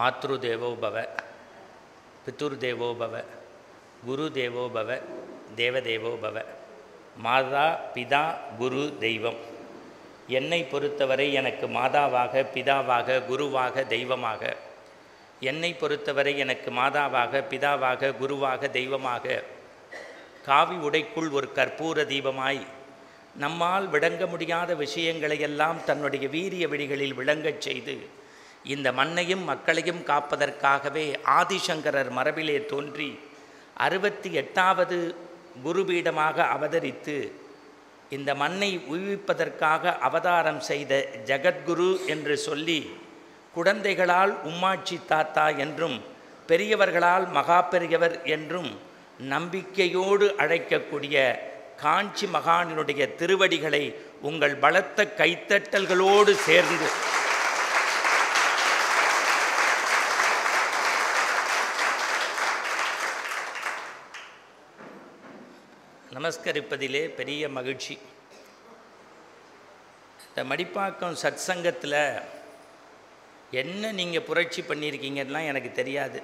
மாத்ருதேவோ பவ, பிதுர்தேவோ பவ, குரு தேவோ பவ, தேவதேவோ பவ. மாதா பிதா குரு தெய்வம். என்னை பொறுத்தவரை எனக்கு மாதாவாக, பிதாவாக, குருவாக, தெய்வமாக. என்னை பொறுத்தவரை எனக்கு மாதாவாக, பிதாவாக, குருவாக, தெய்வமாக. காவி உடைக்குள் ஒரு கற்பூர தீபமாய் நம்மால் விளங்க முடியாத விஷயங்களையெல்லாம் தன்னுடைய வீரிய விழிகளில் விளங்கச் செய்து இந்த மண்ணையும் மக்களையும் காப்பதற்காகவே ஆதிசங்கரர் மரபிலே தோன்றி 68வது குருபீடமாக அவதரித்து இந்த மண்ணை உய்விப்பதற்காக அவதாரம் செய்த ஜகத்குரு என்று சொல்லி குழந்தைகளால் உம்மாட்சி தாத்தா என்றும் பெரியவர்களால் மகா பெரியவர் என்றும் நம்பிக்கையோடு அழைக்கக்கூடிய காஞ்சி மகானினுடைய திருவடிகளை உங்கள் பலத்த கைத்தட்டல்களோடு சேர்ந்து நமஸ்கரிப்பதிலே பெரிய மகிழ்ச்சி. இந்த மடிப்பாக்கம் சத் சங்கத்தில் என்ன நீங்கள் புரட்சி பண்ணியிருக்கீங்கன்னா எனக்கு தெரியாது.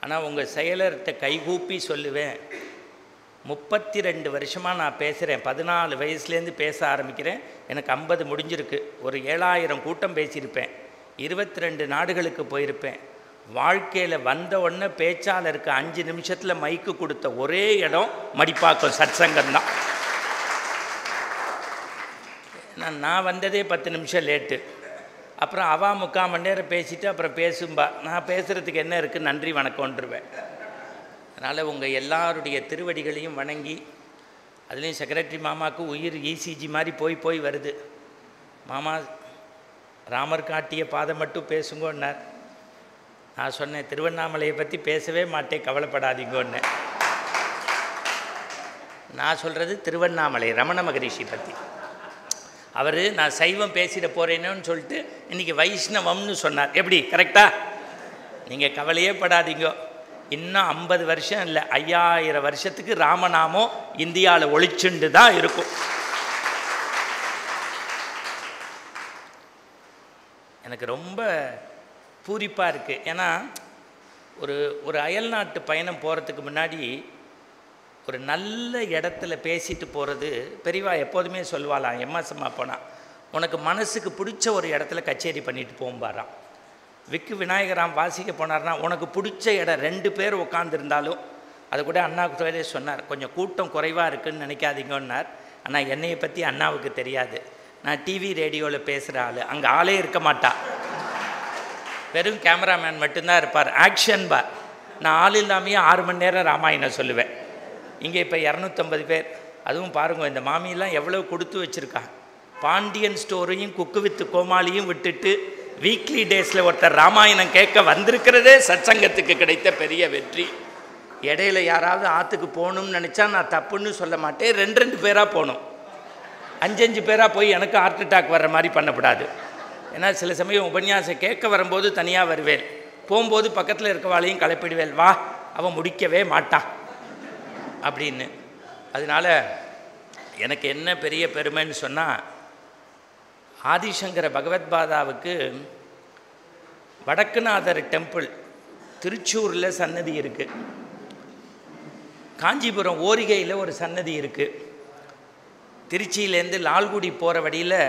ஆனால் உங்கள் செயலர்கிட்ட கைகூப்பி சொல்லுவேன், 32 வருஷமாக நான் பேசுகிறேன். 14 வயசுலேருந்து பேச ஆரம்பிக்கிறேன். எனக்கு 50 முடிஞ்சிருக்கு. ஒரு 7000 கூட்டம் பேசியிருப்பேன். 22 நாடுகளுக்கு போயிருப்பேன். வாழ்க்கையில் வந்த உடனே பேச்சாளருக்கு 5 நிமிஷத்தில் மைக்கு கொடுத்த ஒரே இடம் மடிப்பாக்கம் சத் சங்கம்தான். நான் வந்ததே 10 நிமிஷம் லேட்டு. அப்புறம் அவா 3/4 மணி நேரம் பேசிவிட்டு அப்புறம் பேசும்பா. நான் பேசுகிறதுக்கு என்ன இருக்குது, நன்றி வணக்கம்ன்றுவேன். அதனால் உங்கள் எல்லாருடைய திருவடிகளையும் வணங்கி, அதுலேயும் செக்ரட்டரி மாமாவுக்கு உயிர் இசிஜி மாதிரி போய் வருது. மாமா ராமர் காட்டிய பாதம் மட்டும் பேசுங்கன்னார். நான் சொன்னேன், திருவண்ணாமலையை பற்றி பேசவே மாட்டேன், கவலைப்படாதீங்கன்னு. நான் சொல்கிறது திருவண்ணாமலை ரமண மகரிஷி பற்றி. அவர் நான் சைவம் பேசிட போகிறேன்னு சொல்லிட்டு இன்றைக்கி வைஷ்ணவம்னு சொன்னார். எப்படி கரெக்டாக? நீங்கள் கவலையே படாதீங்க. இன்னும் 50 வருஷம் இல்லை, 5000 வருஷத்துக்கு ராமநாமம் இந்தியாவில் ஒழிச்சுண்டு தான் இருக்கும். எனக்கு ரொம்ப பூரிப்பாக இருக்குது. ஏன்னா ஒரு அயல்நாட்டு பயணம் போகிறதுக்கு முன்னாடி ஒரு நல்ல இடத்துல பேசிட்டு போகிறது. பெரியவா எப்போதுமே சொல்லுவாளாம், எம்எஸ்எம்மா போனால் உனக்கு மனசுக்கு பிடிச்ச ஒரு இடத்துல கச்சேரி பண்ணிட்டு போகும்பாராம். விக்கு விநாயகராம் வாசிக்க போனார்னா உனக்கு பிடிச்ச இடம் 2 பேர் உட்காந்துருந்தாலும், அது கூட அண்ணாவுக்கு சொன்னார், கொஞ்சம் கூட்டம் குறைவாக இருக்குதுன்னு நினைக்காதீங்கன்னார். ஆனால் என்னையை பற்றி அண்ணாவுக்கு தெரியாது. நான் டிவி ரேடியோவில் பேசுகிற ஆள், அங்கே ஆளே இருக்க மாட்டா, வெறும் கேமராமேன் மட்டும்தான் இருப்பார். ஆக்ஷன் பார். நான் ஆள் இல்லாமையே 6 மணி நேரம் ராமாயணம் சொல்லுவேன். இங்கே இப்போ 250 பேர். அதுவும் பாருங்கள், இந்த மாமியெல்லாம் எவ்வளோ கொடுத்து வச்சுருக்கா. பாண்டியன் ஸ்டோரையும் குக்கு வித்து கோமாளியும் விட்டுட்டு வீக்லி டேஸில் ஒருத்தர் ராமாயணம் கேட்க வந்திருக்கிறதே சத்சங்கத்துக்கு கிடைத்த பெரிய வெற்றி. இடையில யாராவது ஆற்றுக்கு போகணும்னு நினச்சா நான் தப்புன்னு சொல்ல மாட்டேன். 2 பேராக போகணும். 5 பேராக போய் எனக்கு ஹார்ட் அட்டாக் வர்ற மாதிரி பண்ணக்கூடாது. ஏன்னா சில சமயம் உபன்யாசம் கேட்க வரும்போது தனியாக வருவேன், போகும்போது பக்கத்தில் இருக்கவாளையும் கலப்பிடுவேன், வா அவன் முடிக்கவே மாட்டான் அப்படின்னு. அதனால் எனக்கு என்ன பெரிய பெருமைன்னு சொன்னால், ஆதிசங்கர பகவத்பாதாவுக்கு வடக்குநாதர் டெம்பிள் திருச்சூரில் சன்னதி இருக்குது. காஞ்சிபுரம் ஓரிகையில் ஒரு சன்னதி இருக்குது. திருச்சியிலேருந்து லால்குடி போகிற வழியில்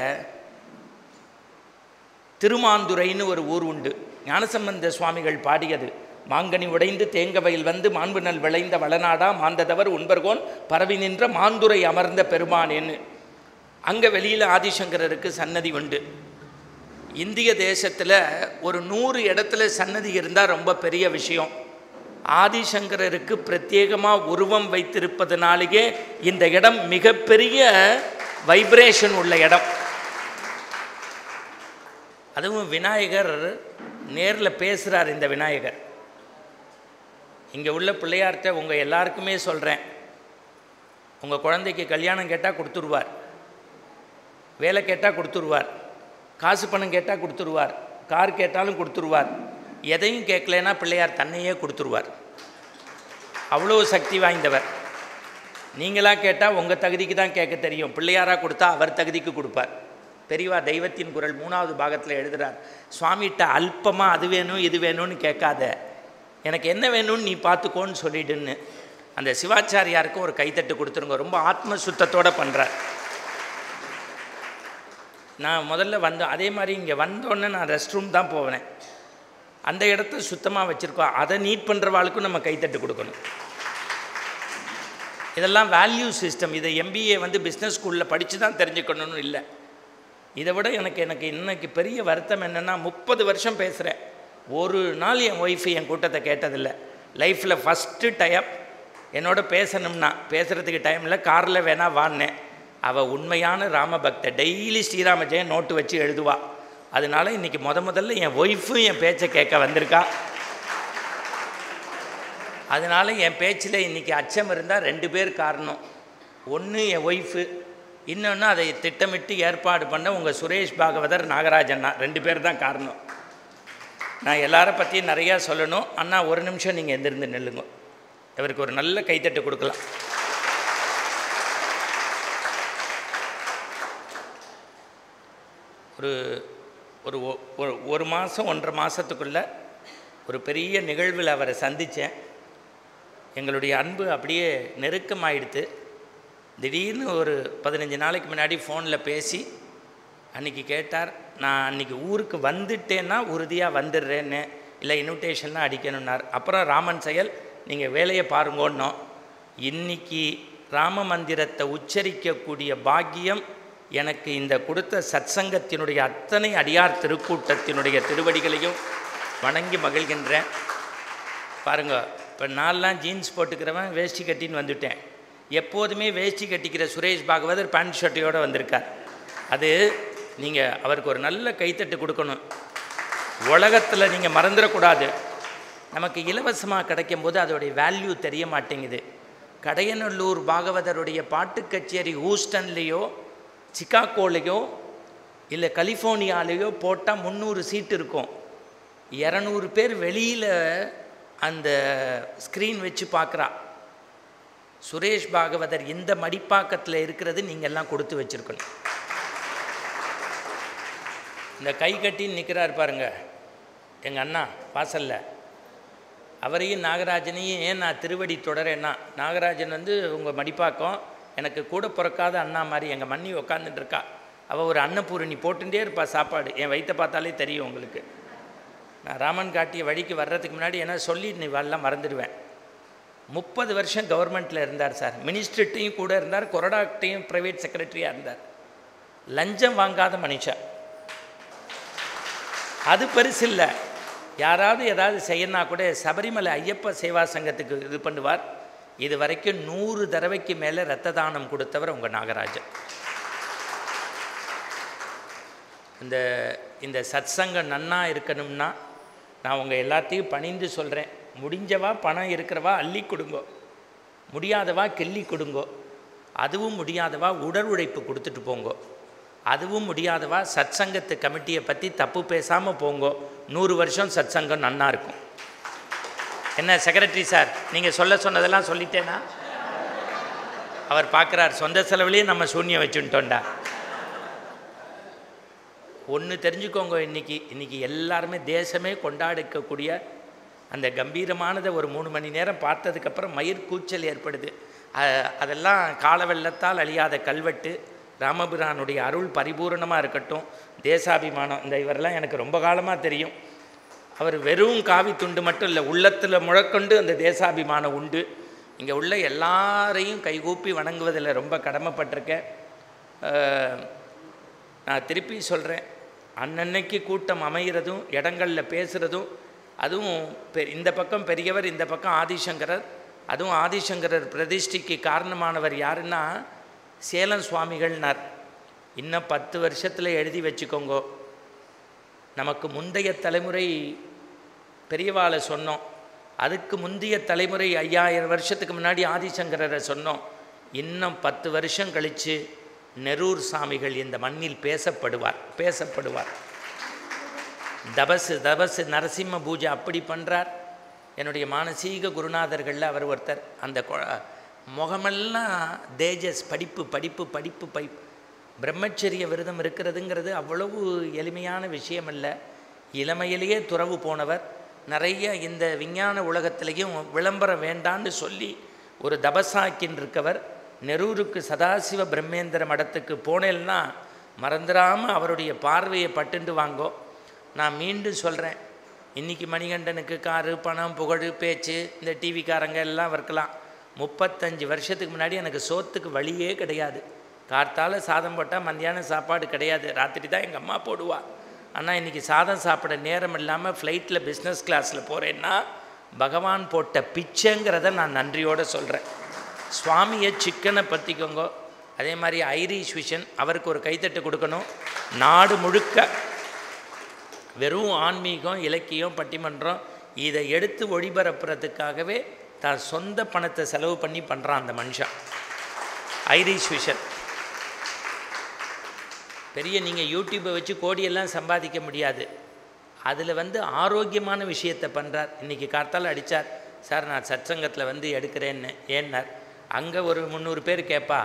திருமாந்துரைன்னு ஒரு ஊர் உண்டு. ஞானசம்பந்த சுவாமிகள் பாடியது. மாங்கனி உடைந்து தேங்கவையில் வந்து மாண்பு நல் விளைந்த வளநாடா மாந்ததவர் உண்பர்கோன் பரவி நின்ற மாந்துரை அமர்ந்த பெருமானேன்னு. அங்கே வெளியில் ஆதிசங்கரருக்கு சன்னதி உண்டு. இந்திய தேசத்தில் ஒரு 100 இடத்துல சன்னதி இருந்தால் ரொம்ப பெரிய விஷயம். ஆதிசங்கரருக்கு பிரத்யேகமாக உருவம் வைத்திருப்பதனாலேயே இந்த இடம் மிகப்பெரிய வைப்ரேஷன் உள்ள இடம். அதுவும் விநாயகர் நேரில் பேசுகிறார். இந்த விநாயகர் இங்கே உள்ள பிள்ளையார்கிட்ட உங்கள் எல்லாருக்குமே சொல்கிறேன், உங்கள் குழந்தைக்கு கல்யாணம் கேட்டால் கொடுத்துருவார், வேலை கேட்டால் கொடுத்துருவார், காசு பணம் கேட்டால் கொடுத்துருவார், கார் கேட்டாலும் கொடுத்துருவார். எதையும் கேட்கலன்னா பிள்ளையார் தன்னையே கொடுத்துருவார். அவ்வளோ சக்தி வாய்ந்தவர். நீங்களாக கேட்டால் உங்கள் தகுதிக்கு தான் கேட்க தெரியும், பிள்ளையாராக கொடுத்தா அவர் தகுதிக்கு கொடுப்பார். பெரியவா தெய்வத்தின் குரல் 3வது பாகத்தில் எழுதுகிறார், சுவாமிகிட்ட அல்பமாக அது வேணும் இது வேணும்னு கேட்காத, எனக்கு என்ன வேணும்னு நீ பார்த்துக்கோன்னு சொல்லிடுன்னு. அந்த சிவாச்சாரியாருக்கு ஒரு கைத்தட்டு கொடுத்துருங்க. ரொம்ப ஆத்ம சுத்தத்தோடு பண்ணுறார். நான் முதல்ல அதே மாதிரி இங்கே வந்தோடனே நான் ரெஸ்ட் ரூம் தான் போவேன். அந்த இடத்த சுத்தமாக வச்சுருக்கோம். அதை நீட் பண்ணுறவாளுக்கும் நம்ம கைத்தட்டு கொடுக்கணும். இதெல்லாம் வேல்யூ சிஸ்டம். இதை எம்பிஏ பிஸ்னஸ் ஸ்கூலில் படித்து தான் தெரிஞ்சுக்கணும்னு இல்லை. இதை விட எனக்கு இன்னைக்கு பெரிய வருத்தம் என்னென்னா, 30 வருஷம் பேசுகிறேன், ஒரு நாள் என் ஒய்ஃபு என் கூட்டத்தை கேட்டதில்லை. லைஃப்பில் ஃபஸ்ட்டு டைப் என்னோட பேசணும்னா பேசுகிறதுக்கு டைம் இல்லை, காரில் வேணா வான்னேன். அவள் உண்மையான ராமபக்த, டெய்லி ஸ்ரீராம ஜெயம் நோட்டு வச்சு எழுதுவா. அதனால இன்றைக்கி முதல்ல என் ஒய்ஃபும் என் பேச்சை கேட்க வந்திருக்கா. அதனால் என் பேச்சில் இன்றைக்கி அச்சம் இருந்தால் 2 பேர் காரணம். ஒன்று என் ஒய்ஃபு, இன்னொன்று அதை திட்டமிட்டு ஏற்பாடு பண்ண உங்கள் சுரேஷ் பாகவதர், நாகராஜண்ணா, 2 பேர் தான் காரணம். நான் எல்லாரை பற்றியும் நிறையா சொல்லணும். அண்ணா ஒரு நிமிஷம் நீங்கள் எந்திருந்து நில்லுங்க. இவருக்கு ஒரு நல்ல கைத்தட்டு கொடுக்கலாம். ஒரு மாதம் 1.5 மாதத்துக்குள்ளே ஒரு பெரிய நிகழ்வில் அவரை சந்தித்தேன். எங்களுடைய அன்பு அப்படியே நெருக்கமாயிடுத்து. திடீர்னு ஒரு 15 நாளைக்கு முன்னாடி ஃபோனில் பேசி அன்றைக்கி கேட்டார், நான் அன்றைக்கி ஊருக்கு வந்துட்டேன்னா உறுதியாக வந்துடுறேன்னு, இல்லை இன்விடேஷன்லாம் அடிக்கணுன்னார். அப்புறம் ராமன் செயல், நீங்கள் வேலையை பாருங்கன்னோம். இன்றைக்கி ராம மந்திரத்தை உச்சரிக்கக்கூடிய பாக்கியம் எனக்கு இந்த கொடுத்த சத்சங்கத்தினுடைய அத்தனை அடியார் திருக்கூட்டத்தினுடைய திருவடிகளையும் வணங்கி மகிழ்கின்றேன். பாருங்க, இப்போ நான்லாம் ஜீன்ஸ் போட்டுக்கிறவன் வேஷ்டி கட்டின்னு வந்துட்டேன். எப்போதுமே வேஷ்டி கட்டிக்கிற சுரேஷ் பாகவதர் பேண்ட் ஷர்ட்டையோடு வந்திருக்கார். அது நீங்கள் அவருக்கு ஒரு நல்ல கைத்தட்டு கொடுக்கணும். உலகத்தில் நீங்கள் மறந்துடக்கூடாது. நமக்கு இலவசமாக கிடைக்கும் போது அதோடைய வேல்யூ தெரிய மாட்டேங்குது. கடையநல்லூர் பாகவதருடைய பாட்டு கச்சேரி ஹூஸ்டன்லேயோ சிகாகோலையோ இல்லை கலிஃபோர்னியாலேயோ போட்டால் 300 சீட்டு இருக்கும். 200 பேர் வெளியில் அந்த ஸ்க்ரீன் வச்சு பார்க்குறா. சுரேஷ் பாகவதர் இந்த மடிப்பாக்கத்தில் இருக்கிறது நீங்கள்லாம் கொடுத்து வச்சுருக்கணும். இந்த கை கட்டி நிற்கிறார் பாருங்க எங்கள் அண்ணா வாசலில். அவரையும் நாகராஜனையும் ஏன் நான் திருவடி தொடரேன்னா, நாகராஜன் உங்கள் மடிப்பாக்கம், எனக்கு கூட பிறக்காத அண்ணா மாதிரி எங்கள் மண்ணி உக்காந்துட்டு இருக்கா. அவள் ஒரு அன்னபூரணி போட்டுகிட்டே இருப்பா சாப்பாடு. என் வயிற்றை பார்த்தாலே தெரியும் உங்களுக்கு. நான் ராமன் காட்டிய வழிக்கு வர்றதுக்கு முன்னாடி என்ன சொல்லி நீ வரலாம் மறந்துடுவேன். 30 வருஷம் கவர்மெண்ட்டில் இருந்தார் சார். மினிஸ்டர்கிட்டையும் கூட இருந்தார், கொறடாக்கிட்டையும் ப்ரைவேட் செக்ரட்டரியாக இருந்தார். லஞ்சம் வாங்காத மனுஷன். அது பெருசு இல்லை. யாராவது ஏதாவது செய்யணுன்னா கூட சபரிமலை ஐயப்ப சேவா சங்கத்துக்கு இது பண்ணுவார். இது வரைக்கும் 100 தடவைக்கு மேலே இரத்த தானம் கொடுத்தவர் உங்கள் நாகராஜன். இந்த சத்சங்கம் நன்னா இருக்கணும்னா நான் உங்கள் எல்லாத்தையும் பணிந்து சொல்கிறேன். முடிஞ்சவா பணம் இருக்கிறவா அள்ளி கொடுங்கோ, முடியாதவா கிள்ளி கொடுங்கோ, அதுவும் முடியாதவா உடல் உழைப்பு கொடுத்துட்டு போங்கோ, அதுவும் முடியாதவா சத்சங்கத்து கமிட்டியை பற்றி தப்பு பேசாமல் போங்கோ. 100 வருஷம் சத்சங்கம் நன்னா இருக்கும். என்ன செக்ரட்டரி சார், நீங்கள் சொன்னதெல்லாம் சொல்லிட்டேனா? அவர் பார்க்குறார், சொந்த செலவுலேயே நம்ம சூன்யம் வச்சுட்டோண்டா. ஒன்று தெரிஞ்சுக்கோங்க, இன்றைக்கி எல்லாருமே தேசமே கொண்டாடிக்கக்கூடிய அந்த கம்பீரமானதை ஒரு 3 மணி நேரம் பார்த்ததுக்கப்புறம் மயிர் கூச்சல் ஏற்படுது. அதெல்லாம் கால வெள்ளத்தால் அழியாத கல்வெட்டு. ராமபிரானுடைய அருள் பரிபூர்ணமாக இருக்கட்டும். தேசாபிமானம், இந்த இவரெல்லாம் எனக்கு ரொம்ப காலமாக தெரியும். அவர் வெறும் காவி துண்டு மட்டும் இல்லை, உள்ளத்தில் முழக்கொண்டு அந்த தேசாபிமானம் உண்டு. இங்கே உள்ள எல்லாரையும் கைகூப்பி வணங்குவதில் ரொம்ப கடமைப்பட்டிருக்கேன். நான் திருப்பி சொல்கிறேன், அன்னன்னைக்கு கூட்டம் அமைகிறதும் இடங்களில் பேசுகிறதும், அதுவும் இந்த பக்கம் பெரியவர், இந்த பக்கம் ஆதிசங்கரர். அதுவும் ஆதிசங்கரர் பிரதிஷ்டிக்கு காரணமானவர் யாருன்னா சேலம் சுவாமிகள்னார். இன்னும் 10 வருஷத்தில் எழுதி வச்சுக்கோங்க. நமக்கு முந்தைய தலைமுறை பெரியவாளை சொன்னோம், அதுக்கு முந்தைய தலைமுறை 5000 வருஷத்துக்கு முன்னாடி ஆதிசங்கரரை சொன்னோம். இன்னும் 10 வருஷம் கழித்து நெரூர் சாமிகள் இந்த மண்ணில் பேசப்படுவார். தபசு நரசிம்ம பூஜை அப்படி பண்ணுறார். என்னுடைய மானசீக குருநாதர்களில் அவர் ஒருத்தர். அந்த முகமெல்லாம் தேஜஸ், படிப்பு. பிரம்மச்சரிய விரதம் இருக்கிறதுங்கிறது அவ்வளவு எளிமையான விஷயம் அல்ல. இளமையிலேயே துறவு போனவர். நிறைய இந்த விஞ்ஞான உலகத்திலையும் விளம்பரம் வேண்டான்னு சொல்லி ஒரு தபசாக்கின்னு இருக்கவர். நெரூருக்கு சதாசிவ பிரம்மேந்திர மடத்துக்கு போனேன்னா மறந்துடாமல் அவருடைய பார்வையை பட்டுண்டு வாங்கோ. நான் மீண்டும் சொல்கிறேன், இன்றைக்கி மணிகண்டனுக்கு காரு, பணம், புகழ், பேச்சு, இந்த டிவிக்காரங்க எல்லாம் இருக்கலாம். 35 வருஷத்துக்கு முன்னாடி எனக்கு சோத்துக்கு வழியே கிடையாது. கார்த்தால் சாதம் போட்டால் மத்தியானம் சாப்பாடு கிடையாது. ராத்திரி தான் எங்கள் அம்மா போடுவா. ஆனால் இன்றைக்கி சாதம் சாப்பிட நேரம் இல்லாமல் ஃப்ளைட்டில் பிஸ்னஸ் கிளாஸில் போகிறேன்னா பகவான் போட்ட பிச்சைங்கிறத நான் நன்றியோடு சொல்கிறேன். சுவாமியை சிக்கனை பற்றிக்கோங்க. அதே மாதிரி ஐரிஷ் விஷன், அவருக்கு ஒரு கைத்தட்டு கொடுக்கணும். நாடு முழுக்க வெறும் ஆன்மீகம், இலக்கியம், பட்டிமன்றம் இதை எடுத்து ஒளிபரப்புறதுக்காகவே தான் சொந்த பணத்தை செலவு பண்ணி பண்ணுறான் அந்த மனுஷன். ஐரிஷ் விஷன் பெரிய, நீங்கள் யூடியூப்பை வச்சு கோடியெல்லாம் சம்பாதிக்க முடியாது. அதில் ஆரோக்கியமான விஷயத்தை பண்ணுறார். இன்றைக்கி கார்த்தால் அடித்தார், சார் நான் சத்சங்கத்தில் எடுக்கிறேன்னு. ஏன்னார், அங்கே ஒரு 300 பேர் கேட்பா,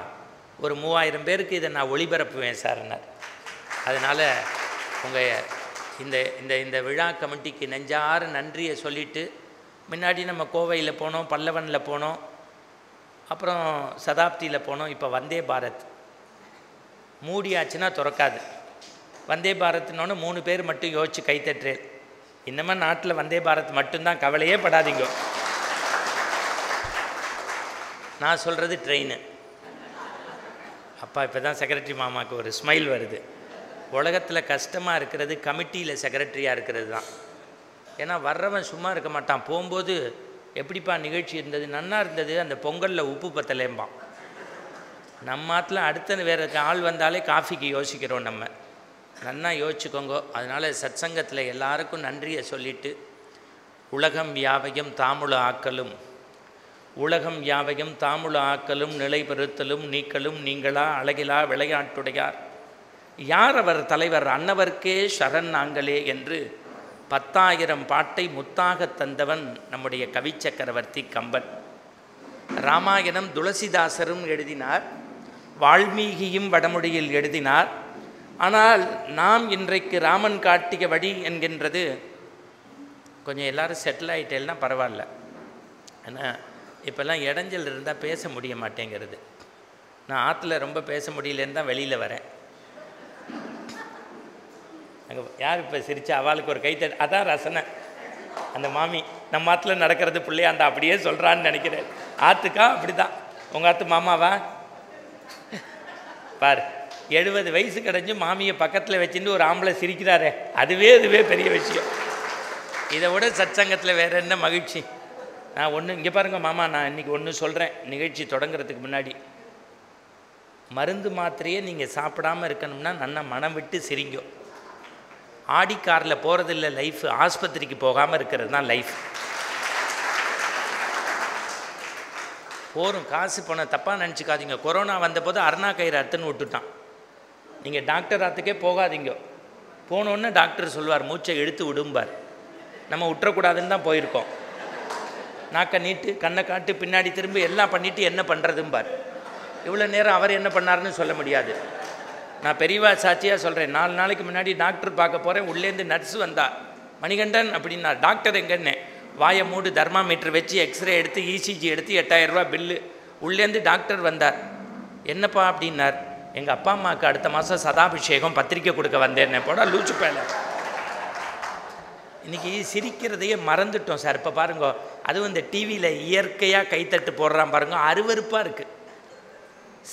ஒரு 3000 பேருக்கு இதை நான் ஒளிபரப்புவேன் சார்னார். அதனால் உங்கள் இந்த இந்த இந்த விழா கமிட்டிக்கு நெஞ்சார நன்றியை சொல்லிவிட்டு, முன்னாடி நம்ம கோவையில் போனோம், பல்லவனில் போனோம், அப்புறம் சதாப்தியில் போனோம். இப்போ வந்தே பாரத் மூடியாச்சுன்னா திறக்காது. வந்தே பாரத்னோன்னு 3 பேர் மட்டும் யோசிச்சு கைத்தட்டுறேன். இன்னமும் நாட்டில் வந்தே பாரத் மட்டும்தான், கவலையே படாதீங்க. நான் சொல்கிறது ட்ரெயின். அப்பா இப்போ தான் செக்ரட்டரி மாமாவுக்கு ஒரு ஸ்மைல் வருது. உலகத்தில் கஷ்டமாக இருக்கிறது கமிட்டியில் செக்ரட்டரியாக இருக்கிறது தான். ஏன்னா வர்றவன் சும்மா இருக்க மாட்டான். போகும்போது எப்படிப்பா நிகழ்ச்சி இருந்தது, நன்னா இருந்தது, அந்த பொங்கலில் உப்பு பத்தலேம்பான். நம்ம ஆத்தில் அடுத்த வேறு ஆள் வந்தாலே காஃபிக்கு யோசிக்கிறோம். நம்ம நன்னா யோசிச்சுக்கோங்க. அதனால் சத்சங்கத்தில் எல்லாருக்கும் நன்றியை சொல்லிவிட்டு, உலகம் யாவையும் தாமுள ஆக்கலும், உலகம் யாவையும் தாமுள ஆக்கலும், நிலை பெறுத்தலும் நீக்கலும் நீங்களா அழகிலா விளையாட்டுடையார் யார் அவர் தலைவர் அன்னவர்க்கே சரண் நாங்களே என்று 10,000 பாட்டை முத்தாக தந்தவன் நம்முடைய கவி சக்கரவர்த்தி கம்பன். ராமாயணம் துளசிதாசரும் எழுதினார், வால்மீகியும் வடமொழியில் எழுதினார். ஆனால் நாம் இன்றைக்கு ராமன் காட்டிய வழி என்கின்றது கொஞ்சம் எல்லோரும் செட்டில் ஆகிட்டேன்னா பரவாயில்ல. ஆனால் இப்போல்லாம் இடைஞ்சல் இருந்தால் பேச முடிய மாட்டேங்கிறது. நான் ஆற்றுல ரொம்ப பேச முடியலன்னு தான் வெளியில் வரேன். அங்கே யார் இப்போ சிரிச்சா அவளுக்கு ஒரு கைத்தட்டு, அதான் ரசனை. அந்த மாமி நம்ம ஆற்றுல நடக்கிறது பிள்ளையா அந்த அப்படியே சொல்கிறான்னு நினைக்கிறேன். ஆற்றுக்கா அப்படி தான். உங்கள் ஆற்று மாமாவா பார், 70 வயசு கிடஞ்சி மாமியை பக்கத்தில் வச்சுட்டு ஒரு ஆம்பளை சிரிக்கிறாரே, அதுவே பெரிய விஷயம். இதை விட சத்சங்கத்தில் வேறு என்ன மகிழ்ச்சி. நான் ஒன்று இங்கே பாருங்கள் மாமா, நான் இன்றைக்கி ஒன்று சொல்கிறேன். நிகழ்ச்சி தொடங்குறதுக்கு முன்னாடி, மருந்து மாத்திரையே நீங்கள் சாப்பிடாமல் இருக்கணும்னா நல்லா மனம் விட்டு சிரிங்கோ. ஆடி காரில் போகிறதில்ல லைஃப், ஆஸ்பத்திரிக்கு போகாமல் இருக்கிறது தான் லைஃப். போகிறோம் காசு போன தப்பாக நினச்சிக்காதீங்க. கொரோனா வந்தபோது அருணா கயிறு அத்துன்னு விட்டுட்டான். நீங்கள் டாக்டர் ஆற்றுக்கே போகாதீங்க. போனோன்னு டாக்டர் சொல்வார் மூச்சை இழுத்து விடும்பார். நம்ம விட்டுறக்கூடாதுன்னு தான் போயிருக்கோம். நாக்கை நீட்டு, கண்ணை காட்டு, பின்னாடி திரும்பி எல்லாம் பண்ணிவிட்டு என்ன பண்ணுறதும்பார். இவ்வளோ நேரம் அவர் என்ன பண்ணாருன்னு சொல்ல முடியாது. நான் பெரியவா சாட்சியாக சொல்கிறேன். 4 நாளைக்கு முன்னாடி டாக்டர் பார்க்க போகிறேன். உள்ளேருந்து நர்ஸ் வந்தா, மணிகண்டன் அப்படின்னா. டாக்டர் எங்கன்னு, வாயை மூடு, தெர்மாமீட்டர் வச்சு எக்ஸ்ரே எடுத்து இசிஜி எடுத்து 8,000 ரூபா பில்லு. உள்ளேருந்து டாக்டர் வந்தார். என்னப்பா அப்படின்னார். எங்கள் அப்பா அம்மாவுக்கு அடுத்த மாதம் சதாபிஷேகம், பத்திரிக்கை கொடுக்க வந்தேன். போட லூச்சு பேல. இன்றைக்கி சிரிக்கிறதையே மறந்துட்டோம் சார். இப்போ பாருங்க, அதுவும் இந்த டிவியில் இயற்கையாக கைத்தட்டு போடுறான் பாருங்க, அருவருப்பாக இருக்குது.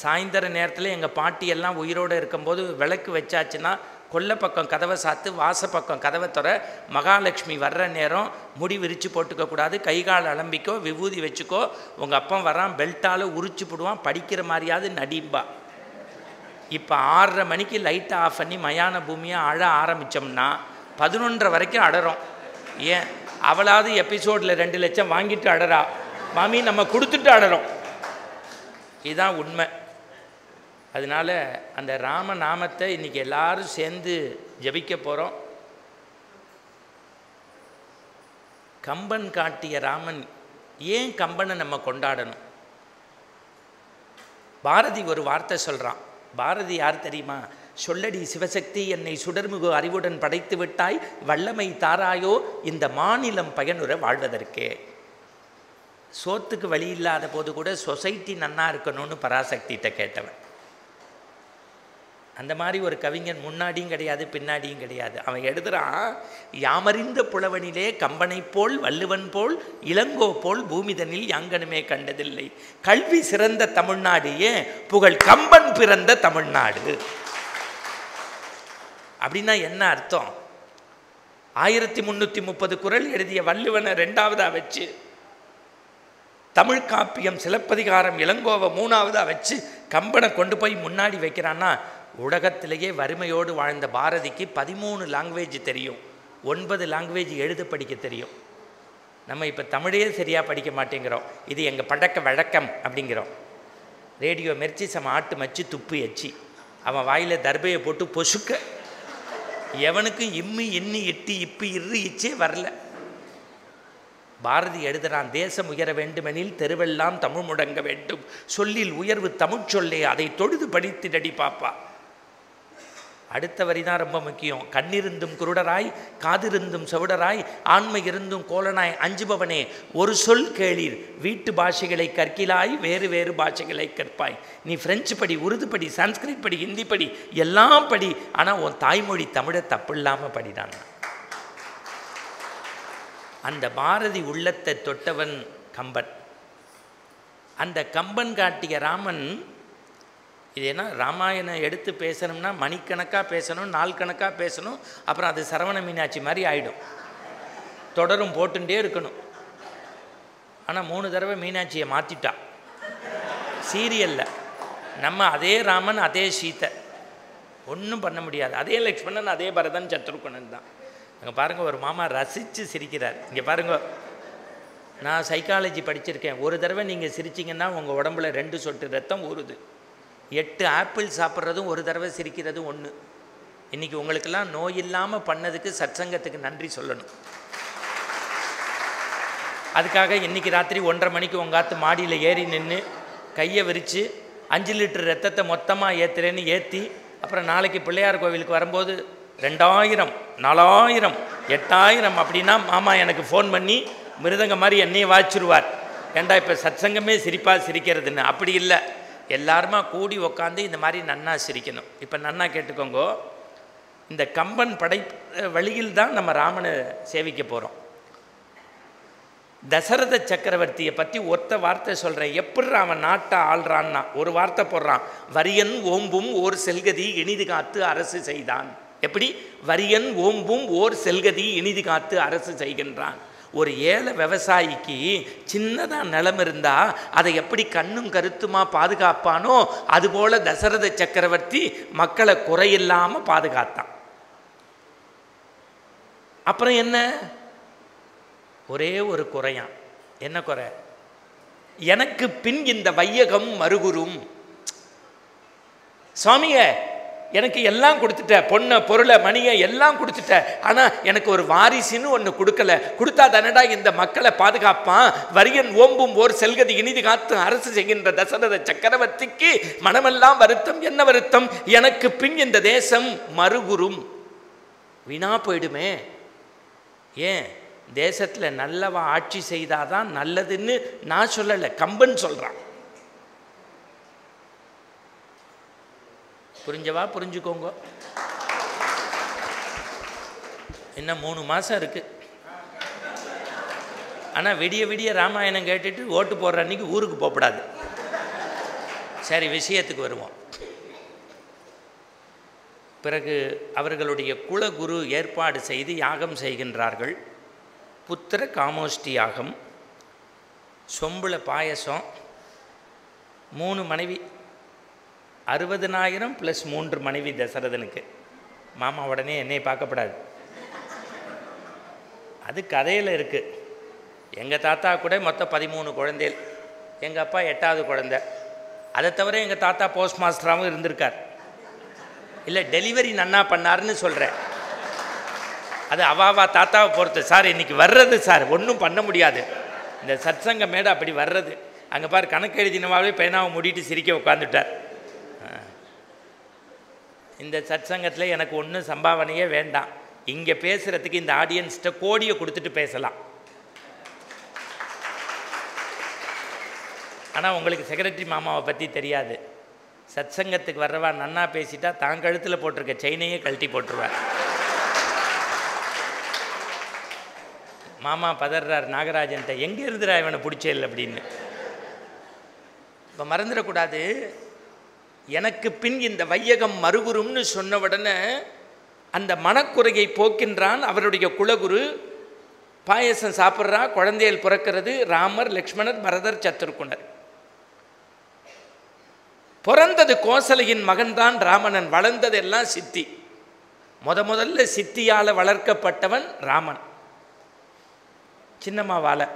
சாயந்தர நேரத்தில் எங்கள் பாட்டியெல்லாம் உயிரோடு இருக்கும்போது விளக்கு வச்சாச்சுன்னா கொல்லை பக்கம் கதவை சாத்து, வாசப்பக்கம் கதவை துற, மகாலட்சுமி வர்ற நேரம் முடி விரித்து போட்டுக்கக்கூடாது, கை கால் அலம்பிக்கோ, விபூதி வச்சுக்கோ, உங்கள் அப்பா வரான் பெல்ட்டால் உரிச்சு போடுவான், படிக்கிற மாதிரியாவது நடிம்பா. இப்போ 6:30 மணிக்கு லைட்டை ஆஃப் பண்ணி மயான பூமியாக அழ ஆரம்பித்தோம்னா 11:30 வரைக்கும் அடறோம். ஏன் அவளாவது எபிசோடில் 2 லட்சம் வாங்கிட்டு அடறா, மாமி நம்ம கொடுத்துட்டு அடறோம். இதுதான் உண்மை. அதனால் அந்த ராம நாமத்தை இன்றைக்கி எல்லாரும் சேர்ந்து ஜபிக்க போகிறோம். கம்பன் காட்டிய ராமன். ஏன் கம்பனை நம்ம கொண்டாடணும்? பாரதி ஒரு வார்த்தை சொல்கிறான், பாரதி யார் தெரியுமா? சொல்லடி சிவசக்தி என்னை சுடர்முகு அறிவுடன் படைத்து விட்டாய், வல்லமை தாராயோ இந்த மாநிலம் பயனுற வாழ்வதற்கே. சோத்துக்கு வழி இல்லாத போது கூட சொசைட்டி நன்னா இருக்கணும்னு பராசக்திகிட்ட கேட்டவன். அந்த மாதிரி ஒரு கவிஞன் முன்னாடியும் கிடையாது பின்னாடியும் கிடையாது. அவன் எழுதுறான், யாமறிந்த புலவனிலே கம்பனை போல் வள்ளுவன் போல் இளங்கோ போல் பூமிதனில் யாங்கனுமே கண்டதில்லை. கல்வி சிறந்த தமிழ்நாடு ஏன் புகழ் கம்பன் பிறந்த தமிழ்நாடு. அப்படின்னா என்ன அர்த்தம்? 1330 குறள் எழுதிய வள்ளுவனை 2வதா வச்சு, தமிழ் காப்பியம் சிலப்பதிகாரம் இளங்கோவை 3வதா வச்சு கம்பனை கொண்டு போய் முன்னாடி வைக்கிறான்னா, உலகத்திலேயே வறுமையோடு வாழ்ந்த பாரதிக்கு 13 லாங்குவேஜ் தெரியும், 9 லாங்குவேஜ் எழுத படிக்க தெரியும். நம்ம இப்போ தமிழே சரியாக படிக்க மாட்டேங்கிறோம். இது எங்கள் பழக்க வழக்கம் அப்படிங்கிறோம். ரேடியோ மெர்ச்சி சம ஆட்டு மச்சு துப்பு எச்சி, அவன் வாயில் தர்பையை போட்டு பொசுக்க, எவனுக்கும் இம்மி எண்ணி எட்டி இப்பி இரு இச்சே வரல. பாரதி எழுதுகிறான், தேசம் உயர வேண்டுமெனில் தெருவெல்லாம் தமிழ் முடங்க வேண்டும், சொல்லில் உயர்வு தமிழ் சொல்லே அதை தொழுது படித்திடடி பாப்பா. அடுத்த வரி தான் ரொம்ப முக்கியம். கண்ணிருந்தும் குருடராய் காதிருந்தும் செவிடராய் ஆண்மை இருந்தும் கோலனாய் அஞ்சுபவனே ஒரு சொல் கேளீர், வீட்டு பாஷைகளை கற்கிலாய் வேறு வேறு பாஷைகளை கற்பாய். நீ பிரெஞ்சு படி, உருது படி, சான்ஸ்கிரிட் படி, ஹிந்தி படி, எல்லாம் படி, ஆனால் உன் தாய்மொழி தமிழை தப்பு இல்லாமல் படிடான். அந்த பாரதி உள்ளத்தை தொட்டவன் கம்பன். அந்த கம்பன் காட்டிய ராமன், இது என்ன ராமாயணம் எடுத்து பேசணும்னா மணிக்கணக்காக பேசணும், நாள் கணக்காக பேசணும், அப்புறம் அது சரவண மீனாட்சி மாதிரி ஆகிடும், தொடரும் போட்டுட்டே இருக்கணும். ஆனால் 3 தடவை மீனாட்சியை மாற்றிட்டா சீரியலில். நம்ம அதே ராமன் அதே சீத்தை, ஒன்றும் பண்ண முடியாது. அதே லக்ஷ்மணன் அதே பரதன் சத்ருகனன் தான். அங்கே பாருங்கள், ஒரு மாமா ரசித்து சிரிக்கிறார். இங்கே பாருங்கள், நான் சைக்காலஜி படிச்சிருக்கேன். ஒரு தடவை நீங்கள் சிரிச்சிங்கன்னா உங்கள் உடம்புல 2 சொட்டு ரத்தம் ஊறுது. 8 ஆப்பிள் சாப்பிட்றதும் ஒரு தடவை சிரிக்கிறதும் ஒன்று. இன்றைக்கி உங்களுக்கெல்லாம் நோய் இல்லாமல் பண்ணதுக்கு சத்சங்கத்துக்கு நன்றி சொல்லணும். அதுக்காக இன்றைக்கி ராத்திரி 1:30 மணிக்கு உங்காத்து மாடியில் ஏறி நின்று கையை விரித்து 5 லிட்டர் ரத்தத்தை மொத்தமாக ஏற்றுறேன்னு ஏற்றி, அப்புறம் நாளைக்கு பிள்ளையார் கோவிலுக்கு வரும்போது 2000, 4000, 8000 அப்படின்னா மாமா எனக்கு ஃபோன் பண்ணி மிருதங்க மாதிரி என்னையை வாய்ச்சிருவார். ஏண்டா இப்போ சத்சங்கமே சிரிப்பாக சிரிக்கிறதுன்னு. அப்படி இல்லை, எல்லாருமா கூடி உக்காந்து இந்த மாதிரி நன்னா சிரிக்கணும். இப்போ நன்னா கேட்டுக்கோங்க, இந்த கம்பன் படை வழியில் தான் நம்ம ராமனை சேவிக்க போகிறோம். தசரத சக்கரவர்த்தியை பற்றி ஒத்த வார்த்தை சொல்கிறேன். எப்படி அவன் நாட்டை ஆள்றான்னா ஒரு வார்த்தை போடுறான், வரியன் ஓம்பும் ஓர் செல்கதி இனிது காத்து அரசு செய்தான். எப்படி? வரியன் ஓம்பும் ஓர் செல்கதி இனிது காத்து அரசு செய்கின்றான். ஒரு ஏழை விவசாயிக்கு சின்னதாக நிலம் இருந்தால் அதை எப்படி கண்ணும் கருத்துமா பாதுகாப்பானோ அதுபோல் தசரத சக்கரவர்த்தி மக்களை குறையில்லாமல் பாதுகாத்தான். அப்புறம் என்ன? ஒரே ஒரு குறையான். என்ன குறை? எனக்கு பின் இந்த வையகம் மறுகுறும். சுவாமியே, எனக்கு எல்லாம் கொடுத்துட்ட, பொண்ணை பொருளை மணியை எல்லாம் கொடுத்துட்ட, ஆனால் எனக்கு ஒரு வாரிசுன்னு ஒன்று கொடுக்கல. கொடுத்தா தானடா இந்த மக்களை பாதுகாப்பான். வரியன் ஓம்பும் ஓர் செல்கதி இனிது காத்து அரசு செய்கின்ற தசரத சக்கரவர்த்திக்கு மனமெல்லாம் வருத்தம். என்ன வருத்தம்? எனக்கு பின் இந்த தேசம் மறுகுறும், வீணா போயிடுமே. ஏன்? தேசத்தில் நல்லவா ஆட்சி செய்தாதான் நல்லதுன்னு நான் சொல்லலை, கம்பன் சொல்கிறான். புரிஞ்சவா? புரிஞ்சுக்கோங்க. இன்னும் 3 மாதம் இருக்குது. ஆனால் விடிய விடிய ராமாயணம் கேட்டுட்டு ஓட்டு போடுற அன்றைக்கி ஊருக்கு போகக்கூடாது. சரி, விஷயத்துக்கு வருவோம். பிறகு அவர்களுடைய குலகுரு ஏற்பாடு செய்து யாகம் செய்கின்றார்கள். புத்திர காமோஷ்டி யாகம், சொம்புல பாயசம், 3 மனைவி, 60,000 + 3 மனைவி தசரதனுக்கு. மாமா உடனே என்னை பார்க்கப்படாது, அது கதையில் இருக்குது. எங்கள் தாத்தா கூட மொத்தம் 13 குழந்தைகள், எங்கள் அப்பா 8வது குழந்தை. அதை தவிர எங்கள் தாத்தா போஸ்ட் மாஸ்டராகவும் இருந்திருக்கார். இல்லை, டெலிவரி நன்னா பண்ணார்னு சொல்கிறேன். அது அவாவா தாத்தாவை பொறுத்து. சார் இன்றைக்கி வர்றது சார், ஒன்றும் பண்ண முடியாது. இந்த சத்சங்க மேடை அப்படி வர்றது. அங்கே பார், கணக்கு எழுதினவாவே பேனாவை மூடிட்டு சிரிக்க உட்காந்துட்டார். இந்த சத்சங்கத்தில் எனக்கு ஒன்றும் சம்பாவனையே வேண்டாம். இங்கே பேசுகிறதுக்கு இந்த ஆடியன்ஸ்கிட்ட கோடியை கொடுத்துட்டு பேசலாம். ஆனால் உங்களுக்கு செக்ரட்டரி மாமாவை பற்றி தெரியாது. சத்சங்கத்துக்கு வர்றவா நன்னா பேசிட்டா தான் கழுத்தில் போட்டிருக்க செயினையே கழட்டி போட்டுருவார். மாமா பதறார் நாகராஜன்ட்ட, எங்கே இருந்துடா இவனை பிடிச்சேல் அப்படின்னு. இப்போ மறந்துடக்கூடாது, எனக்கு பின் இந்த வையகம் மறுகுரும்னு சொன்ன உடனே அந்த மனக்குறையை போக்கின்றான் அவருடைய குலகுரு. பாயசம் சாப்பிட்றா, குழந்தைகள் பிறக்கிறது. ராமர், லக்ஷ்மணர், பரதர், சத்ருகுணர். பிறந்தது கோசலையின் மகன்தான் ராமணன். வளர்ந்ததெல்லாம் சித்தி. முதல்ல சித்தியால் வளர்க்கப்பட்டவன் ராமன். சின்னம்மாவால்.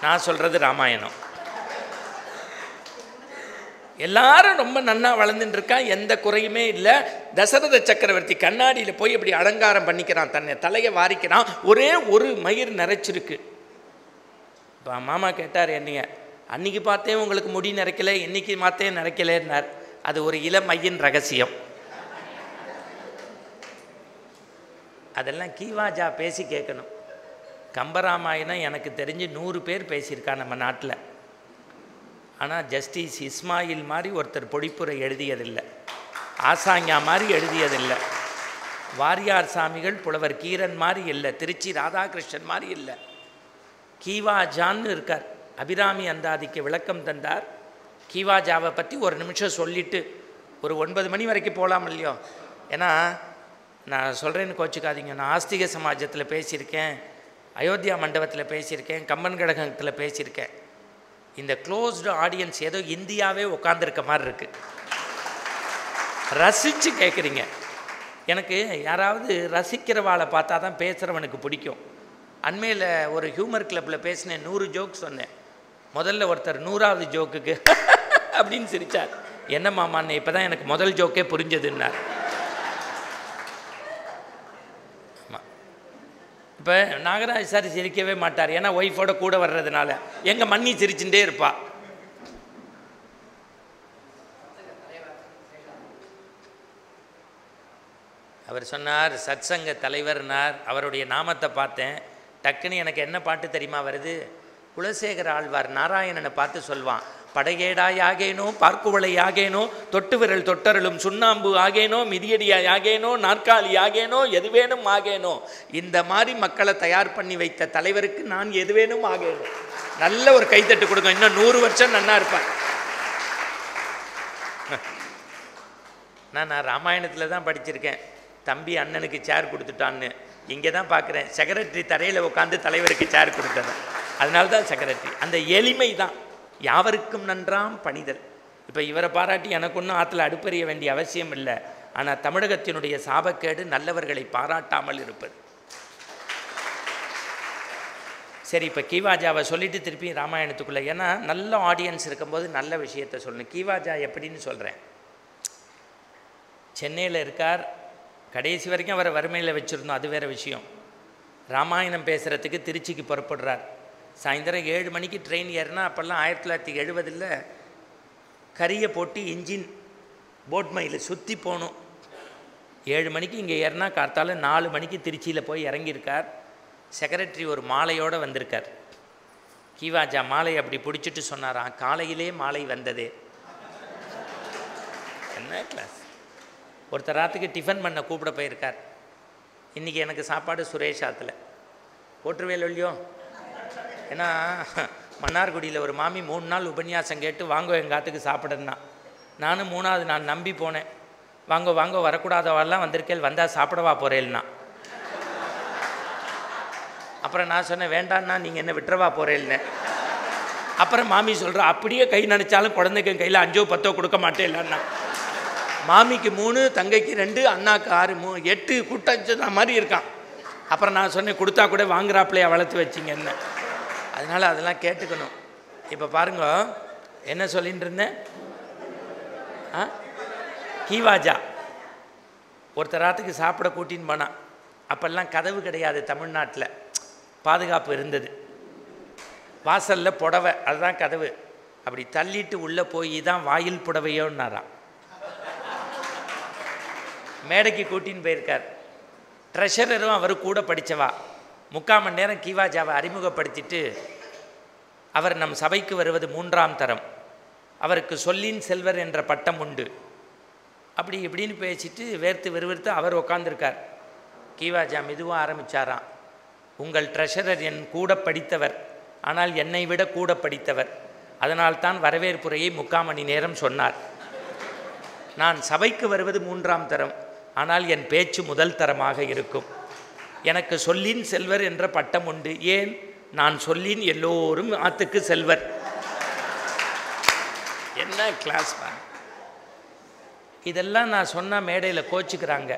நான் சொல்கிறது ராமாயணம். எல்லாரும் ரொம்ப நன்னா வளர்ந்துட்டு இருக்கா, எந்த குறையுமே இல்லை. தசரத சக்கரவர்த்தி கண்ணாடியில் போய் இப்படி அலங்காரம் பண்ணிக்கிறான், தன்னை தலையை வாரிக்கிறான். ஒரே ஒரு மயிர் நிறைச்சிருக்கு. இப்போ மாமா கேட்டார் என்னைய, அன்றைக்கி பார்த்தேன் உங்களுக்கு முடி நிறைக்கலை, இன்றைக்கி பார்த்தேன் நிறைக்கலைன்னார். அது ஒரு இளமையின் ரகசியம். அதெல்லாம் கீவாஜா பேசி கேட்கணும். கம்பராமாயணம் எனக்கு தெரிஞ்சு 100 பேர் பேசியிருக்கா நம்ம நாட்டில். ஆனால் ஜஸ்டிஸ் இஸ்மாயில் மாதிரி ஒருத்தர் பொழிப்புரை எழுதியதில்லை, ஆசாங்கா மாதிரி எழுதியதில்லை, வாரியார் சாமிகள் புலவர் கீரன் மாதிரி இல்லை, திருச்சி ராதாகிருஷ்ணன் மாதிரி இல்லை. கீவாஜான்னு இருக்கார். அபிராமி அந்தாதிக்கு விளக்கம் தந்தார். கீவாஜாவை பற்றி ஒரு நிமிஷம் சொல்லிவிட்டு ஒரு 9 மணி வரைக்கும் போகலாம் இல்லையோ. ஏன்னா நான் சொல்கிறேன்னு கோச்சிக்காதீங்க, நான் ஆஸ்திக சமாஜத்தில் பேசியிருக்கேன், அயோத்தியா மண்டபத்தில் பேசியிருக்கேன், கம்பன் கடகத்தில் பேசியிருக்கேன். இந்த க்ளோஸ்டு ஆடியன்ஸ் ஏதோ இந்தியாவே உட்காந்துருக்க மாதிரி இருக்குது. ரசித்து கேட்குறீங்க. எனக்கு யாராவது ரசிக்கிறவாளை பார்த்தா தான் பேசுகிறவனுக்கு பிடிக்கும். அண்மையில் ஒரு ஹியூமர் கிளப்பில் பேசினேன், 100 ஜோக் சொன்னேன். முதல்ல ஒருத்தர் 100வது ஜோக்குக்கு அப்படின்னு சிரித்தார். என்ன மாமான்னு, இப்போ தான் எனக்கு முதல் ஜோக்கே புரிஞ்சதுன்னார். ஆமாம். இப்போ நாகராஜ் சார் சிரிக்கவே மாட்டார், ஏன்னா ஒய்ஃபோட கூட வர்றதுனால. எங்கள் மண்ணி சிரிச்சுட்டே இருப்பா. அவர் சொன்னார் சத்சங்க தலைவர்னார். அவருடைய நாமத்தை பார்த்தேன், டக்குன்னு எனக்கு என்ன பாட்டு தெரியுமா வருது? குலசேகர ஆழ்வார் நாராயணனை பார்த்து சொல்வான், படையேடாய் ஆகேனோ, பார்க்குவளை ஆகேனோ, தொட்டு விரல் தொட்டருளும் சுண்ணாம்பு ஆகேனோ, மிதியடியாய் ஆகேனோ, நாற்காலி ஆகேனோ, எதுவேனும் ஆகேனோ. இந்த மாதிரி மக்களை தயார் பண்ணி வைத்த தலைவருக்கு நான் எதுவேனும் ஆகேனோ. நல்ல ஒரு கைத்தட்டு கொடுங்க, இன்னும் 100 வருஷம் நன்னா இருப்பேன். நான் ராமாயணத்தில் தான் படிச்சிருக்கேன். தம்பி அண்ணனுக்கு சேர் கொடுத்துட்டான்னு இங்கே தான் பார்க்குறேன். செக்ரட்டரி தரையில் உட்காந்து தலைவருக்கு சேர் கொடுத்தது. அதனால தான் செக்ரட்டரி. அந்த எளிமை தான் யாவருக்கும் நன்றாம் பணிதல். இப்போ இவரை பாராட்டி எனக்கு ஒன்றும் ஆற்றுல அடுப்பறிய வேண்டிய அவசியம் இல்லை. ஆனால் தமிழகத்தினுடைய சாபக்கேடு நல்லவர்களை பாராட்டாமல் இருப்பது. சரி, இப்போ கீவாஜாவை சொல்லிவிட்டு திருப்பி ராமாயணத்துக்குள்ளே, ஏன்னா நல்ல ஆடியன்ஸ் இருக்கும்போது நல்ல விஷயத்தை சொல்லணும். கீவாஜா எப்படின்னு சொல்கிறேன். சென்னையில் இருக்கார், கடைசி வரைக்கும் அவரை வறுமையில் வச்சுருந்தோம், அது வேறு விஷயம். ராமாயணம் பேசுகிறதுக்கு திருச்சிக்கு புறப்படுறார். சாயந்தரம் 7 மணிக்கு ட்ரெயின் ஏறினா, அப்போல்லாம் 1970 கரியை போட்டு இன்ஜின் போட் மயில சுற்றி போகணும். 7 மணிக்கு இங்கே ஏறினா கார்த்தால 4 மணிக்கு திருச்சியில் போய் இறங்கியிருக்கார். செக்ரட்டரி ஒரு மாலையோடு வந்திருக்கார். கீவாஜா மாலை அப்படி பிடிச்சிட்டு சொன்னாராம், காலையிலே மாலை வந்ததே. என்ன கிளாஸ். ஒருத்தர் ராத்துக்கு டிஃபன் பண்ண கூப்பிட போயிருக்கார். இன்றைக்கி எனக்கு சாப்பாடு சுரேஷ் ஆற்றுல போட்டுருவேல் இல்லையோ. ஏன்னா மன்னார்குடியில் ஒரு மாமி 3 நாள் உபன்யாசம் கேட்டு வாங்கோ எங்கள் ஆற்றுக்கு சாப்பிடுன்னா. நானும் 3வது நான் நம்பி போனேன். வாங்கோ வாங்கோ, வரக்கூடாதவாலாம் வந்திருக்கேன், வந்தால் சாப்பிடவா போகிறேன்னா. அப்புறம் நான் சொன்னேன், வேண்டான்னா நீங்கள் என்ன விட்டுறவா போகிறேன்னு. அப்புறம் மாமி சொல்கிறா, அப்படியே கை நினச்சாலும் குழந்தைக்கு கையில் 5 10 கொடுக்க மாட்டேன் இல்லைன்னா. மாமிக்கு 3, தங்கைக்கு 2, அண்ணாக்கு 6, 8 கூட்டச்ச மாதிரி இருக்கான். அப்புறம் நான் சொன்னேன், கொடுத்தா கூட வாங்குறாப்பிலையா வளர்த்து வச்சிங்கன்னு. அதனால் அதெல்லாம் கேட்டுக்கணும். இப்போ பாருங்க, என்ன சொல்லிகிட்டு இருந்தேன். கீவாஜா ஒருத்தர் ராத்துக்கு சாப்பிட கூட்டின்னு போனான். அப்போல்லாம் கதவு கிடையாது தமிழ்நாட்டில், பாதுகாப்பு இருந்தது. வாசலில் புடவை, அதுதான் கதவு. அப்படி தள்ளிட்டு உள்ளே போய் தான் வாயில் புடவையோன்னாராம். மேடைக்கு கூட்டின்னு போயிருக்கார். ட்ரெஷரரும் அவர் கூட படித்தவா. 3/4 மணி நேரம் கீவாஜாவை அறிமுகப்படுத்திட்டு, அவர் நம் சபைக்கு வருவது 3ஆம் தரம், அவருக்கு சொல்லின் செல்வர் என்ற பட்டம் உண்டு, அப்படி இப்படின்னு பேசிட்டு வேர்த்து விறுவிறுத்து அவர் உட்காந்துருக்கார். கீவாஜா மெதுவாக ஆரம்பித்தாராம். உங்கள் ட்ரெஷரர் என் கூட படித்தவர், ஆனால் என்னை விட கூட படித்தவர். அதனால்தான் வரவேற்புரையை 3/4 மணி நேரம் சொன்னார். நான் சபைக்கு வருவது 3ஆம் தரம், ஆனால் என் பேச்சு முதல் தரமாக இருக்கும். எனக்கு சொல்லின் செல்வர் என்ற பட்டம் உண்டு. ஏன்? நான் சொல்லின் எல்லோரும் ஆத்துக்கு செல்வர். என்ன கிளாஸ் மேன்! இதெல்லாம் நான் சொன்ன மேடையில் கோச்சிக்கிறாங்க.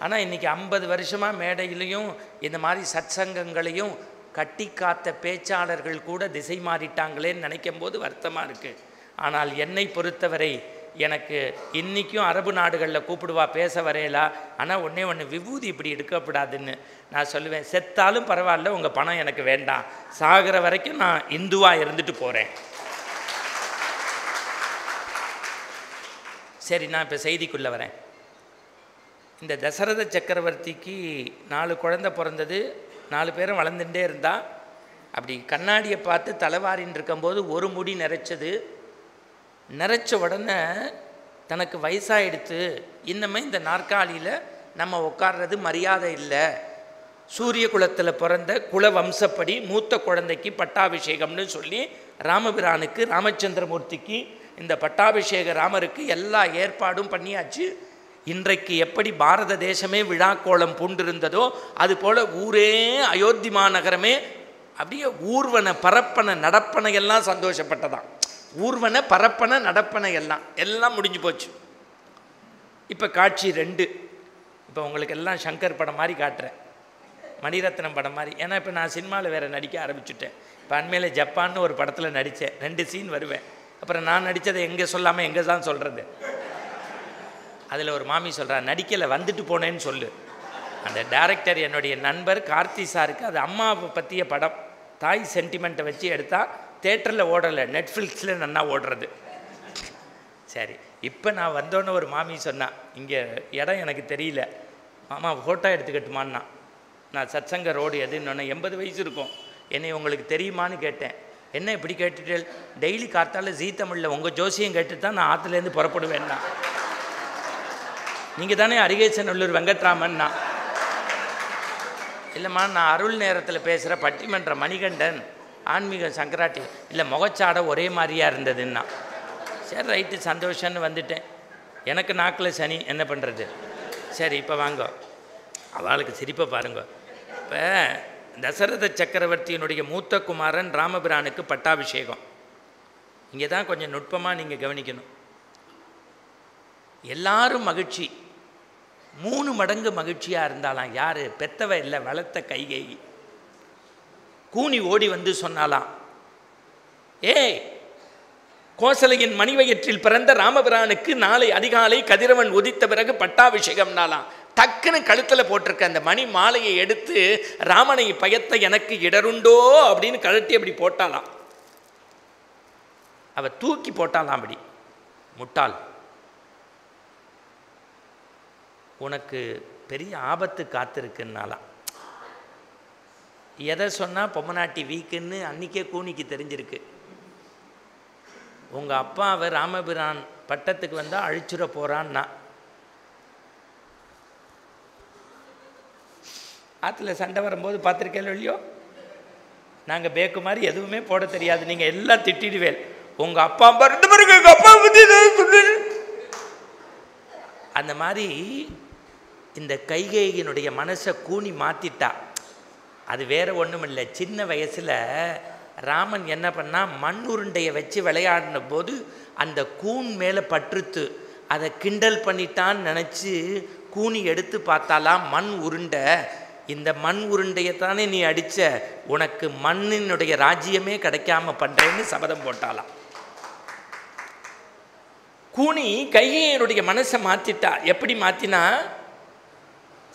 ஆனால் இன்றைக்கி 50 வருஷமாக மேடையிலையும் இந்த மாதிரி சத்சங்கங்களையும் கட்டி காத்த பேச்சாளர்கள் கூட திசை மாறிட்டாங்களேன்னு நினைக்கும் போது வருத்தமாக இருக்குது. ஆனால் என்னை பொறுத்தவரை எனக்கு இன்றைக்கும் அரபு நாடுகளில் கூப்பிடுவா பேச வரையலா, ஆனால் ஒன்று விபூதி இப்படி எடுக்கப்படாதுன்னு நான் சொல்லுவேன். செத்தாலும் பரவாயில்ல, உங்கள் பணம் எனக்கு வேண்டாம், சாகிற வரைக்கும் நான் இந்துவாக இருந்துட்டு போகிறேன். சரி, நான் இப்போ செய்திக்குள்ளே வரேன். இந்த தசரத சக்கரவர்த்திக்கு 4 குழந்தை பிறந்தது. 4 பேரும் வளர்ந்துட்டே இருந்தா. அப்படி கண்ணாடியை பார்த்து தலைவாரின்னு இருக்கும்போது ஒரு முடி நிறைச்சது. நிறைச்ச உடனே தனக்கு வயசாகிடுத்து, இன்னமே இந்த நாற்காலியில் நம்ம உட்கார்றது மரியாதை இல்லை, சூரிய குலத்தில் பிறந்த குல வம்சப்படி மூத்த குழந்தைக்கு பட்டாபிஷேகம்னு சொல்லி ராமபிரானுக்கு, ராமச்சந்திரமூர்த்திக்கு இந்த பட்டாபிஷேக ராமருக்கு எல்லா ஏற்பாடும் பண்ணியாச்சு. இன்றைக்கு எப்படி பாரத தேசமே விழாக்கோளம் பூண்டிருந்ததோ அதுபோல் ஊரே அயோத்தி மாநகரமே அப்படியே ஊர்வன பரப்பன நடப்பன எல்லாம் சந்தோஷப்பட்டதான். ஊர்வன பரப்பன நடப்பன எல்லாம் முடிஞ்சு போச்சு. இப்போ காட்சி 2. இப்போ உங்களுக்கு எல்லாம் சங்கர் படம் மாதிரி காட்டுறேன், மணிரத்னம் படம் மாதிரி. ஏன்னா இப்போ நான் சினிமாவில் வேறு நடிக்க ஆரம்பிச்சுட்டேன். இப்போ அண்மையில் ஜப்பான்னு ஒரு படத்தில் நடித்தேன். 2 சீன் வருவேன். அப்புறம் நான் நடித்ததை எங்கே சொல்லாமல் எங்கே தான் சொல்கிறது. அதில் ஒரு மாமி சொல்கிறா, நடிக்கலை வந்துட்டு போனேன்னு சொல்லு. அந்த டைரக்டர் என்னுடைய நண்பர் கார்த்தி சாருக்கு அது அம்மாவை பற்றிய படம், தாய் சென்டிமெண்ட்டை வச்சு எடுத்தால் தேட்டரில் ஓடலை, நெட்ஃப்ளிக்ஸில் நல்லா ஓடுறது. சரி, இப்போ நான் வந்தோன்னே ஒரு மாமி சொன்னான், இங்கே இடம் எனக்கு தெரியல மாமா, ஃபோட்டோ எடுத்துக்கட்டுமான்னா. நான் சத்சங்க ரோடு எதுன்னு 80 வயசு இருக்கும். என்னை உங்களுக்கு தெரியுமான்னு கேட்டேன். என்ன இப்படி கேட்டுட்டு? டெய்லி காத்தால ஜீ தமிழில் உங்கள் ஜோசியம் கேட்டு தான் நான் ஆற்றுலேருந்து புறப்படுவேன்னா. நீங்கள் தானே அரிகேசநல்லூர் வெங்கட்ராமன்னா. இல்லைம்மா, நான் அருள் நேரத்தில் பேசுகிற பட்டிமன்ற மணிகண்டன், ஆன்மீக சங்கராட்டி. இல்லை, முகச்சாடை ஒரே மாதிரியாக இருந்ததுன்னா. சரி, ரைட்டு, சந்தோஷம்னு வந்துட்டேன். எனக்கு நாக்கில் சனி, என்ன பண்ணுறது. சரி, இப்போ வாங்க, அவளுக்கு சிரிப்பை பாருங்க. இப்போ தசரத சக்கரவர்த்தியினுடைய மூத்த குமாரன் ராமபிரானுக்கு பட்டாபிஷேகம். இங்கே தான் கொஞ்சம் நுட்பமாக நீங்கள் கவனிக்கணும். எல்லாரும் மகிழ்ச்சி, 3 மடங்கு மகிழ்ச்சியாக இருந்தாலாம். யார்? பெத்தவ இல்லை, வளர்த்த கைகேயி. கூனி ஓடி வந்து சொன்னாலாம், ஏய், கோசலையின் மணிவயிற்றில் பிறந்த ராமபிரானுக்கு நாளை அதிகாலை கதிரவன் உதித்த பிறகு பட்டாபிஷேகம்னாலாம். டக்குன்னு கழுத்தில் போட்டிருக்க அந்த மணி மாலையை எடுத்து ராமனை பயத்த எனக்கு இடருண்டோ அப்படின்னு கழட்டி அப்படி போட்டாலாம். அவ தூக்கி போட்டாலாம். அப்படி முட்டாள், உனக்கு பெரிய ஆபத்து காத்திருக்குன்னாலாம். எதை சொன்னால் பொம்மநாட்டி வீக்குன்னு அன்றைக்கே கூனிக்கு தெரிஞ்சிருக்கு. உங்கள் அப்பாவை ராமபிரான் பட்டத்துக்கு வந்தால் அழிச்சுட போகிறான்னா. ஆற்றுல சண்டை வரும்போது பார்த்துருக்கேன் இல்லையோ, நாங்கள் பேக்கு மாதிரி எதுவுமே போட தெரியாது, நீங்கள் எல்லாம் திட்டிடுவேன். உங்கள் அப்பா பாருங்க, எங்கள் அப்பா பற்றி சொல்லு. அந்த மாதிரி இந்த கைகேயினுடைய மனசை கூனி மாற்றிட்டா. அது வேறு ஒன்றும் இல்லை. சின்ன வயசில் ராமன் என்ன பண்ணால், மண் உருண்டையை வச்சு விளையாடின போது அந்த கூன் மேலே பற்றுத்து, அதை கிண்டல் பண்ணிட்டான்னு நினச்சி கூனி எடுத்து பார்த்தாலாம் மண் உருண்டை. இந்த மண் உருண்டையைத்தானே நீ அடித்த, உனக்கு மண்ணினுடைய ராஜ்யமே கிடைக்காம பண்ணுறேன்னு சபதம் போட்டாலாம். கூனி கைகேயினுடைய மனசை மாற்றிட்டா. எப்படி மாற்றினா,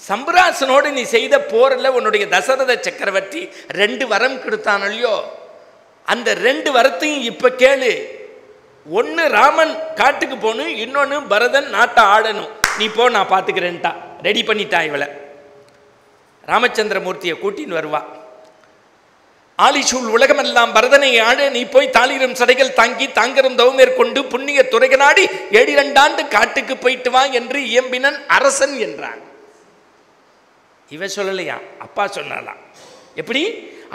சம்பிராசனோடு நீ செய்த போரில் உன்னுடைய தசரத சக்கரவர்த்தி 2 வரம் கொடுத்தான் இல்லையோ, அந்த 2 வரத்தையும் இப்போ கேளு. ஒன்று ராமன் காட்டுக்கு போகணும், இன்னொன்று பரதன் நாட்டை ஆடணும். நீ போ நான் பார்த்துக்கிறேன்ட்டா. ரெடி பண்ணிட்டா இவளை. ராமச்சந்திரமூர்த்தியை கூட்டின்னு வருவா. ஆலிசூழ் உலகமெல்லாம் பரதனை ஆட நீ போய் தாளிரும் சடைகள் தாங்கி தாங்கரும் தவமேற்கொண்டு புண்ணிய துறைக நாடி 7 ஆண்டு காட்டுக்கு போயிட்டு வா என்று இயம்பினன் அரசன் என்றான். இவ சொல்லலையா, அப்பா சொன்னாலாம். எப்படி?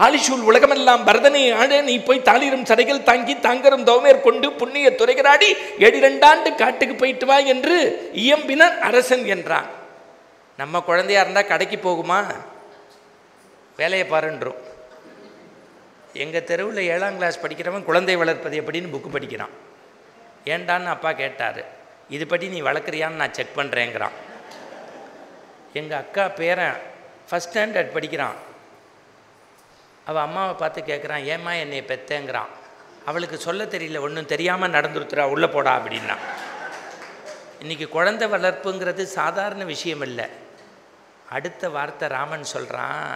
ஆலிசூழ் உலகமெல்லாம் பரதனை ஆட நீ போய் தாளிரும் சடைகள் தாங்கி தாங்கரும் தவமேற்கொண்டு புண்ணிய துறைக நாடி 7 ஆண்டு காட்டுக்கு போயிட்டு வா என்று இயம்பினன் அரசன் என்றான். நம்ம குழந்தையா இருந்தா கடைக்கு போகுமா? வேலையை பாருன்றோம். எங்கள் தெருவில் 7ஆம் கிளாஸ் படிக்கிறவன் குழந்தை வளர்ப்பது எப்படின்னு புக்கு படிக்கிறான். ஏண்டான்னு அப்பா கேட்டார். இதுபடி நீ வளர்க்குறியான்னு நான் செக் பண்ணுறேங்கிறான். எங்கள் அக்கா பேரன் ஃபஸ்ட் ஸ்டாண்டர்ட் படிக்கிறான். அவள் அம்மாவை பார்த்து கேட்குறான், ஏம்மா என்னை பெத்தேங்கிறான். அவளுக்கு சொல்ல தெரியல, ஒன்றும் தெரியாமல் நடந்துருத்துறா, உள்ளே போடா அப்படின்னா. இன்றைக்கி குழந்தை வளர்ப்புங்கிறது சாதாரண விஷயம் இல்லை. அடுத்த வார்த்தை ராமன் சொல்கிறான்,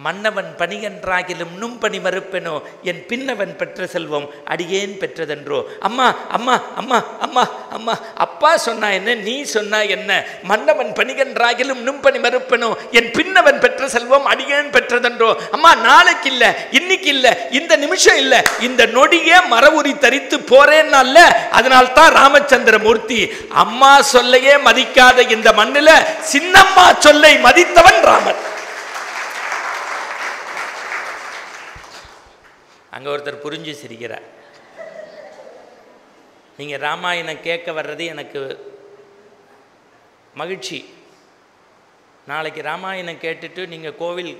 மன்னவன் பணிகன்றாகிலும் நும்பணி மறுப்பெனோ என் பின்னவன் பெற்ற செல்வம் அடியேன் பெற்றதென்றோ. அம்மா அம்மா அம்மா அம்மா அம்மா, அப்பா சொன்னா என்ன, நீ சொன்னா என்ன? மன்னவன் பணிகன்றாகிலும் நும்பணி மறுப்பெனோ என் பின்னவன் பெற்ற செல்வம் அடியேன் பெற்றதென்றோ. அம்மா, நாளைக்கு இல்லை, இன்னைக்கு இல்லை, இந்த நிமிஷம் இல்லை, இந்த நொடியே மரவுரி தரித்து போறேன்னா. அதனால்தான் ராமச்சந்திரமூர்த்தி அம்மா சொல்லையே மதிக்காத இந்த மண்ணில் சின்னம்மா சொல்லை மதித்தவன் ராமன். அங்கே ஒருத்தர் புரிஞ்சு சிரிக்கிறார். நீங்கள் ராமாயணம் கேட்க வர்றது எனக்கு மகிழ்ச்சி. நாளைக்கு ராமாயணம் கேட்டுட்டு நீங்கள் கோவில்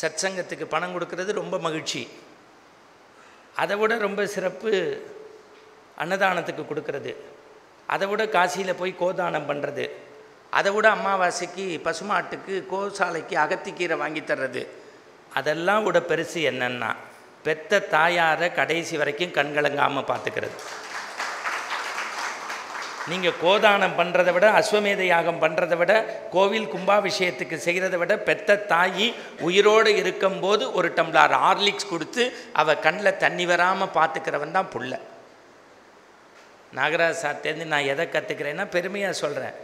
சத்சங்கத்துக்கு பணம் கொடுக்கறது ரொம்ப மகிழ்ச்சி. அதை விட ரொம்ப சிறப்பு அன்னதானத்துக்கு கொடுக்கறது. அதை விட காசியில் போய் கோதானம் பண்ணுறது. அதை விட அமாவாசைக்கு பசுமாட்டுக்கு கோசாலைக்கு அகத்திக்கீரை வாங்கி தர்றது. அதெல்லாம் விட பெருசு என்னன்னா, பெத்த தாயாரை கடைசி வரைக்கும் கண்கலங்காமல் பார்த்துக்கிறது. நீங்கள் கோதானம் பண்ணுறதை விட, அஸ்வமேத யாகம் பண்ணுறதை விட, கோவில் கும்பாபிஷேகத்துக்கு செய்கிறத விட, பெத்த தாயி உயிரோடு இருக்கும்போது ஒரு டம்ளர் ஹார்லிக்ஸ் கொடுத்து அவள் கண்ணில் தண்ணி வராமல் பார்த்துக்கிறவன் தான் புள்ள. நாகராஜ் சார்ட்டேருந்து நான் எதை கற்றுக்கிறேன்னா பெருமையாக சொல்கிறேன்.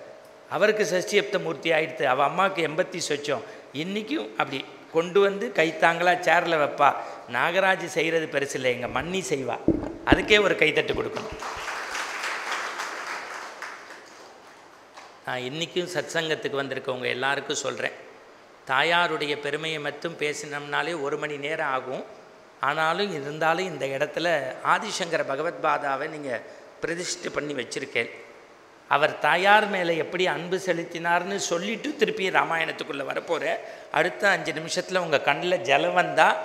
அவருக்கு சஷ்டியப்த மூர்த்தி ஆகிடுது, அவள் அம்மாவுக்கு 80 சொச்சம். இன்றைக்கும் அப்படி கொண்டு வந்து கைத்தாங்களாக சேரில் வைப்பா. நாகராஜ் செய்கிறது பெருசு இல்லை, எங்கள் மன்னி செய்வா. அதுக்கே ஒரு கைத்தட்டு கொடுக்கணும். நான் இன்றைக்கும் சத்சங்கத்துக்கு வந்திருக்கவங்க எல்லாருக்கும் சொல்கிறேன், தாயாருடைய பெருமையை மட்டும் பேசினோம்னாலே 1 மணி நேரம் ஆகும். ஆனாலும் இருந்தாலும் இந்த இடத்துல ஆதிசங்கர பகவத்பாதாவை நீங்கள் பிரதிஷ்டை பண்ணி வச்சுருக்கேன். அவர் தாயார் மேலே எப்படி அன்பு செலுத்தினார்னு சொல்லிவிட்டு திருப்பி ராமாயணத்துக்குள்ளே வரப்போகிறேன். அடுத்த 5 நிமிஷத்தில் உங்கள் கண்ணில் ஜலம் வந்தால்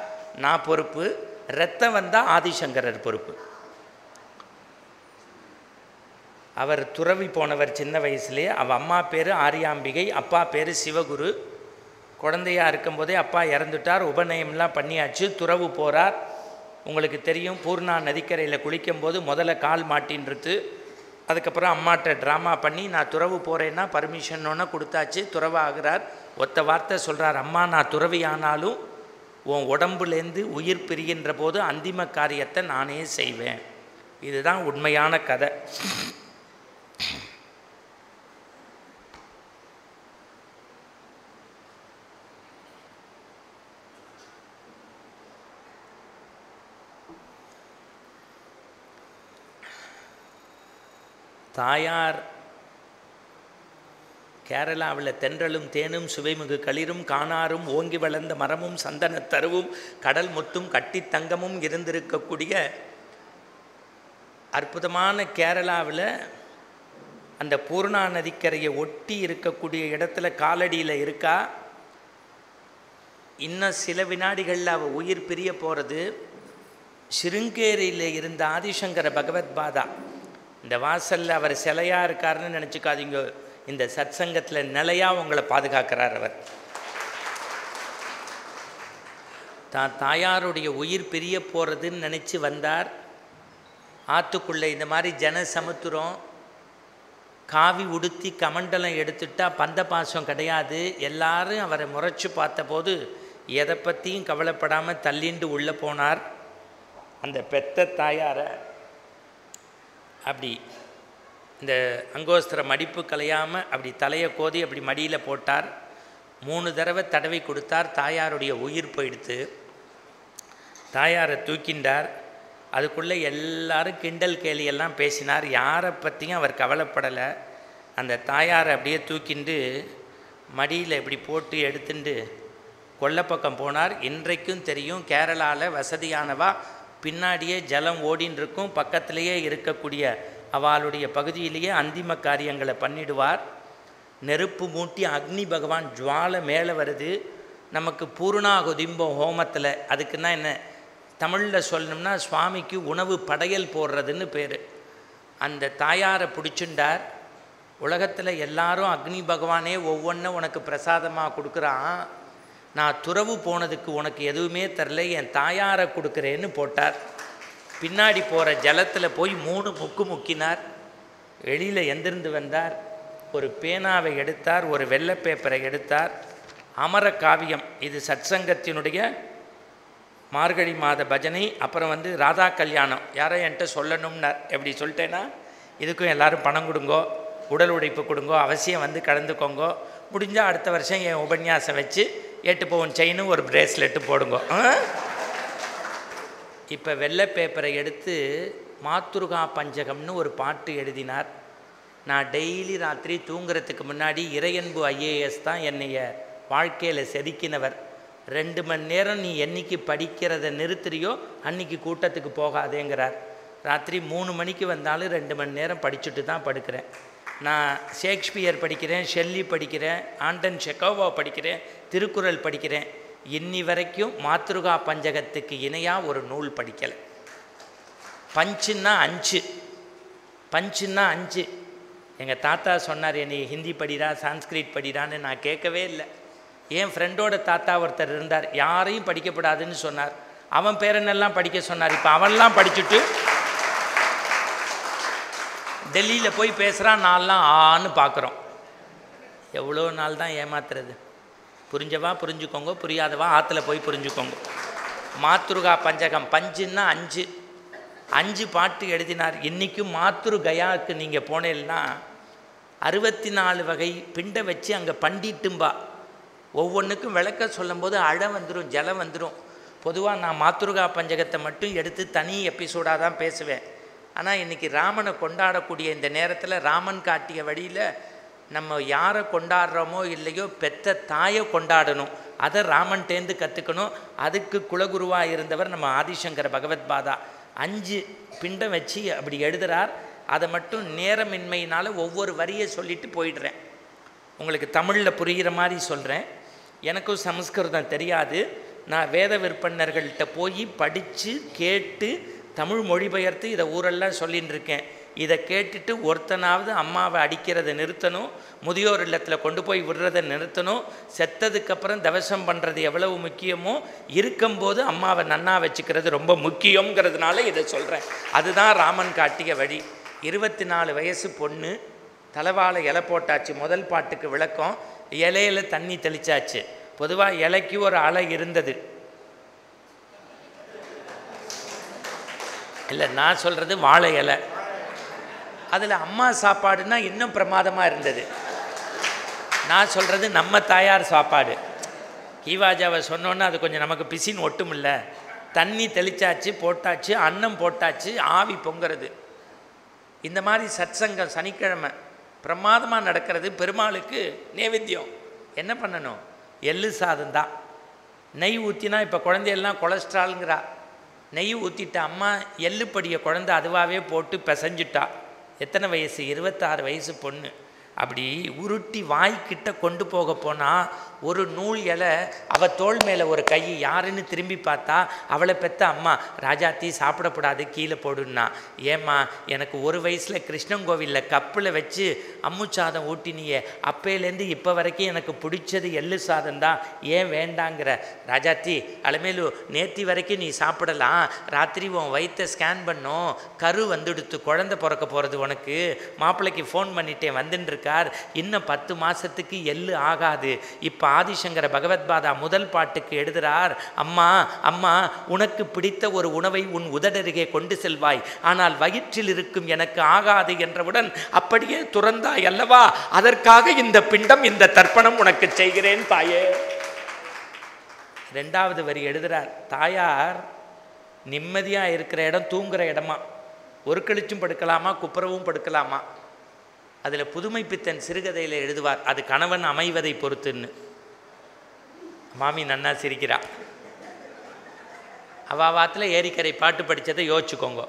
நான் பொறுப்பு, ரத்தம் வந்தால் ஆதிசங்கரர் பொறுப்பு. அவர் துறவி போனவர் சின்ன வயசுலேயே. அவள் அம்மா பேர் ஆரியாம்பிகை, அப்பா பேர் சிவகுரு. குழந்தையாக இருக்கும்போதே அப்பா இறந்துட்டார். உபநயம்லாம் பண்ணியாச்சு. துறவு போகிறார். உங்களுக்கு தெரியும், பூர்ணா நதிக்கரையில் குளிக்கும்போது முதல்ல கால் மாட்டின்றது. அதுக்கப்புறம் அம்மாட்ட ட்ராமா பண்ணி நான் துறவு போகிறேன்னா பர்மிஷன் கொடுத்தாச்சு. துறவு ஆகிறார். ஒத்த வார்த்தை சொல்கிறார், அம்மா நான் துறவி ஆனாலும் உன் உடம்புலேருந்து உயிர் பிரிகின்ற போது அந்திம காரியத்தை நானே செய்வேன். இதுதான் உண்மையான கதை. தாயார் கேரளாவில் தென்றலும் தேனும் சுவைமிகு களிரும் காணாரும் ஓங்கி வளர்ந்த மரமும் சந்தன தருவும் கடல் முத்தும் கட்டி தங்கமும் இருந்திருக்கக்கூடிய அற்புதமான கேரளாவில் அந்த பூர்ணா நதிக்கரையை ஒட்டி இருக்கக்கூடிய இடத்துல காலடியில் இருக்கா. இன்னும் சில வினாடிகளில் அவள் உயிர் பிரிய போகிறது. சிருங்கேரியில் இருந்த ஆதிசங்கர பகவத்பாதா இந்த வாசலில் அவர் சிலையாக இருக்காருன்னு நினச்சிக்காதீங்க. இந்த சத்சங்கத்தில் நிலையாக உங்களை பாதுகாக்கிறார். அவர் தான் தாயாருடைய உயிர் பிரிய போகிறதுன்னு நினச்சி வந்தார். ஆற்றுக்குள்ளே இந்த மாதிரி ஜன சமுத்திரம், காவி உடுத்தி கமண்டலம் எடுத்துட்டா பந்த பாசம் கிடையாது. எல்லாரும் அவரை முறைச்சி பார்த்தபோது எதை பற்றியும் கவலைப்படாமல் தள்ளிண்டு உள்ளே போனார். அந்த பெத்த தாயாரை அப்படி இந்த அங்கோஸ்திர மடிப்பு கலையாமல் அப்படி தலையை கோதி அப்படி மடியில் போட்டார். 3 தடவை தடவி கொடுத்தார். தாயாருடைய உயிர் போயிடுத்து. தாயாரை தூக்கின்றார். அதுக்குள்ளே எல்லாரும் கிண்டல் கேலியெல்லாம் பேசினார். யாரை பற்றியும் அவர் கவலைப்படலை. அந்த தாயாரை அப்படியே தூக்கிண்டு மடியில் இப்படி போட்டு எடுத்துட்டு கொல்லைப்பக்கம் போனார். இன்றைக்கும் தெரியும், கேரளாவில் வசதியானவா பின்னாடியே ஜலம் ஓடின்னு இருக்கும். பக்கத்திலேயே இருக்கக்கூடிய அவளுடைய பகுதியிலேயே அந்திம காரியங்களை பண்ணிடுவார். நெருப்பு மூட்டி அக்னி பகவான் ஜுவாலை மேலே வருது. நமக்கு பூர்ணாகுதிம்பம் ஹோமத்தில், அதுக்குன்னா என்ன தமிழில் சொல்லணும்னா சுவாமிக்கு உணவு படையல் போடுறதுன்னு பேர். அந்த தாயாரை பிடிச்சுண்டார். உலகத்தில் எல்லாரும் அக்னி பகவானே ஒவ்வொன்றும் உனக்கு பிரசாதமாக கொடுக்குறான், நான் துறவு போனதுக்கு உனக்கு எதுவுமே தரல, என் தாயாரை கொடுக்குறேன்னு போட்டார். பின்னாடி போகிற ஜலத்தில் போய் 3 முக்கு முக்கினார். வெளியில் எந்திருந்து வந்தார். ஒரு பேனாவை எடுத்தார், ஒரு வெள்ளை பேப்பரை எடுத்தார். அமர காவியம், இது சத்சங்கத்தினுடைய மார்கழி மாத பஜனை. அப்புறம் ராதா கல்யாணம் யாரோ என்கிட்ட சொல்லணும்னார். எப்படி சொல்லிட்டேன்னா, இதுக்கும் எல்லோரும் பணம் கொடுங்கோ, உடல் உழைப்பு கொடுங்கோ, அவசியம் கலந்துக்கோங்கோ, முடிஞ்சால் அடுத்த வருஷம் என் உபன்யாசம் வச்சு 8 பவுன் செயினு ஒரு பிரேஸ்லெட்டு போடுங்கோ. இப்போ வெள்ளை பேப்பரை எடுத்து மாத்ருகா பஞ்சகம்னு ஒரு பாட்டு எழுதினார். நான் டெய்லி ராத்திரி தூங்குறதுக்கு முன்னாடி இறையன்பு IAS தான் என்னைய வாழ்க்கையில் செதுக்கினவர். 2 மணி நேரம் நீ என்னைக்கு படிக்கிறத நிறுத்துறியோ அன்றைக்கி கூட்டத்துக்கு போகாதேங்கிறார். ராத்திரி 3 மணிக்கு வந்தாலும் 2 மணி நேரம் படிச்சுட்டு தான் படுக்கிறேன். நான் ஷேக்ஸ்பியர் படிக்கிறேன், ஷெல்லி படிக்கிறேன், ஆண்டன் செக்கோவா படிக்கிறேன், திருக்குறள் படிக்கிறேன். இன்னி வரைக்கும் மாத்ருகா பஞ்சகத்துக்கு இணையாக ஒரு நூல் படிக்கலை. பஞ்சுன்னா 5, பஞ்சுன்னா 5. எங்கள் தாத்தா சொன்னார், என்னை ஹிந்தி படிடா, சான்ஸ்கிரிட் படிடான்னு. நான் கேட்கவே இல்லை. என் ஃப்ரெண்டோட தாத்தா ஒருத்தர் இருந்தார், யாரையும் படிக்கப்படாதுன்னு சொன்னார். அவன் பேரனெல்லாம் படிக்க சொன்னார். இப்போ அவன்லாம் படிச்சுட்டு டெல்லியில் போய் பேசுகிறான். நான்லாம் ஆன்னு பார்க்குறோம். எவ்வளோ நாள் தான் ஏமாத்துறது? புரிஞ்சவா புரிஞ்சுக்கோங்க, புரியாதவா ஆற்றுல போய் புரிஞ்சுக்கோங்க. மாத்ருகா பஞ்சகம், பஞ்சுன்னா 5, 5 பாட்டு எழுதினார். இன்றைக்கும் மாத்ரு கயாவுக்கு நீங்கள் போனேன்னா 64 வகை பிண்டை வச்சு அங்கே பண்டிட்டும்பா. ஒவ்வொன்றுக்கும் விளக்க சொல்லும்போது அழ வந்துடும், ஜலம் வந்துடும். பொதுவாக நான் மாத்ருகா பஞ்சகத்தை மட்டும் எடுத்து தனி எபிசோடாக தான் பேசுவேன். ஆனால் இன்றைக்கி ராமனை கொண்டாடக்கூடிய இந்த நேரத்தில் ராமன் காட்டிய வழியில் நம்ம யாரை கொண்டாடுறோமோ இல்லையோ பெத்த தாயை கொண்டாடணும். அதை ராமன்டேந்து கற்றுக்கணும். அதுக்கு குலகுருவாக இருந்தவர் நம்ம ஆதிசங்கர பகவத்பாதா. 5 பிண்டம் வச்சு அப்படி எழுதுகிறார். அதை மட்டும் நேரமின்மையினால் ஒவ்வொரு வரியை சொல்லிட்டு போயிடுறேன். உங்களுக்கு தமிழில் புரிகிற மாதிரி சொல்கிறேன். எனக்கும் சமஸ்கிருதம் தெரியாது. நான் வேத விற்பனர்கள்ட்ட போய் படித்து கேட்டு தமிழ் மொழிபெயர்த்து இதை ஊரெல்லாம் சொல்லின்னு இருக்கேன். இதை கேட்டுட்டு ஒருத்தனாவது அம்மாவை அடிக்கிறத நிறுத்தணும், முதியோர் இல்லத்தில் கொண்டு போய் விடுறதை நிறுத்தணும். செத்ததுக்கப்புறம் தவசம் பண்ணுறது எவ்வளவு முக்கியமோ இருக்கும்போது அம்மாவை நன்னா வச்சுக்கிறது ரொம்ப முக்கியங்கிறதுனால இதை சொல்கிறேன். அதுதான் ராமன் காட்டிய வழி. 24 வயசு பொண்ணு, தலைவாழை இலை போட்டாச்சு. முதல் பாட்டுக்கு விளக்கம், இலையில தண்ணி தெளிச்சாச்சு. பொதுவாக இலைக்கு ஒரு அலை இருந்தது இல்லை, நான் சொல்கிறது வாழை இலை. அதில் அம்மா சாப்பாடுன்னா இன்னும் பிரமாதமாக இருந்தது. நான் சொல்கிறது நம்ம தாயார் சாப்பாடு. கீவாஜாவை சொன்னோன்னா அது கொஞ்சம் நமக்கு பிசின்னு ஒட்டும் இல்லை. தண்ணி தெளிச்சாச்சு, போட்டாச்சு, அன்னம் போட்டாச்சு, ஆவி பொங்கிறது. இந்த மாதிரி சத்சங்கம் சனிக்கிழமை பிரமாதமாக நடக்கிறது. பெருமாளுக்கு நைவேத்தியம் என்ன பண்ணணும்? எள்ளு சாதம் தான். நெய் ஊற்றினா இப்போ குழந்தையெல்லாம் கொலஸ்ட்ராலுங்கிறா. நெய் ஊற்றிட்ட அம்மா எள்ளுப்படியை குழந்தை அதுவாகவே போட்டு பிசைஞ்சிட்டா. எத்தனை வயசு? 26 வயசு பொண்ணு. அப்படி உருட்டி வாய்க்கிட்ட கொண்டு போக போனால் ஒரு நூல் இலை, அவள் தோள் மேலே ஒரு கை. யாருன்னு திரும்பி பார்த்தா அவளை பெற்ற அம்மா. ராஜாத்தி சாப்பிடக்கூடாது, கீழே போடுன்னா. ஏம்மா, எனக்கு 1 வயசில் கிருஷ்ணங்கோவிலில் கப்பில் வச்சு அம்மு சாதம் ஊட்டினியே, அப்பையிலேருந்து இப்போ வரைக்கும் எனக்கு பிடிச்சது எள்ளு சாதம் தான், ஏன் வேண்டாங்கிற? ராஜாத்தி, அலமேலு நேத்தி வரைக்கும் நீ சாப்பிடலாம், ராத்திரி உன் வயிற்றை ஸ்கேன் பண்ணோம், கரு வந்துடுத்து, குழந்தை பிறக்க போகிறது உனக்கு, மாப்பிள்ளைக்கு ஃபோன் பண்ணிட்டேன் வந்துட்டுருக்கா, இருக்கார். இன்னும் 10 மாதத்துக்கு எள்ளு ஆகாது. இப்போ ஆதிசங்கர பகவத்பாதா முதல் பாட்டுக்கு எழுதுகிறார், அம்மா அம்மா உனக்கு பிடித்த ஒரு உணவை உன் உதடருகே கொண்டு செல்வாய், ஆனால் வயிற்றில் இருக்கும் எனக்கு ஆகாது என்றவுடன் அப்படியே துறந்தாய் அல்லவா, அதற்காக இந்த பிண்டம் இந்த தர்ப்பணம் உனக்கு செய்கிறேன் தாயே. 2வது வரி எழுதுகிறார், தாயார் நிம்மதியாக இருக்கிற இடம் தூங்குகிற இடமா, ஒரு கழிச்சும் படுக்கலாமா குப்புறவும் படுக்கலாமா. அதில் புதுமை பித்தன் சிறுகதையில் எழுதுவார், அது கணவன் அமைவதை பொறுத்துன்னு. மாமி நன்னா சிரிக்கிறா. அவாவாத்தில் ஏரிக்கரை பாட்டு படித்ததை யோசிச்சுக்கோங்க.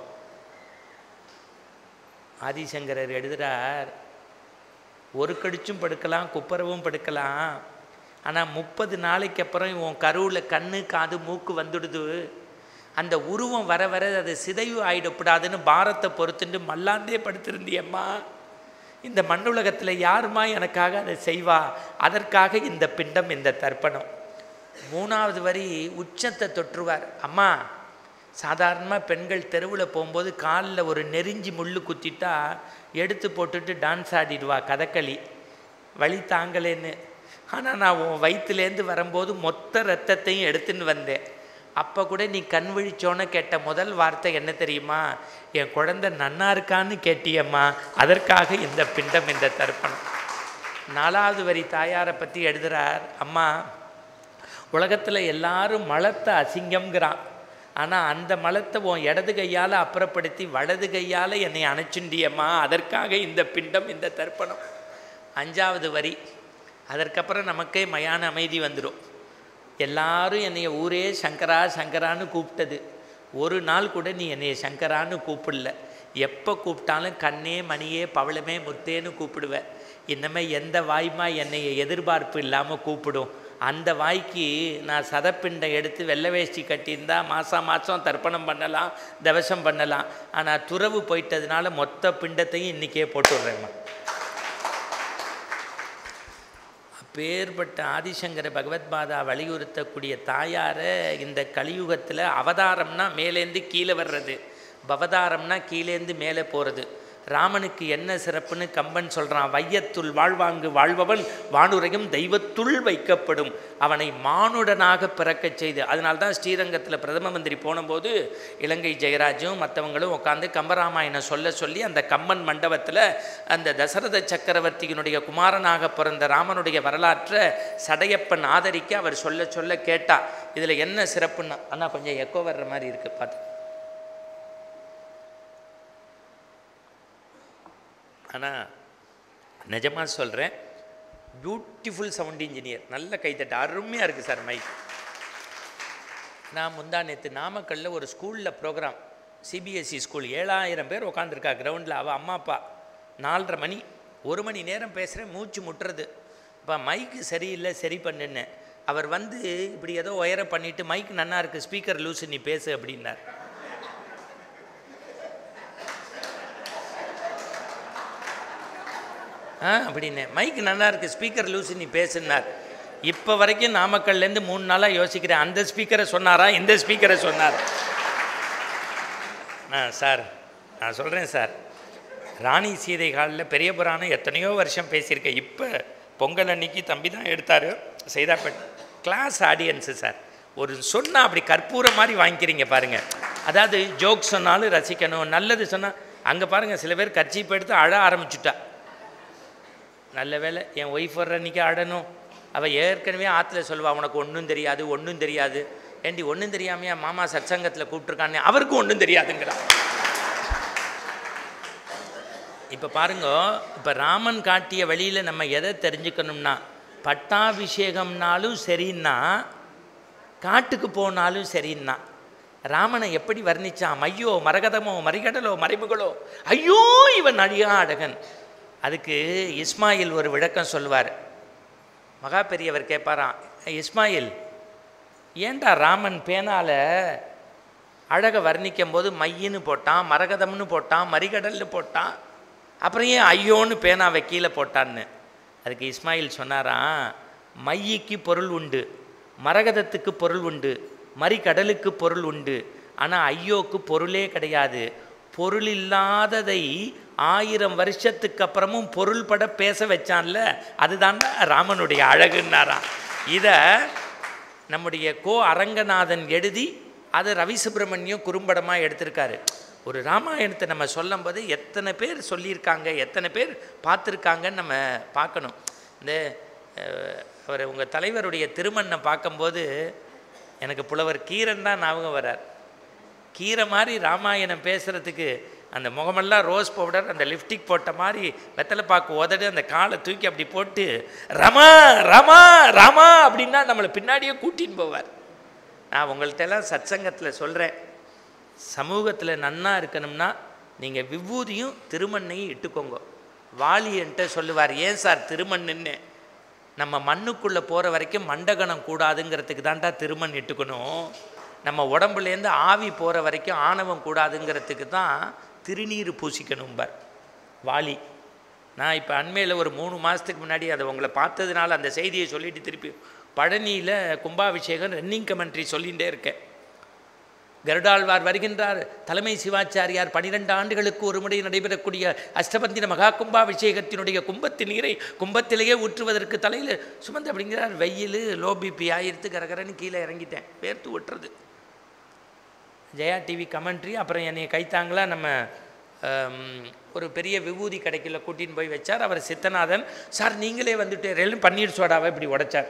ஆதிசங்கரர் எழுதுகிறார், ஒரு கடிச்சும் படுக்கலாம் குப்புறவும் படுக்கலாம், ஆனால் 30 நாளைக்கு அப்புறம் உன் கருவில் கண்ணு காது மூக்கு வந்துடுது, அந்த உருவம் வர வர அது சிதைவு ஆகிடப்படாதுன்னு பாரத்தை பொறுத்துட்டு மல்லாந்தே படுத்திருந்தியம்மா. இந்த மண்ணுலகத்தில் யாருமா எனக்காக அதை செய்வா, அதற்காக இந்த பிண்டம் இந்த தர்ப்பணம். 3வது வரி உச்சத்தை தொற்றுவார். அம்மா சாதாரணமாக பெண்கள் தெருவில் போகும்போது காலில் ஒரு நெறிஞ்சி முள் குத்திட்டா எடுத்து போட்டுட்டு டான்ஸ் ஆடிடுவா கதகளி, வழி தாங்கலேன்னு. ஆனால் நான் உன் வயிற்றுலேருந்து வரும்போது மொத்த ரத்தத்தையும் எடுத்துன்னு வந்தேன். அப்போ கூட நீ கண் விழிச்சோன்னு கேட்ட முதல் வார்த்தை என்ன தெரியுமா, என் குழந்தை நன்னா இருக்கான்னு கேட்டியம்மா, அதற்காக இந்த பிண்டம் இந்த தர்ப்பணம். 4வது வரி தாயாரை பற்றி எழுதுகிறார், அம்மா உலகத்தில் எல்லாரும் மலத்தை அசிங்கம்ங்கிறான், ஆனால் அந்த மலத்தை உன் இடது கையால் அப்புறப்படுத்தி வலது கையால் என்னை அணைச்சுண்டியம்மா, அதற்காக இந்த பிண்டம் இந்த தர்ப்பணம். 5வது வரி, அதற்கப்புறம் நமக்கே மயான அமைதி வந்துடும். எல்லாரும் என்னைய ஊரே சங்கரா சங்கரான்னு கூப்பிட்டது, ஒரு நாள் கூட நீ என்னைய சங்கரான்னு கூப்பிடல. எப்போ கூப்பிட்டாலும் கண்ணே மணியே பவளமே முத்தேன்னு கூப்பிடுவேன். இன்னமே எந்த வாய்மா என்னைய எதிர்பார்ப்பு இல்லாமல் கூப்பிடும், அந்த வாய்க்கு நான் சதப்பிண்டை எடுத்து வெள்ளை வேஷ்டி கட்டியிருந்தா மாதம் தர்ப்பணம் பண்ணலாம், தவசம் பண்ணலாம். ஆனால் துறவு போயிட்டதுனால மொத்த பிண்டத்தையும் இன்றைக்கே போட்டுடுறேம்மா. பேர்பட்ட ஆதிசங்கர பகவத்பாதா வலியுறுத்தக்கூடிய தாயாரை இந்த கலியுகத்தில் அவதாரம்னா மேலேருந்து கீழே வர்றது, பவதாரம்னா கீழேந்து மேலே போகிறது. ராமனுக்கு என்ன சிறப்புன்னு கம்பன் சொல்கிறான், வையத்துள் வாழ்வாங்கு வாழ்பவன் வானுரையும் தெய்வத்துள் வைக்கப்படும், அவனை மானுடனாக பிறக்கச் செய்து. அதனால்தான் ஸ்ரீரங்கத்தில் பிரதம மந்திரி போனபோது இலங்கை ஜெயராஜும் மற்றவங்களும் உட்காந்து கம்பராமாயணம் சொல்லி அந்த கம்பன் மண்டபத்தில் அந்த தசரத சக்கரவர்த்தியினுடைய குமாரனாக பிறந்த ராமனுடைய வரலாற்றை சடையப்பன் ஆதரிக்க அவர் சொல்ல கேட்டா, இதில் என்ன சிறப்புன்னா, ஆனால் கொஞ்சம் எக்கோ வர்ற மாதிரி இருக்குது பார்த்து. ஆனால் நிஜமாக சொல்கிறேன், பியூட்டிஃபுல் சவுண்ட் இன்ஜினியர், நல்ல கைத்தட்ட, அருமையாக இருக்குது சார் மைக். நான் முந்தா நேற்று நாமக்கல்லில் ஒரு ஸ்கூலில் ப்ரோக்ராம், சிபிஎஸ்சி ஸ்கூல், 7000 பேர் உட்காந்துருக்கா கிரவுண்டில். அவள் அம்மா அப்பா 4:30 மணி, 1 மணி நேரம் பேசுகிறேன், மூச்சு முட்டுறது. இப்போ மைக்கு சரியில்லை, சரி பண்ணுன்னு. அவர் வந்து இப்படி ஏதோ ஒயரை பண்ணிவிட்டு, மைக் நன்னா இருக்குது, ஸ்பீக்கர் லூஸு, நீ பேசு அப்படின்னார். அப்படின்னு மைக்கு நல்லா இருக்குது, ஸ்பீக்கர் லூஸு, நீ பேசுனார். இப்போ வரைக்கும் நாமக்கல்லேருந்து 3 நாளாக யோசிக்கிறேன், அந்த ஸ்பீக்கரை சொன்னாரா இந்த ஸ்பீக்கரை சொன்னார். சார் நான் சொல்கிறேன் சார், ராணி சீதை காலில் பெரிய புராணம் எத்தனையோ வருஷம் பேசியிருக்கேன். இப்போ பொங்கல் அன்னைக்கு தம்பி தான் எடுத்தார் செய்தாப்பேட். கிளாஸ் ஆடியன்ஸு சார், ஒரு சொன்னால் அப்படி கற்பூரம் மாதிரி வாங்கிக்கிறீங்க பாருங்கள். அதாவது ஜோக் சொன்னாலும் ரசிக்கணும், நல்லது சொன்னால். அங்கே பாருங்கள் சில பேர் கர்ச்சீப் எடுத்து அழ ஆரம்பிச்சுட்டா. நல்ல வேலை என் ஒய்ஃப் வர்ற அன்றைக்கி ஆடணும். அவள் ஏற்கனவே ஆற்றுல சொல்லுவாள், உனக்கு ஒன்றும் தெரியாது ஒன்றும் தெரியாது. ஏண்டி ஒன்றும் தெரியாமையா மாமா சத்சங்கத்தில் கூப்பிட்ருக்கானே, அவருக்கும் ஒன்றும் தெரியாதுங்கிறான். இப்போ பாருங்க, இப்போ ராமன் காட்டிய வழியில் நம்ம எதை தெரிஞ்சுக்கணும்னா, பட்டாபிஷேகம்னாலும் சரின்னா, காட்டுக்கு போனாலும் சரின்னா, ராமனை எப்படி வர்ணித்தான், ஐயோ மரகதமோ மறிகடலோ மறைமுகளோ, ஐயோ இவன் அழியா அழகன். அதுக்கு இஸ்மாயில் ஒரு விளக்கம் சொல்லுவார். மகா பெரியவர் கேட்பாராம், இஸ்மாயில் ஏண்டா ராமன் பேனால் அழகை வர்ணிக்கும் போது மையின்னு போட்டான், மரகதம்னு போட்டான், மறிகடல்னு போட்டான், அப்புறம் ஏன் ஐயோன்னு பேனாவை கீழே போட்டான்னு. அதுக்கு இஸ்மாயில் சொன்னாராம், மையிக்கு பொருள் உண்டு, மரகதத்துக்கு பொருள் உண்டு, மறிகடலுக்கு பொருள் உண்டு, ஆனால் ஐயோக்கு பொருளே கிடையாது. பொருள் இல்லாததை 1000 வருஷத்துக்கு அப்புறமும் பொருள்பட பேச வச்சான்ல, அதுதான் ராமனுடைய அழகுன்னாராம். இதை நம்முடைய கோ அரங்கநாதன் எழுதி அதை ரவி சுப்பிரமணியம் குறும்படமாக எடுத்திருக்காரு. ஒரு ராமாயணத்தை நம்ம சொல்லும்போது எத்தனை பேர் சொல்லியிருக்காங்க, எத்தனை பேர் பார்த்துருக்காங்கன்னு நம்ம பார்க்கணும். இந்த அவர் உங்கள் தலைவருடைய திருமண்ணை பார்க்கும்போது எனக்கு புலவர் கீரன் தான் ஞாபகம் வரார். கீரை மாதிரி ராமாயணம் பேசுகிறதுக்கு அந்த முகமெல்லாம் ரோஸ் பவுடர், அந்த லிப்டிக் போட்ட மாதிரி வெத்தலை பாக்கு உதடு, அந்த காலை தூக்கி அப்படி போட்டு ரமா ரமா ரமா அப்படின்னா நம்மளை பின்னாடியே கூட்டின்னு போவார். நான் உங்கள்கிட்ட எல்லாம் சத்சங்கத்தில் சொல்கிறேன், சமூகத்தில் நன்னா இருக்கணும்னா நீங்கள் விபூதியும் திருமண்ணையும் இட்டுக்கோங்க. வாலி என்கிட்ட சொல்லுவார், ஏன் சார் திருமண்ணுன்னு? நம்ம மண்ணுக்குள்ளே போகிற வரைக்கும் மண்டகணம் கூடாதுங்கிறதுக்கு தான்டா திருமண் இட்டுக்கணும். நம்ம உடம்புலேருந்து ஆவி போகிற வரைக்கும் ஆணவம் கூடாதுங்கிறதுக்கு தான் திருநீர் பூசிக்கணும்பார் வாலி. நான் இப்போ அண்மையில் ஒரு 3 மாதத்துக்கு முன்னாடி அதை உங்களை பார்த்ததுனால அந்த செய்தியை சொல்லிட்டு திருப்பி பழனியில் கும்பாபிஷேகம் ரன்னிங் கமெண்ட்ரி சொல்லிகிட்டே இருக்கேன். கருடாழ்வார் வருகின்றார், தலைமை சிவாச்சாரியார் 12 ஆண்டுகளுக்கு ஒரு முறை நடைபெறக்கூடிய அஷ்டபந்தின மகா கும்பாபிஷேகத்தினுடைய கும்பத்தின் நீரை கும்பத்திலேயே ஊற்றுவதற்கு தலையில் சுமந்து அப்படிங்கிறார். வெயில், லோ பிபி ஆயிரத்து கரகரன்னு கீழே இறங்கிட்டேன், வேர்த்து விட்டுறது. Jaya TV commentary. அப்புறம் என்னை கைத்தாங்களா நம்ம ஒரு பெரிய விபூதி கடைக்குள்ள கூட்டின்னு போய் வச்சார். அவர் சித்தநாதன், சார் நீங்களே வந்துட்டு ரெலும் பன்னீர் சோடாவை இப்படி உடைச்சார்,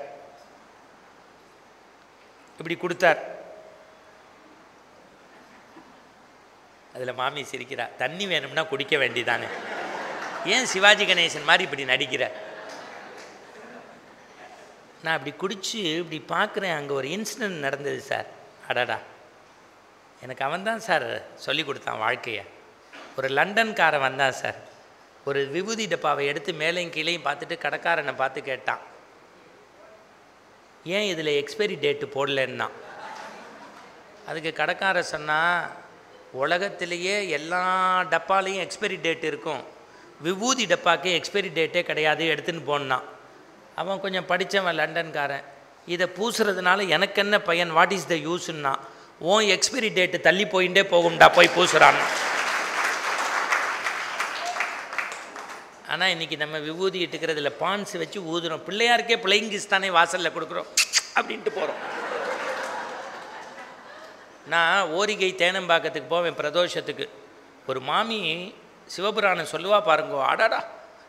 இப்படி கொடுத்தார். அதில் மாமி சிரிக்கிறா, தண்ணி வேணும்னா குடிக்க வேண்டியதானே, ஏன் சிவாஜி கணேசன் மாதிரி இப்படி நடிக்கிற? நான் அப்படி குடித்து இப்படி பார்க்குறேன், அங்கே ஒரு இன்சிடென்ட் நடந்தது சார். அடடா, எனக்கு அவன் தான் சார் சொல்லி கொடுத்தான் வாழ்க்கையை. ஒரு லண்டன்காரன் வந்தான் சார், ஒரு விபூதி டப்பாவை எடுத்து மேலேயும் கீழேயும் பார்த்துட்டு கடைக்காரனை பார்த்து கேட்டான், ஏன் இதில் எக்ஸ்பைரி டேட்டு போடலன்னா. அதுக்கு கடைக்காரன் சொன்னால், உலகத்திலேயே எல்லா டப்பாலையும் எக்ஸ்பைரி டேட் இருக்கும், விபூதி டப்பாக்கு எக்ஸ்பைரி டேட்டே கிடையாது, எடுத்துன்னு போனான். அவன் கொஞ்சம் படித்தவன் லண்டன்காரன், இதை பூசுறதுனால எனக்கு என்ன பையன், வாட் இஸ் த யூஸ்ன்னா, ஓன் எக்ஸ்பைரி டேட்டு தள்ளி போயிட்டே போகும்டா, போய் பூசுறான். ஆனால் இன்றைக்கி நம்ம விபூதி இட்டுக்கிறதுல பான்ஸ் வச்சு ஊதுறோம், பிள்ளையாருக்கே பிள்ளைங்கிஸ் தானே வாசலில் கொடுக்குறோம் அப்படின்ட்டு போகிறோம். நான் ஓரிகை தேனம்பாக்கத்துக்கு போவேன் பிரதோஷத்துக்கு. ஒரு மாமி சிவபுராணம் சொல்லுவா பாருங்கோ, அடாடா,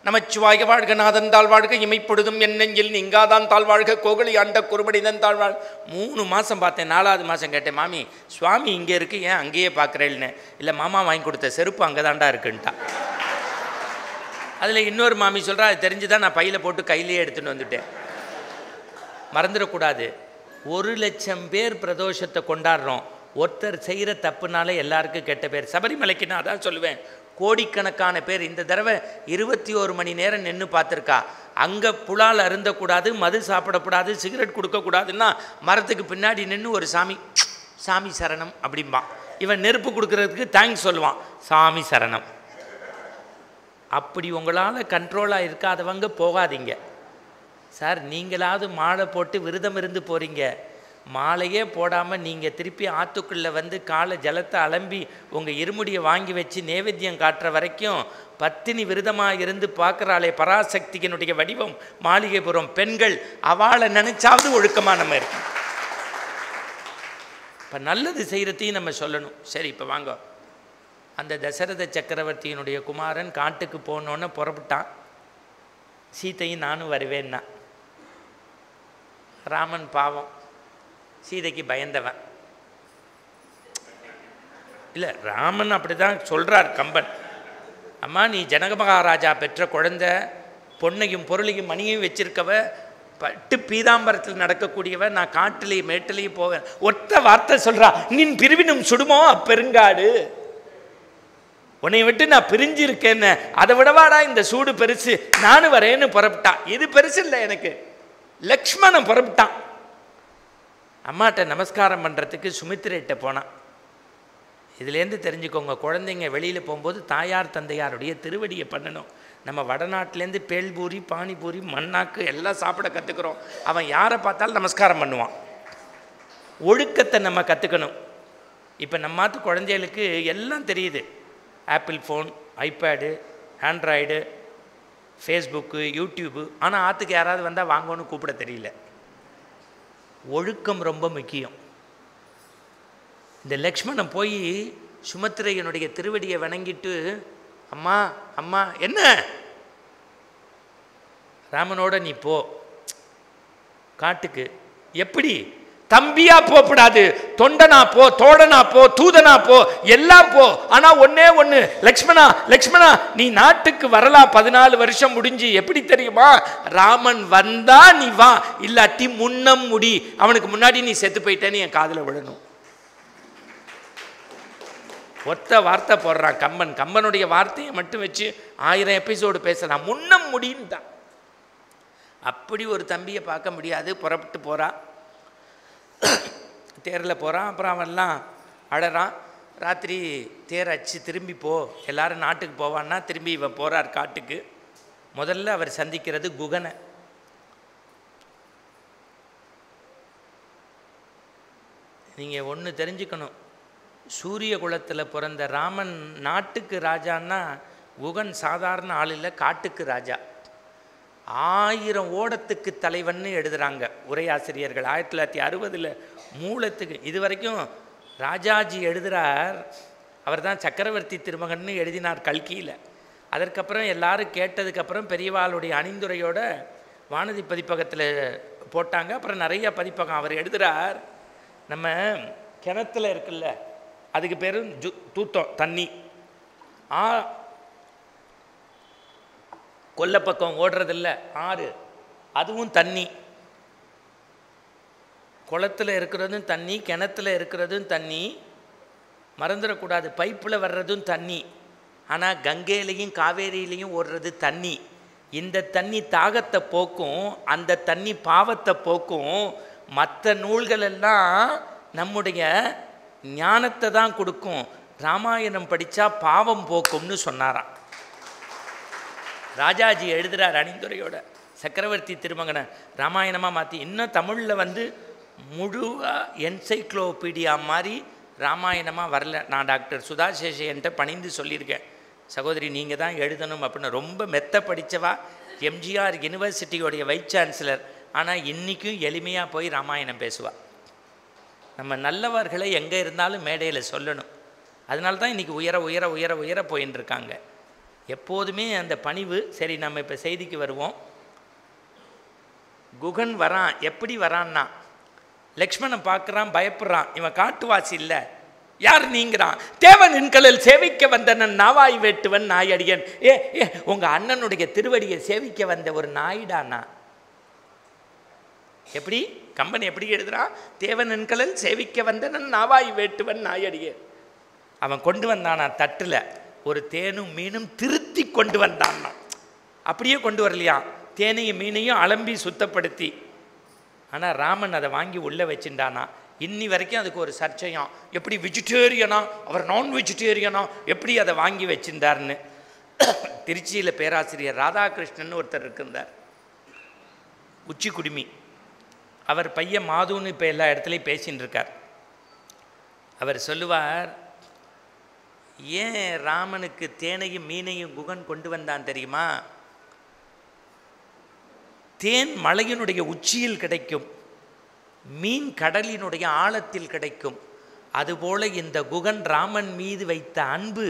நமச்சிவாய வாழ்க நாதன் தாழ் வாழ்க, இமைப்பொழுதும் என் நெஞ்சில் நீங்காதான் தாழ் வாழ்க, கோகலி ஆண்ட குறுபடிதன் தாழ் வாழ். 3 மாதம் பார்த்தேன். 4வது மாதம் கேட்டேன், மாமி சுவாமி இங்கே இருக்குது, ஏன் அங்கேயே பார்க்குறேன்னு. இல்லை, மாமா வாங்கி கொடுத்த செருப்பு அங்கே தாண்டா இருக்குன்ட்டா. அதில் இன்னொரு மாமி சொல்கிறா, அது தெரிஞ்சு தான் நான் பையில் போட்டு கையிலேயே எடுத்துகிட்டு வந்துட்டேன். மறந்துடக்கூடாது, 1,00,000 பேர் பிரதோஷத்தை கொண்டாடுறோம், ஒருத்தர் செய்கிற தப்புனால எல்லாருக்கும் கெட்ட பேர். சபரிமலைக்கு நான் அதான் சொல்லுவேன், கோடிக்கணக்கான பேர் இந்த தடவை 21 மணி நேரம் நின்று பார்த்துருக்கா. அங்கே புலால் அருந்தக்கூடாது, மது சாப்பிடக்கூடாது, சிகரெட் கொடுக்கக்கூடாதுன்னா மரத்துக்கு பின்னாடி நின்று ஒரு சாமி சாமி சரணம் அப்படிம்பான். இவன் நெருப்பு கொடுக்கறதுக்கு தேங்க்ஸ் சொல்லுவான், சாமி சரணம். அப்படி உங்களால் கண்ட்ரோலாக இருக்காதவங்க போகாதீங்க சார். நீங்களாவது மாலை போட்டு விரதம் இருந்து போகிறீங்க, மாலையே போடாமல் நீங்கள் திருப்பி ஆற்றுக்குள்ளே வந்து காலை ஜலத்தை அலம்பி உங்கள் இருமுடியை வாங்கி வச்சு நேவேத்தியம் காட்டுற வரைக்கும் பத்தினி விரதமாக இருந்து பார்க்குறாளே பராசக்தியினுடைய வடிவம் மாளிகைபுரம் பெண்கள், அவளை நினச்சாவது ஒழுக்கமாக நம்ம இருக்கோம். இப்போ நல்லது செய்கிறதையும் நம்ம சொல்லணும். சரி, இப்போ வாங்க. அந்த தசரத சக்கரவர்த்தியினுடைய குமாரன் காட்டுக்கு போனோன்னு புறப்பட்டான். சீதையும் நானும் வருவேன்னா. ராமன் பாவம் சீதைக்கு பயந்தவன் இல்லை. ராமன் அப்படி தான் சொல்கிறார் கம்பன். அம்மா, நீ ஜனக மகாராஜா பெற்ற குழந்தை, பொண்ணையும் பொருளையும் மணியையும் வச்சிருக்கவ, பட்டு பீதாம்பரத்தில் நடக்கக்கூடியவ, நான் காட்டிலையும் மேட்டிலையும் போவேன். ஒத்த வார்த்தை சொல்கிறா, நின் பிரிவினும் சுடுமோ அப்பெருங்காடு, உன்னை விட்டு நான் பிரிஞ்சிருக்கேன்னு, அதை விடவாடா இந்த சூடு பெருசு, நானும் வரேன்னு புறப்பட்டான். இது பெருசு இல்லை எனக்கு. லக்ஷ்மணன் புறப்பட்டான், அம்மாட்ட நமஸ்காரம் பண்ணுறதுக்கு சுமித்திரைட்ட போனான். இதுலேருந்து தெரிஞ்சுக்கோங்க, குழந்தைங்க வெளியில் போகும்போது தாயார் தந்தையாருடைய திருவடியை பண்ணணும். நம்ம வடநாட்டிலேருந்து பேல்பூரி, பானிபூரி, மண்ணாக்கு எல்லாம் சாப்பிட கற்றுக்குறோம். அவன் யாரை பார்த்தாலும் நமஸ்காரம் பண்ணுவான். ஒழுக்கத்தை நம்ம கற்றுக்கணும். இப்போ நம்மாத்து குழந்தைகளுக்கு எல்லாம் தெரியுது, apple phone, iPad, Android, Facebook, YouTube. ஆனால் ஆற்றுக்கு யாராவது வந்தால் வாங்கன்னு கூப்பிட தெரியல. ஒழுக்கம் ரொம்ப முக்கியம். இந்த லக்ஷ்மணன் போய் சுமத்திரையனுடைய திருவடியை வணங்கிட்டு, அம்மா அம்மா, என்ன ராமனோட நீ போ காட்டுக்கு. எப்படி? தம்பியா போகக்கூடாது, தொண்டனா போ, தோடனா போ, தூதனா போ, எல்லாம் போ. ஆனா ஒன்னே ஒண்ணு, லக்ஷ்மணா லக்ஷ்மணா நீ நாட்டுக்கு வரலாம். 14 வருஷம் முடிஞ்சு. எப்படி தெரியுமா? ராமன் வந்தா நீ வா, இல்லாட்டி முன்னம் முடி. அவனுக்கு முன்னாடி நீ செத்து போயிட்டேன்னு என் காதுல விழணும். ஒத்த வார்த்தை போடுறான் கம்பன். கம்பனுடைய வார்த்தையை மட்டும் வச்சு 1000 எபிசோடு பேசலாம். முன்னம் முடின்னு தான். அப்படி ஒரு தம்பியை பார்க்க முடியாது. புறப்பட்டு போகிறான், தேரில் போகிறான். அப்புறம் அவன்லாம் அழறான். ராத்திரி தேர் அச்சு திரும்பி போ, எல்லாரும் நாட்டுக்கு போவான்னா திரும்பி இவன் போகிறார் காட்டுக்கு. முதல்ல அவர் சந்திக்கிறது குகனை. நீங்கள் ஒன்று தெரிஞ்சுக்கணும், சூரிய குலத்தில் பிறந்த ராமன் நாட்டுக்கு ராஜான்னா குகன் சாதாரண ஆள் இல்லை, காட்டுக்கு ராஜா. 1000 ஓடத்துக்கு தலைவன்னு எழுதுகிறாங்க உரையாசிரியர்கள். 1960 மூலத்துக்கு. இது வரைக்கும் ராஜாஜி எழுதுகிறார், அவர் தான் சக்கரவர்த்தி திருமகன்னு எழுதினார் கல்கியில். அதற்கப்புறம் எல்லாரும் கேட்டதுக்கப்புறம் பெரியவாளுடைய அணிந்துரையோட வானதி பதிப்பகத்தில் போட்டாங்க. அப்புறம் நிறைய பதிப்பகம். அவர் எழுதுகிறார், நம்ம கிணத்துல இருக்குல்ல, அதுக்கு பேர் தூத்தம் தண்ணி. கொல்லப்பக்கம் ஓடுறதில்ல ஆறு, அதுவும் தண்ணி. குளத்தில் இருக்கிறதும் தண்ணி, கிணத்துல இருக்கிறதும் தண்ணி. மறந்துடக்கூடாது, பைப்பில் வர்றதும் தண்ணி. ஆனால் கங்கையிலையும் காவேரியிலையும் ஓடுறது தண்ணி. இந்த தண்ணி தாகத்தை போக்கும், அந்த தண்ணி பாவத்தை போக்கும். மற்ற நூல்களெல்லாம் நம்முடைய ஞானத்தை தான் கொடுக்கும். ராமாயணம் படித்தா பாவம் போக்கும்னு சொன்னாராம். ராஜாஜி எழுதுகிறார் அணிந்துரையோட. சக்கரவர்த்தி திருமகனை ராமாயணமாக மாற்றி இன்னும் தமிழில் முழுவாக என்சைக்ளோபீடியா மாதிரி ராமாயணமாக வரல. நான் டாக்டர் சுதா சேஷையன்ட்ட பணிந்து சொல்லியிருக்கேன், சகோதரி நீங்கள் தான் எழுதணும் அப்படின்னு. ரொம்ப மெத்த படித்தவா, எம்ஜிஆர் யூனிவர்சிட்டியோடைய வைஸ் சான்சலர். ஆனால் இன்றைக்கும் எளிமையாக போய் ராமாயணம் பேசுவாள். நம்ம நல்லவர்களை எங்கே இருந்தாலும் மேடையில் சொல்லணும். அதனால தான் இன்றைக்கி உயர உயர உயர உயர போயின்னு இருக்காங்க. எப்போதுமே அந்த பணிவு. சரி, நம்ம இப்போ செய்திக்கு வருவோம். குகன் வரான். எப்படி வரான்னா, லக்ஷ்மணன் பார்க்குறான், பயப்படுறான். இவன் காட்டுவாசி இல்லை. யார் நீங்கிறான்? தேவன் என்களில் சேவிக்க வந்தனன் நாவாய் வேட்டுவன் நாயடியன். ஏ உங்கள் அண்ணனுடைய திருவடியை சேவிக்க வந்த ஒரு நாயிடானா. எப்படி கம்பன் எப்படி எழுதுறான்? தேவன் என்களில் சேவிக்க வந்தனன் நாவாய் வேட்டுவன் நாயடியன். அவன் கொண்டு வந்தானா தட்டில் ஒரு தேனும் மீனும் திருத்தி கொண்டு வந்தான்னா. அப்படியே கொண்டு வரலையா, தேனையும் மீனையும் அலம்பி சுத்தப்படுத்தி. ஆனால் ராமன் அதை வாங்கி உள்ளே வச்சுட்டானா. இன்னி வரைக்கும் அதுக்கு ஒரு சர்ச்சையாம். எப்படி வெஜிடேரியனா, அவர் நான் வெஜிடேரியனா, எப்படி அதை வாங்கி வச்சிருந்தார்னு. திருச்சியில் பேராசிரியர் ராதாகிருஷ்ணன் ஒருத்தர் இருந்தார், உச்சி குடுமி. அவர் பையன் மாதுன்னு இப்போ எல்லா இடத்துலையும் பேசின்னு இருக்கார். அவர் சொல்லுவார், ஏன் ராமனுக்கு தேனையும் மீனையும் குகன் கொண்டு வந்தான் தெரியுமா? தேன் மலையினுடைய உச்சியில் கிடைக்கும், மீன் கடலினுடைய ஆழத்தில் கிடைக்கும். அதுபோல இந்த குகன் ராமன் மீது வைத்த அன்பு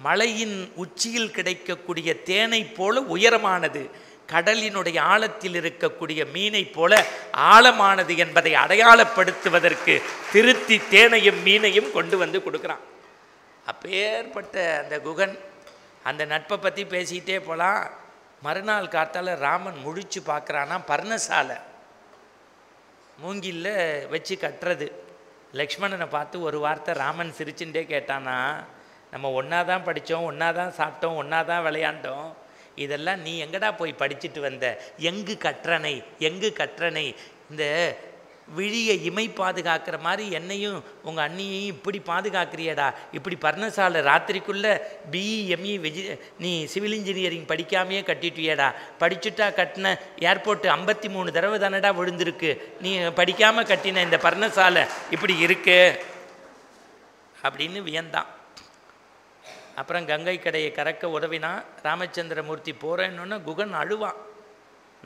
மலையின் உச்சியில் கிடைக்கக்கூடிய தேனை போல உயரமானது, கடலினுடைய ஆழத்தில் இருக்கக்கூடிய மீனை போல ஆழமானது என்பதை அடையாளப்படுத்துவதற்கு திருத்தி தேனையும் மீனையும் கொண்டு வந்து கொடுக்குறான். அப்பேற்பட்ட அந்த குகன், அந்த நட்பை பற்றி பேசிக்கிட்டே போகலாம். மறுநாள் காத்தால் ராமன் முழிச்சு பார்க்குறான்னா, பர்ணசாலை மூங்கில்ல வச்சு கட்டுறது. லக்ஷ்மணனை பார்த்து ஒரு வார்த்தை ராமன் சிரிச்சுட்டே கேட்டானா, நம்ம ஒன்றா தான் படித்தோம், ஒன்றா தான் சாப்பிட்டோம், ஒன்றா தான் விளையாண்டோம், இதெல்லாம் நீ எங்கடா போய் படிச்சுட்டு வந்த? எங்கு கற்றனை, எங்கு கற்றனை? இந்த விழியை இமை பாதுகாக்கிற மாதிரி என்னையும் உங்கள் அண்ணியையும் இப்படி பாதுகாக்கிறியடா. இப்படி பர்ணசாலை ராத்திரிக்குள்ளே பிஇ எம்இ நீ சிவில் இன்ஜினியரிங் படிக்காமையே கட்டிட்டியடா. படிச்சுட்டா கட்டின ஏர்போர்ட்டு 53 தடவை தானடா விழுந்திருக்கு. நீ படிக்காமல் கட்டின இந்த பர்ணசாலை இப்படி இருக்கு அப்படின்னு வியந்தான். அப்புறம் கங்கை கடையை கறக்க உதவினா. ராமச்சந்திரமூர்த்தி போகிறேன்னு குகன் அழுவான்,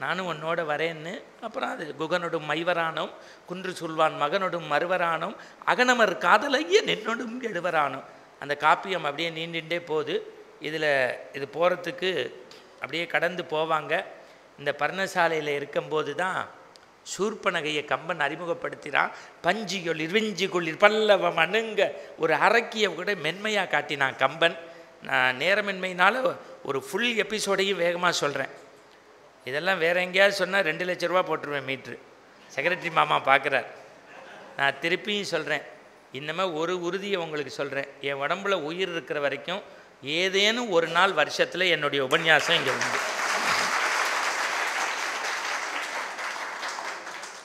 நானும் உன்னோட வரேன்னு. அப்புறம் அது குகனோடும் மைவரானோம், குன்று சொல்வான் மகனோடும் மறுவரானோம், அகனமர் காதலைய நின்னோடும் எழுவரானோம். அந்த காப்பியம் அப்படியே நீண்டுட்டே போகுது. இது போகிறதுக்கு அப்படியே கடந்து போவாங்க. இந்த பர்ணசாலையில் இருக்கும்போது தான் சூர்பனகையை கம்பன் அறிமுகப்படுத்தினான். பஞ்சியொளிர் வெஞ்சிகொள்ளிர் பல்லவம் அணுங்க ஒரு அரக்கியை கூட மென்மையாக காட்டினான் கம்பன். நான் நேரமின்மையினால ஒரு ஃபுல் எபிசோடையும் வேகமாக சொல்கிறேன். இதெல்லாம் வேறு எங்கேயாவது சொன்னால் 2 லட்ச ரூபா போட்டுருவேன் மீட்ரு. செக்ரட்டரி மாமா பார்க்குறார். நான் திருப்பியும் சொல்கிறேன், இன்னமும் ஒரு உறுதியை உங்களுக்கு சொல்கிறேன், என் உடம்புல உயிர் இருக்கிற வரைக்கும் ஏதேனும் ஒரு நாள் வருஷத்தில் என்னுடைய உபன்யாசம் இங்கே உண்டு.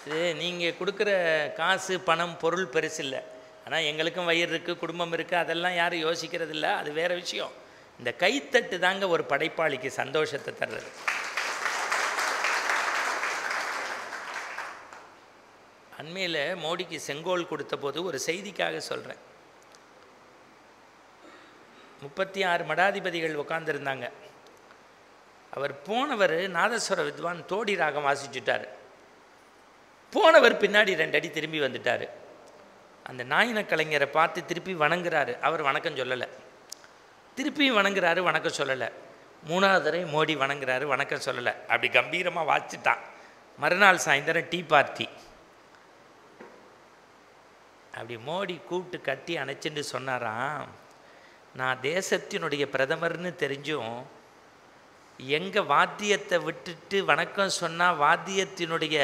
இது நீங்கள் கொடுக்குற காசு பணம் பொருள் பெருசு இல்லை. ஆனால் எங்களுக்கும் வயிறு இருக்குது, குடும்பம் இருக்குது, அதெல்லாம் யாரும் யோசிக்கிறது இல்லை, அது வேறு விஷயம். இந்த கைத்தட்டு தாங்க ஒரு படைப்பாளிக்கு சந்தோஷத்தை தர்றது. அண்மையில் மோடிக்கு செங்கோல் கொடுத்த போது ஒரு செய்திக்காக சொல்கிறேன். 36 மடாதிபதிகள் உட்காந்துருந்தாங்க. அவர் போனவர் நாதஸ்வர வித்வான் தோடி ராகம் வாசிச்சுட்டார். போனவர் பின்னாடி 2 அடி திரும்பி வந்துட்டார். அந்த நாயின கலைஞரை பார்த்து திருப்பி வணங்குறாரு. அவர் வணக்கம் சொல்லலை. திருப்பி வணங்குறாரு, வணக்கம் சொல்லலை. 3வது தடவை மோடி வணங்குறாரு, வணக்கம் சொல்லலை. அப்படி கம்பீரமாக வாசிச்சுட்டான். மறுநாள் சாயந்தரம் டீ பார்ட்டி. அப்படி மோடி கூப்பிட்டு கட்டி அணைச்சிட்டு சொன்னாராம், நான் தேசத்தினுடைய பிரதமர்னு தெரிஞ்சும் எங்கள் வாத்தியத்தை விட்டுட்டு வணக்கம் சொன்னால் வாத்தியத்தினுடைய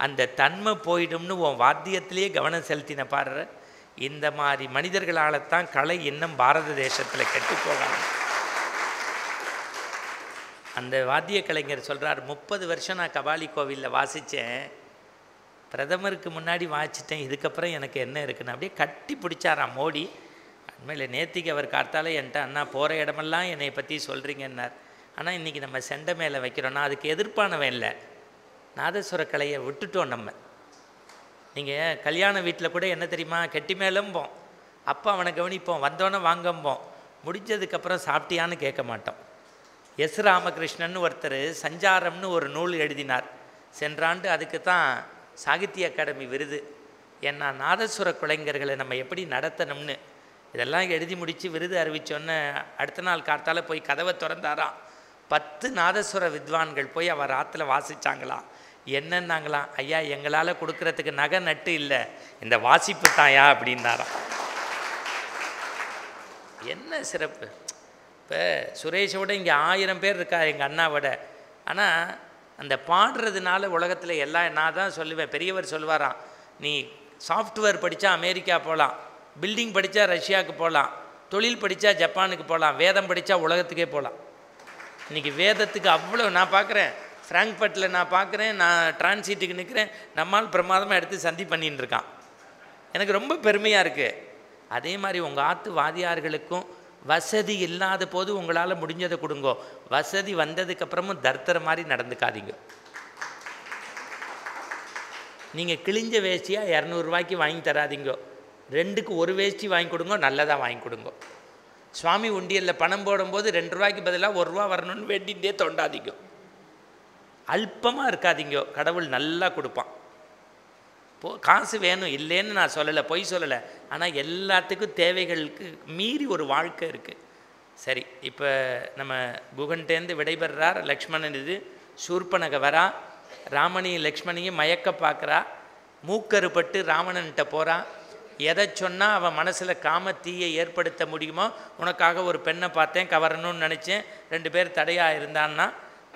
அந்த தன்மை போயிடும்னு உன் வாத்தியத்திலே கவனம் செலுத்தின பாடுற. இந்த மாதிரி மனிதர்களால் தான் கலை இன்னும் பாரத தேசத்தில் கெட்டு போகலாம். அந்த வாத்திய கலைஞர் சொல்கிறார், 30 வருஷம் நான் கபாலி கோவிலில் வாசித்தேன், பிரதமருக்கு முன்னாடி வாசித்தேன், இதுக்கப்புறம் எனக்கு என்ன இருக்குன்னு அப்படியே கட்டி பிடிச்சாராம் மோடி. உண்மையில் நேத்திக்கு அவர் காத்தால என்கிட்ட, அண்ணா போகிற இடமெல்லாம் என்னை பற்றி சொல்கிறீங்கன்னார். ஆனால் இன்றைக்கி நம்ம செண்டை மேலே வைக்கிறோன்னா அதுக்கு எதிர்ப்பானவன் இல்லை, நாதஸ்வர கலையை விட்டுட்டோம் நம்ம. நீங்கள் கல்யாண வீட்டில் கூட என்ன தெரியுமா, கெட்டி மேலம்போம், அப்போ அவனை கவனிப்போம், வந்தோன்னே வாங்கம்போம், முடிஞ்சதுக்கப்புறம் சாப்பிட்டியான்னு கேட்க மாட்டோம். எஸ் ராமகிருஷ்ணன் ஒருத்தர் சஞ்சாரம்னு ஒரு நூல் எழுதினார். சென்றாண்டு அதுக்கு தான் சாகித்ய அகாடமி விருது. ஏன்னா நாதஸ்வர கலைஞர்களை நம்ம எப்படி நடத்தணும்னு இதெல்லாம் எழுதி முடித்து விருது அறிவித்தோன்னு அடுத்த நாள் காத்தால போய் கதவை திறந்தாராம். 10 நாதஸ்வர வித்வான்கள் போய் அவர் ஆற்றுல வாசித்தாங்களாம். என்னன்னாங்களாம், ஐயா எங்களால் கொடுக்கறதுக்கு நகை நட்டு இல்லை, இந்த வாசிப்பு தாயா அப்படின்னாராம். என்ன சிறப்பு! இப்போ சுரேஷோட இங்கே 1000 பேர் இருக்கா எங்கள் அண்ணாவோட. ஆனால் அந்த பாடுறதுனால உலகத்தில் எல்லாம், நான் தான் சொல்லுவேன், பெரியவர் சொல்லுவாராம், நீ சாஃப்ட்வேர் படித்தா அமெரிக்கா போகலாம், பில்டிங் படித்தா ரஷ்யாவுக்கு போகலாம், தொழில் படித்தா ஜப்பானுக்கு போகலாம், வேதம் படித்தா உலகத்துக்கே போகலாம். இன்றைக்கி வேதத்துக்கு அவ்வளோ நான் பார்க்குறேன். ஃப்ராங்க்ஃபர்ட்டில் நான் பார்க்குறேன், நான் டிரான்சிட்டுக்கு நிற்கிறேன், நம்மால் பிரமாதமாக எடுத்து சந்தி பண்ணின்னு இருக்கான். எனக்கு ரொம்ப பெருமையாக இருக்குது. அதே மாதிரி உங்கள் ஆற்று வாதியார்களுக்கும் வசதி இல்லாத போது உங்களால் முடிஞ்சதை கொடுங்கோ, வசதி வந்ததுக்கப்புறமும் தர்த்தர மாதிரி நடந்துக்காதீங்க. நீங்கள் கிழிஞ்ச வேஷ்டியாக 200 ரூபாய்க்கு வாங்கி தராதிங்கோ, 2க்கு 1 வேஷ்டி வாங்கி கொடுங்க, நல்லதாக வாங்கி கொடுங்க. சுவாமி உண்டியலில் பணம் போடும்போது 2 ரூபாய்க்கு பதிலாக 1 ரூபா வரணும்னு வேண்டிகிட்டே தோண்டாதீங்க. அல்பமாக இருக்காதீங்க, கடவுள் நல்லா கொடுப்பான். காசு வேணும் இல்லைன்னு நான் சொல்லலை, பொய் சொல்லலை. ஆனால் எல்லாத்துக்கும் தேவைகளுக்கு மீறி ஒரு வாழ்க்கை இருக்குது. சரி, இப்போ நம்ம குகன்டேந்து விடைபெறார். லக்ஷ்மணன் இது சூர்பனக வரா, ராமனையும் லக்ஷ்மணையும் மயக்க பார்க்குறா. மூக்கறுபட்டு ராவணன்கிட்ட போகிறா. எதை சொன்னால் அவன் மனசில் காமத்தீயை ஏற்படுத்த முடியுமோ, உனக்காக ஒரு பெண்ணை பார்த்தேன், கவரணும்னு நினச்சேன், 2 பேர் தடையாக இருந்தான்னா,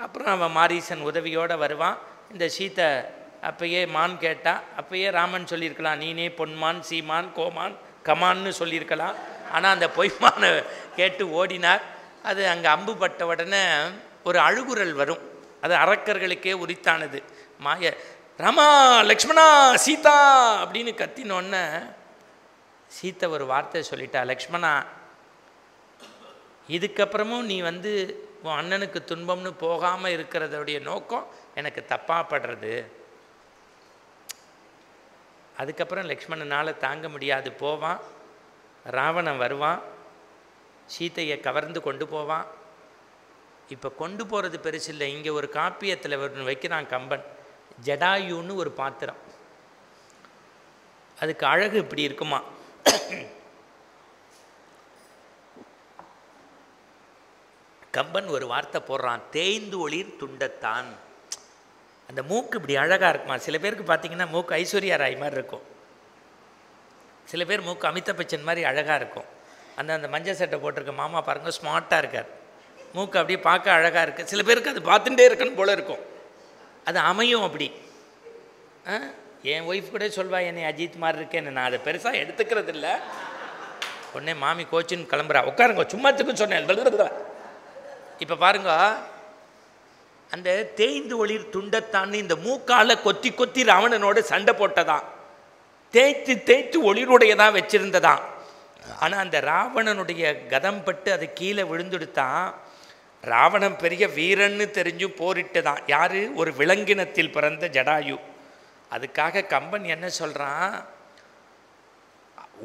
அப்புறம் அவன் மாரீசன் உதவியோடு வருவான். இந்த சீத்தை அப்பயே மான் கேட்டா, அப்பயே ராமன் சொல்லியிருக்கலாம், நீனே பொன்மான் சீமான் கோமான் கமான்னு சொல்லியிருக்கலாம். ஆனால் அந்த பொய்மானை கேட்டு ஓடினார். அது அங்கே அம்பு பட்ட உடனே ஒரு அழுகுரல் வரும், அது அரக்கர்களுக்கே உரித்தானது. மாய ராமா லக்ஷ்மணா சீதா அப்படின்னு கத்தினோன்னே சீத்தை ஒரு வார்த்தை சொல்லிட்டா, லக்ஷ்மணா இதுக்கப்புறமும் நீ உன் அண்ணனுக்கு துன்பம்னு போகாமல் இருக்கிறதோடைய நோக்கம் எனக்கு தப்பாக படுறது. அதுக்கப்புறம் லக்ஷ்மணனால் தாங்க முடியாது, போவான். ராவணன் வருவான். சீதையை கவர்ந்து கொண்டு போவான். இப்போ கொண்டு போகிறது பெருசு இல்லை. இங்கே ஒரு காப்பியத்தில் வைக்கிறான் கம்பன், ஜடாயுன்னு ஒரு பாத்திரம். அதுக்கு அழகு இப்படி இருக்குமா, கம்பன் ஒரு வார்த்தை போடுறான், தேய்ந்து ஒளிர் துண்டத்தான். அந்த மூக்கு இப்படி அழகாக இருக்குமா. சில பேருக்கு பார்த்தீங்கன்னா மூக்கு ஐஸ்வர்யா ராய் மாதிரி இருக்கும், சில பேர் மூக்கு அமிதாப் பச்சன் மாதிரி அழகாக இருக்கும். அந்த மஞ்சள் சட்டை போட்டிருக்க மாமா பாருங்கள், ஸ்மார்ட்டாக இருக்கார், மூக்கு அப்படியே பார்க்க அழகாக இருக்குது. சில பேருக்கு அது பார்த்துட்டே இருக்குன்னு போல இருக்கும், அது அமையும் அப்படி. என் ஒய்ஃப் கூட சொல்வா என்னை அஜித் மாதிரி இருக்கேன்னு. நான் அதை பெருசாக எடுத்துக்கிறது இல்லை. உடனே மாமி கோச்சின்னு கிளம்புறா, உட்காருங்க சும்மாத்துக்குன்னு சொன்னேன். இப்போ பாருங்க, அந்த தேய்ந்து ஒளிர் துண்டத்தான்னு இந்த மூக்கால கொத்தி கொத்தி ராவணனோட சண்டை போட்டதான், தேய்த்து தேய்த்து ஒளிருடையதான் வச்சிருந்ததான். ஆனால் அந்த ராவணனுடைய கதம் பட்டு அது கீழே விழுந்துடுத்தான். ராவணன் பெரிய வீரன்னு தெரிஞ்சு போரிட்டு தான். யார்? ஒரு விலங்கினத்தில் பிறந்த ஜடாயு. அதுக்காக கம்பன் என்ன சொல்கிறான்,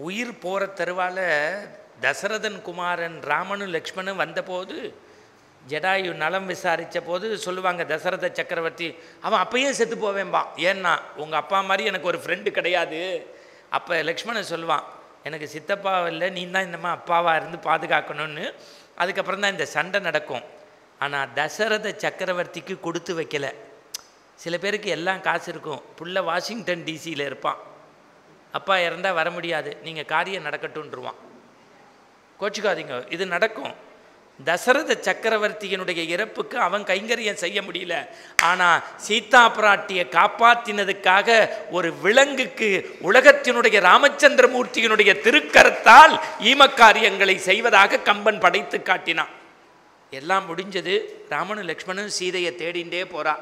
உயிர் போகிற தருவால தசரதன் குமாரன் ராமனும் லக்ஷ்மணும் வந்தபோது ஜடாயு நலம் விசாரித்த போது சொல்லுவாங்க, தசரத சக்கரவர்த்தி அவன் அப்பயே செத்து போவேன்பா, ஏன்னா உங்கள் அப்பா மாதிரி எனக்கு ஒரு ஃப்ரெண்டு கிடையாது. அப்போ லக்ஷ்மணன் சொல்லுவான், எனக்கு சித்தப்பா இல்லை, நீ தான் இந்த மாதிரி அப்பாவாக இருந்து பாதுகாக்கணும்னு. அதுக்கப்புறம் தான் இந்த சண்டை நடக்கும். ஆனால் தசரத சக்கரவர்த்திக்கு கொடுத்து வைக்கலை. சில பேருக்கு எல்லாம் காசு இருக்கும், புள்ள வாஷிங்டன் டிசியில் இருப்பான், அப்பா இறந்தால் வர முடியாது, நீங்கள் காரியம் நடக்கட்டும்ன்றுவான். கோச்சுக்காதீங்க, இது நடக்கும். தசரத சக்கரவர்த்தியினுடைய இறப்புக்கு அவன் கைங்கரியம் செய்ய முடியல. ஆனால் சீதா பிராட்டியை காப்பாற்றினதுக்காக ஒரு விலங்குக்கு உலகத்தினுடைய ராமச்சந்திரமூர்த்தியினுடைய திருக்கரத்தால் ஈமக்காரியங்களை செய்வதாக கம்பன் படைத்து காட்டினான். எல்லாம் முடிஞ்சது. ராமனும் லக்ஷ்மணனும் சீதையை தேடிண்டே போகிறா.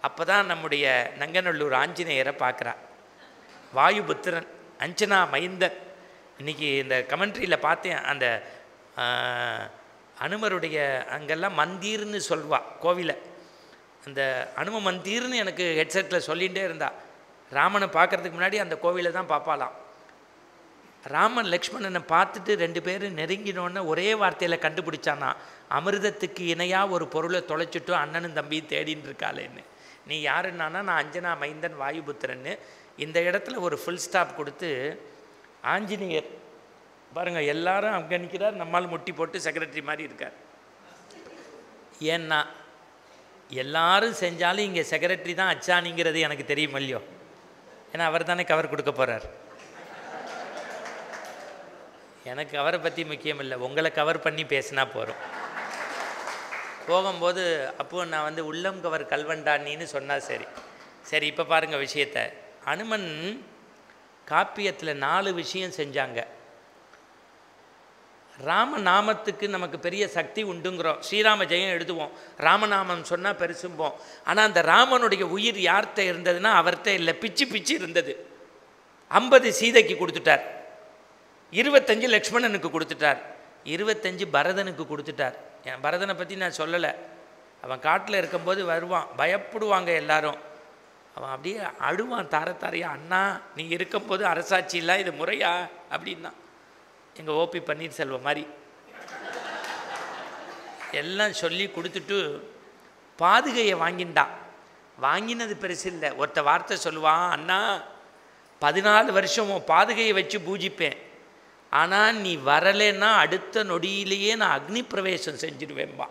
அப்போ தான் நம்முடைய நங்கநல்லூர் ஆஞ்சநேயரை பார்க்குறா. வாயுபுத்திரன், அஞ்சனா மைந்தன். இன்றைக்கி இந்த கமெண்ட்ரியில் பார்த்தேன், அந்த அனுமருடைய அங்கெல்லாம் மந்தீர்னு சொல்வா கோவிலை. அந்த அனும மந்தீர்னு எனக்கு ஹெட்செட்டில் சொல்லிகிட்டே இருந்தா. ராமனை பார்க்குறதுக்கு முன்னாடி அந்த கோவிலை தான் பார்ப்பாலாம். ராமன் லக்ஷ்மணனை பார்த்துட்டு ரெண்டு பேரும் நெருங்கினோன்னு ஒரே வார்த்தையில் கண்டுபிடிச்சானா, அமிர்தத்துக்கு இணையாக ஒரு பொருளை தொலைச்சிட்டு அண்ணனும் தம்பியும் தேடின்னு இருக்காளேன்னு. நீ யாருன்னானா, நான் அஞ்சனா மைந்தன் வாயுபுத்திரன்னு. இந்த இடத்துல ஒரு ஃபுல் ஸ்டாப் கொடுத்து ஆஞ்சநேயர் பாருங்கள், எல்லாரும் அங்கே நிற்கிறார், நம்மால் முட்டி போட்டு செக்ரட்டரி மாதிரி இருக்கார். ஏன்னா எல்லாரும் செஞ்சாலும் இங்கே செக்ரட்டரி தான் அச்சானிங்கிறது எனக்கு தெரியும் இல்லையோ, ஏன்னா அவர் தானே கவர் கொடுக்க போகிறார். எனக்கு அவரை பற்றி முக்கியம் இல்லை, உங்களை கவர் பண்ணி பேசினா போகிறோம். போகும்போது அப்போ நான் உள்ளம் கவர் கல்வண்டானின்னு சொன்னால் சரி சரி. இப்போ பாருங்கள் விஷயத்தை. அனுமன் காப்பியத்தில் 4 விஷயம் செஞ்சாங்க. ராமநாமத்துக்கு நமக்கு பெரிய சக்தி உண்டுங்கிறோம். ஸ்ரீராம ஜெயம் எழுதுவோம், ராமநாமம் சொன்னால் பெருசும்போம். ஆனால் அந்த ராமனுடைய உயிர் யார்கிட்ட இருந்ததுன்னா அவர்கிட்ட இல்லை, பிச்சு பிச்சு இருந்தது. 50 சீதைக்கு கொடுத்துட்டார், 25 லக்ஷ்மணனுக்கு கொடுத்துட்டார், 25 பரதனுக்கு கொடுத்துட்டார். என் பரதனை பற்றி நான் சொல்லலை. அவன் காட்டில் இருக்கும்போது வருவான், பயப்படுவாங்க எல்லாரும். அவன் அப்படியே அழுவான் தாரத்தாரையா, அண்ணா நீ இருக்கும்போது அரசாட்சியெல்லாம் இது முறையா அப்படின்னா. எங்கள் ஓபி பன்னீர்செல்வம் மாதிரி எல்லாம் சொல்லி கொடுத்துட்டு பாதுகையை வாங்கிண்டான். வாங்கினது பெருசு இல்லை. ஒருத்த வார்த்தை சொல்லுவான், அண்ணா 14 வருஷம் பாதுகையை வச்சு பூஜிப்பேன், ஆனால் நீ வரலைன்னா அடுத்த நொடியிலேயே நான் அக்னி பிரவேசம் செஞ்சிடுவேன்பா.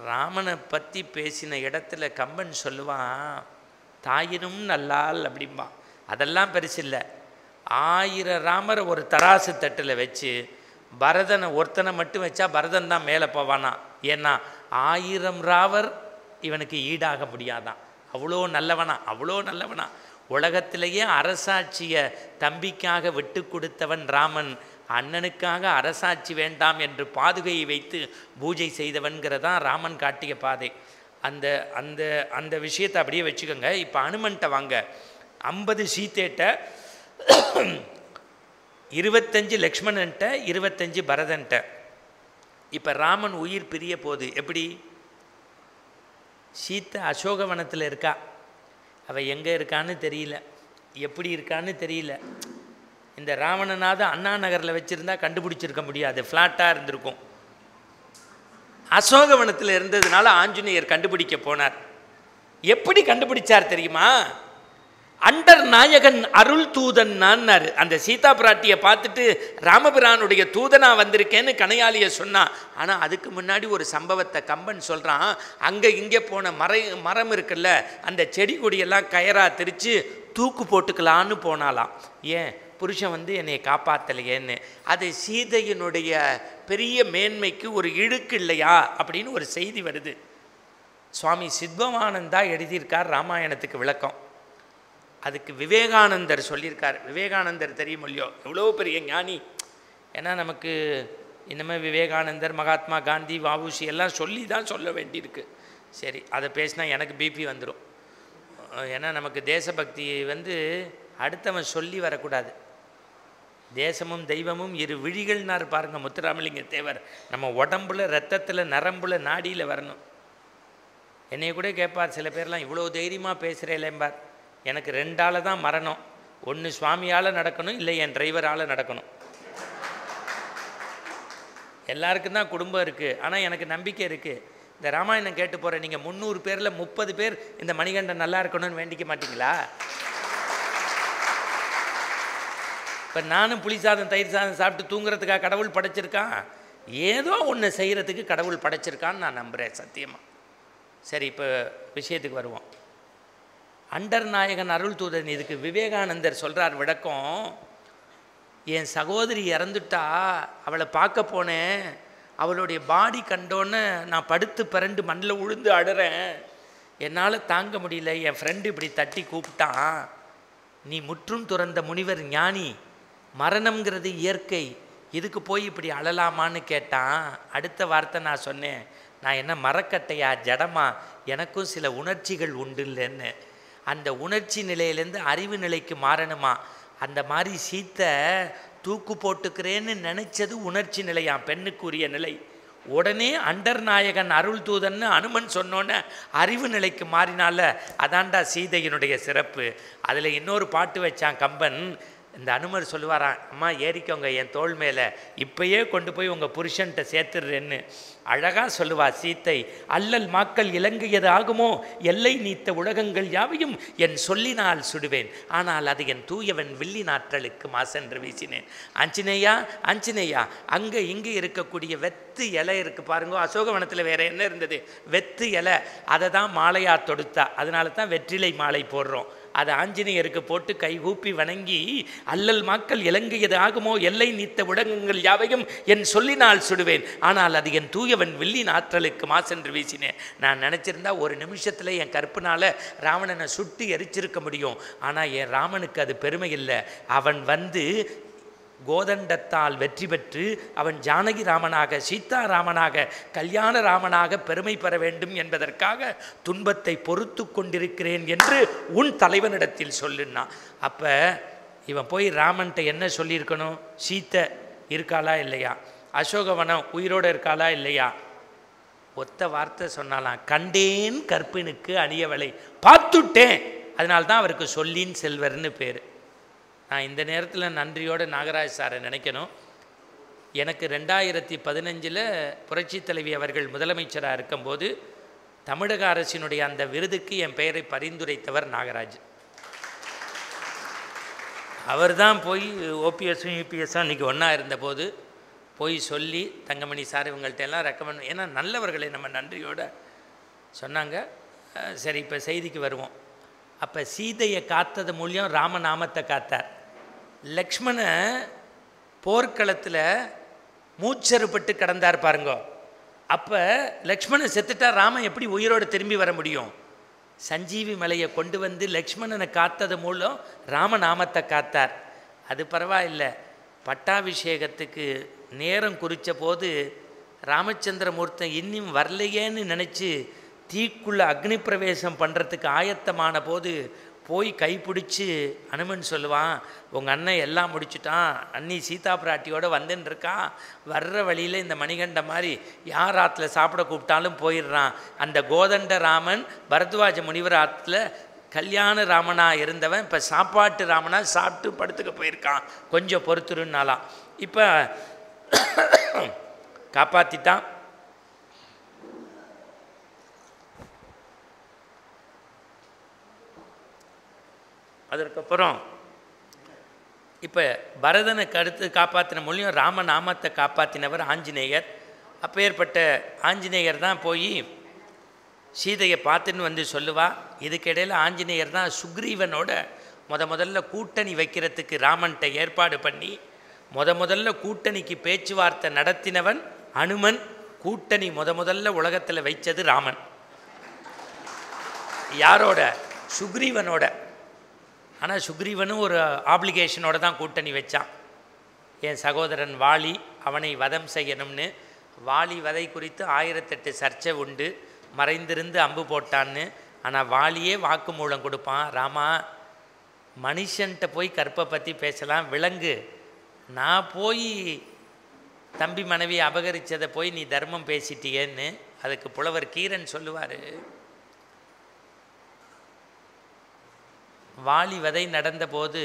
ராமனை பற்றி பேசின இடத்துல கம்பன் சொல்லுவான், தாயினும் நல்லால் அப்படிம்பா. அதெல்லாம் பெருசு இல்லை. 1000 ராமரை ஒரு தராசு தட்டில் வச்சு பரதனை ஒருத்தனை மட்டும் வச்சா பரதன் தான் மேலே போவானா. ஏன்னா 1000 ராவர் இவனுக்கு ஈடாக முடியாதான். அவ்வளோ நல்லவனா, அவ்வளோ நல்லவனா. உலகத்திலேயே அரசாட்சியை தம்பிக்காக விட்டு கொடுத்தவன் ராமன். அண்ணனுக்காக அரசாட்சி வேண்டாம் என்று பாதுகையை வைத்து பூஜை செய்தவன்கிறதான் ராமன் காட்டிய பாதை. அந்த அந்த அந்த விஷயத்தை அப்படியே வச்சுக்கோங்க. இப்போ அனுமன்ட்ட வாங்க, 50 சீத்தேட்ட, 25 லக்ஷ்மணன்ட்ட, 25 பரதன்ட்ட. இப்போ ராமன் உயிர் பிரிய போகுது. எப்படி? சீத்தை அசோகவனத்தில் இருக்கா, அவள் எங்கே இருக்கான்னு தெரியல, எப்படி இருக்கான்னு தெரியல. இந்த ராவணனாவது அண்ணா நகரில் வச்சுருந்தா கண்டுபிடிச்சிருக்க முடியாது, ஃப்ளாட்டாக இருந்திருக்கும். அசோகவனத்தில் இருந்ததுனால ஆஞ்சநேயர் கண்டுபிடிக்க போனார். எப்படி கண்டுபிடிச்சார் தெரியுமா? அண்டர் நாயகன் அருள் தூதன் நான்னாரு. அந்த சீதா பிராட்டியை பார்த்துட்டு ராமபிரானுடைய தூதனா வந்திருக்கேன்னு கணையாளியை சொன்னான். ஆனால் அதுக்கு முன்னாடி ஒரு சம்பவத்தை கம்பன் சொல்கிறான். அங்கே இங்கே போன மரம் இருக்குல்ல, அந்த செடி கொடியெல்லாம் கயரா திரித்து தூக்கு போட்டுக்கலான்னு போனாலாம். ஏன்? புருஷன் வந்து என்னை காப்பாற்றலையேன்னு. அது சீதையினுடைய பெரிய மேன்மைக்கு ஒரு இழுக்கு இல்லையா அப்படின்னு ஒரு செய்தி வருது. சுவாமி சித்பவானந்தா எழுதியிருக்கார் ராமாயணத்துக்கு விளக்கம். அதுக்கு விவேகானந்தர் சொல்லியிருக்கார். விவேகானந்தர் தெரியும் இல்லையோ, எவ்வளோ பெரிய ஞானி. ஏன்னா நமக்கு இனிமேல் விவேகானந்தர், மகாத்மா காந்தி, வஉசி எல்லாம் சொல்லி தான் சொல்ல வேண்டியிருக்கு. சரி, அதை பேசினா எனக்கு பிபி வந்துடும். ஏன்னா நமக்கு தேசபக்தி வந்து அடுத்தவன் சொல்லி வரக்கூடாது. தேசமும் தெய்வமும் இரு விழிகள்னார் பாருங்க முத்துராமலிங்க தேவர். நம்ம உடம்புல, ரத்தத்தில், நரம்புல, நாடியில் வரணும். என்னைய கூட கேட்பார் சில பேர்லாம், இவ்வளோ தைரியமாக பேசுகிறேன்பார். எனக்கு 2 ஆள் தான் மரணம். ஒன்று சுவாமியால் நடக்கணும், இல்லை என் டிரைவரால் நடக்கணும். எல்லாருக்கும் தான் குடும்பம் இருக்குது. ஆனால் எனக்கு நம்பிக்கை இருக்குது. இந்த ராமாயணம் கேட்டு போகிற நீங்கள் 300 பேரில் 30 பேர் இந்த மணிகண்டன் நல்லா இருக்கணும்னு வேண்டிக்க மாட்டிங்களா? இப்போ நானும் புளி சாதம், தயிர் சாதம் சாப்பிட்டு தூங்குறதுக்காக கடவுள் படைச்சிருக்கான்? ஏதோ ஒன்று செய்கிறதுக்கு கடவுள் படைச்சிருக்கான்னு நான் நம்புகிறேன் சத்தியமாக. சரி, இப்போ விஷயத்துக்கு வருவோம். அண்டர் நாயகன் அருள் தூதன். இதுக்கு விவேகானந்தர் சொல்கிறார் விளக்கம். என் சகோதரி இறந்துட்டா, அவளை பார்க்க போனேன். அவளுடைய பாடி கண்டோன்னு நான் படுத்து பிறண்டு மண்ணில் உழுந்து அழுறேன். என்னால் தாங்க முடியல. என் ஃப்ரெண்டு இப்படி தட்டி கூப்பிட்டான், நீ முற்றும் துறந்த முனிவர் ஞானி, மரணம்ங்கிறது இயற்கை, இதுக்கு போய் இப்படி அழலாமான்னு கேட்டான். அடுத்த வார்த்தை நான் சொன்னேன், நான் என்ன மரக்கட்டையா, ஜடமா? எனக்கும் சில உணர்ச்சிகள் உண்டு இல்லைன்னு. அந்த உணர்ச்சி நிலையிலேருந்து அறிவு நிலைக்கு மாறணுமா? அந்த மாதிரி சீத்தை தூக்கு போட்டுக்கிறேன்னு நினச்சது உணர்ச்சி நிலையாம், பெண்ணுக்குரிய நிலை. உடனே அண்டர் நாயகன் அருள் தூதன்னு அனுமன் சொன்னோன்னே அறிவு நிலைக்கு மாறினால, அதாண்டா சீதையினுடைய சிறப்பு. அதில் இன்னொரு பாட்டு வச்சான் கம்பன். இந்த அனுமர் சொல்லுவாரான், அம்மா ஏறிக்கோங்க என் தோள் மேலே, இப்பயே கொண்டு போய் உங்கள் புருஷன்கிட்ட சேர்த்துடுறேன்னு. அழகாக சொல்லுவா சீத்தை. அல்லல் மாக்கள் இலங்கையது ஆகுமோ, எல்லை நீத்த உலகங்கள் யாவையும் என் சொல்லினால் சுடுவேன், ஆனால் அது என் தூயவன் வில்லி நாற்றலுக்கு மாசென்று வீசினேன். ஆஞ்சநேயா, ஆஞ்சநேயா, அங்கே இங்கே இருக்கக்கூடிய வெத்து இலை இருக்குது பாருங்க. அசோகவனத்தில் வேறு என்ன இருந்தது? வெத்து இலை. அதை தான் மாலையாக தொடுத்தா. அதனால தான் வெற்றிலை மாலை போடுறோம். அதை ஆஞ்சநேயருக்கு போட்டு கைகூப்பி வணங்கி, அல்லல் மாக்கள் இலங்கையது ஆகுமோ, எல்லை நீத்த உலகங்கள் யாவையும் என் சொல்லினால் சுடுவேன், ஆனால் அது என் தூயவன் வில்லின் ஆற்றலுக்கு மாசென்று வீசினேன். நான் நினச்சிருந்தா ஒரு நிமிஷத்தில் என் கற்பனால் ராவணனை சுட்டு எரிச்சிருக்க முடியும். ஆனால் என் ராமனுக்கு அது பெருமை இல்லை. அவன் வந்து கோதண்டத்தால் வெற்றி பெற்று அவன் ஜானகி ராமனாக, சீதா ராமனாக, கல்யாண ராமனாக பெருமை பெற வேண்டும் என்பதற்காக துன்பத்தை பொறுத்து கொண்டிருக்கிறேன் என்று உன் தலைவனிடத்தில் சொல்லுன்னா. அப்போ இவன் போய் ராமன்ட்ட என்ன சொல்லியிருக்கணும்? சீத்தை இருக்காளா இல்லையா, அசோகவனம் உயிரோடு இருக்காளா இல்லையா, ஒத்த வார்த்தை சொன்னாலாம், கண்டேன் கற்பினுக்கு அணியவளை, பார்த்துட்டேன். அதனால்தான் அவருக்கு சொல்லின் செல்வர்னு பேர். நான் இந்த நேரத்தில் நன்றியோடு நாகராஜ் சாரை நினைக்கணும். எனக்கு 2015 புரட்சி தலைவி அவர்கள் முதலமைச்சராக இருக்கும்போது தமிழக அரசினுடைய அந்த விருதுக்கு என் பெயரை பரிந்துரைத்தவர் நாகராஜ். அவர் தான் போய் ஓபிஎஸும் யூபிஎஸும் அன்றைக்கி ஒன்றா இருந்தபோது போய் சொல்லி, தங்கமணி சார் இவங்கள்ட்ட எல்லாம் ரெக்கமெண்ட், ஏன்னா நல்லவர்களை நம்ம நன்றியோடு சொன்னாங்க. சரி, இப்போ செய்திக்கு வருவோம். அப்போ சீதையை காத்தது மூலியம் ராமநாமத்தை காத்தார். லக்ஷ்மண போர்க்களத்தில் மூச்சறுபட்டு கடந்தார் பாருங்க. அப்போ லக்ஷ்மணன் செத்துட்டா ராமன் எப்படி உயிரோடு திரும்பி வர முடியும்? சஞ்சீவி மலையை கொண்டு வந்து லக்ஷ்மணனை காத்தது மூலம் ராமநாமத்தை காத்தார். அது பரவாயில்லை. பட்டாபிஷேகத்துக்கு நேரம் குறித்த போது ராமச்சந்திரமூர்த்தன் இன்னும் வரலையேன்னு நினச்சி தீக்குள்ளே அக்னி பிரவேசம் பண்ணுறதுக்கு ஆயத்தமான போது போய் கைப்பிடிச்சி அனுமன் சொல்லுவான், உங்கள் அண்ணன் எல்லாம் முடிச்சுட்டான், அண்ணி சீதா பிராட்டியோடு வந்துன்னு இருக்கான், வர்ற வழியில் இந்த மணிகண்ட மாதிரி யார் ஆற்றுல சாப்பிட கூப்பிட்டாலும் போயிடுறான். அந்த கோதண்ட ராமன் பரத்வாஜ முனிவர் ஆற்றுல கல்யாண ராமனாக இருந்தவன் இப்போ சாப்பாட்டு ராமனாக சாப்பிட்டு படுத்துக்க போயிருக்கான், கொஞ்சம் பொறுத்துருன்னாலாம். இப்போ காப்பாற்றிட்டான். அதற்கப்புறம் இப்போ பரதனை கருத்து காப்பாற்றின மூலியம் ராமநாமத்தை காப்பாற்றினவர் ஆஞ்சநேயர். அப்பேற்பட்ட ஆஞ்சநேயர் தான் போய் சீதையை பார்த்துன்னு வந்து சொல்லுவா. இதுக்கிடையில் ஆஞ்சநேயர் தான் சுக்ரீவனோட முதல்ல கூட்டணி வைக்கிறதுக்கு ராமன்கிட்ட ஏற்பாடு பண்ணி முதல்ல கூட்டணிக்கு பேச்சுவார்த்தை நடத்தினவன் அனுமன். கூட்டணி முதல்ல உலகத்தில் வைச்சது ராமன். யாரோட? சுக்ரீவனோட. ஆனால் சுக்ரீவனும் ஒரு ஆப்ளிகேஷனோட தான் கூட்டணி வச்சான். என் சகோதரன் வாலி, அவனை வதம் செய்யணும்னு. வாலி வதை குறித்து 1008 சர்ச்சை உண்டு. மறைந்திருந்து அம்பு போட்டான்னு. ஆனால் வாலியே வாக்குமூலம் கொடுப்பான். ராமா, மனுஷன்கிட்ட போய் கற்பை பற்றி பேசலாம், விலங்கு நான் போய் தம்பி மனைவி அபகரித்ததை போய் நீ தர்மம் பேசிட்டியேன்னு. அதுக்கு புலவர் கீரன் சொல்லுவார், வாலி வதை நடந்தபோது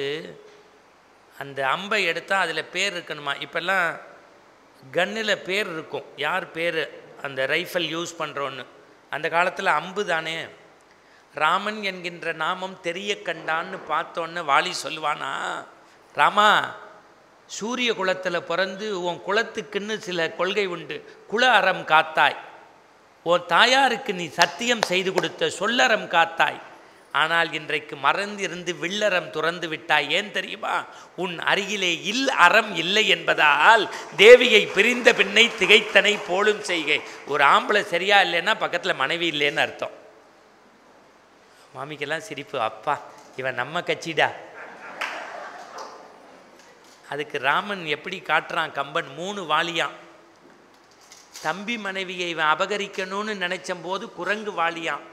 அந்த அம்பை எடுத்தால் அதில் பேர் இருக்கணுமா. இப்போல்லாம் கன்னில் பேர் இருக்கும், யார் பேர் அந்த ரைஃபிள் யூஸ் பண்ணுறோன்னு. அந்த காலத்தில் அம்பு தானே. ராமன் என்கின்ற நாமம் தெரிய கண்டான்னு பார்த்தோன்னு வாலி சொல்லுவானா, ராமா, சூரிய குலத்தில் பிறந்து உன் குலத்துக்குன்னு சில கொள்கை உண்டு. குல அறம் காத்தாய். உன் தாயாருக்கு நீ சத்தியம் செய்து கொடுத்த சொல்லறம் காத்தாய். ஆனால் இன்றைக்கு மறந்திருந்து வில்லறம் துறந்து விட்டாய். ஏன் தெரியுமா? உன் அருகிலே அறம் இல்லை என்பதால் தேவியை பிரிந்த பின்னை திகைத்தனை போலும் செய்கை. ஒரு ஆம்பளை சரியா இல்லைன்னா பக்கத்தில் மனைவி இல்லைன்னு அர்த்தம். மாமிக்கெல்லாம் சிரிப்பு, அப்பா இவன் நம்ம கட்சிடா. அதுக்கு ராமன் எப்படி காட்டுறான் கம்பன், 3 வாலியான். தம்பி மனைவியை இவன் அபகரிக்கணும்னு நினைச்ச போது குரங்கு வாலியான்.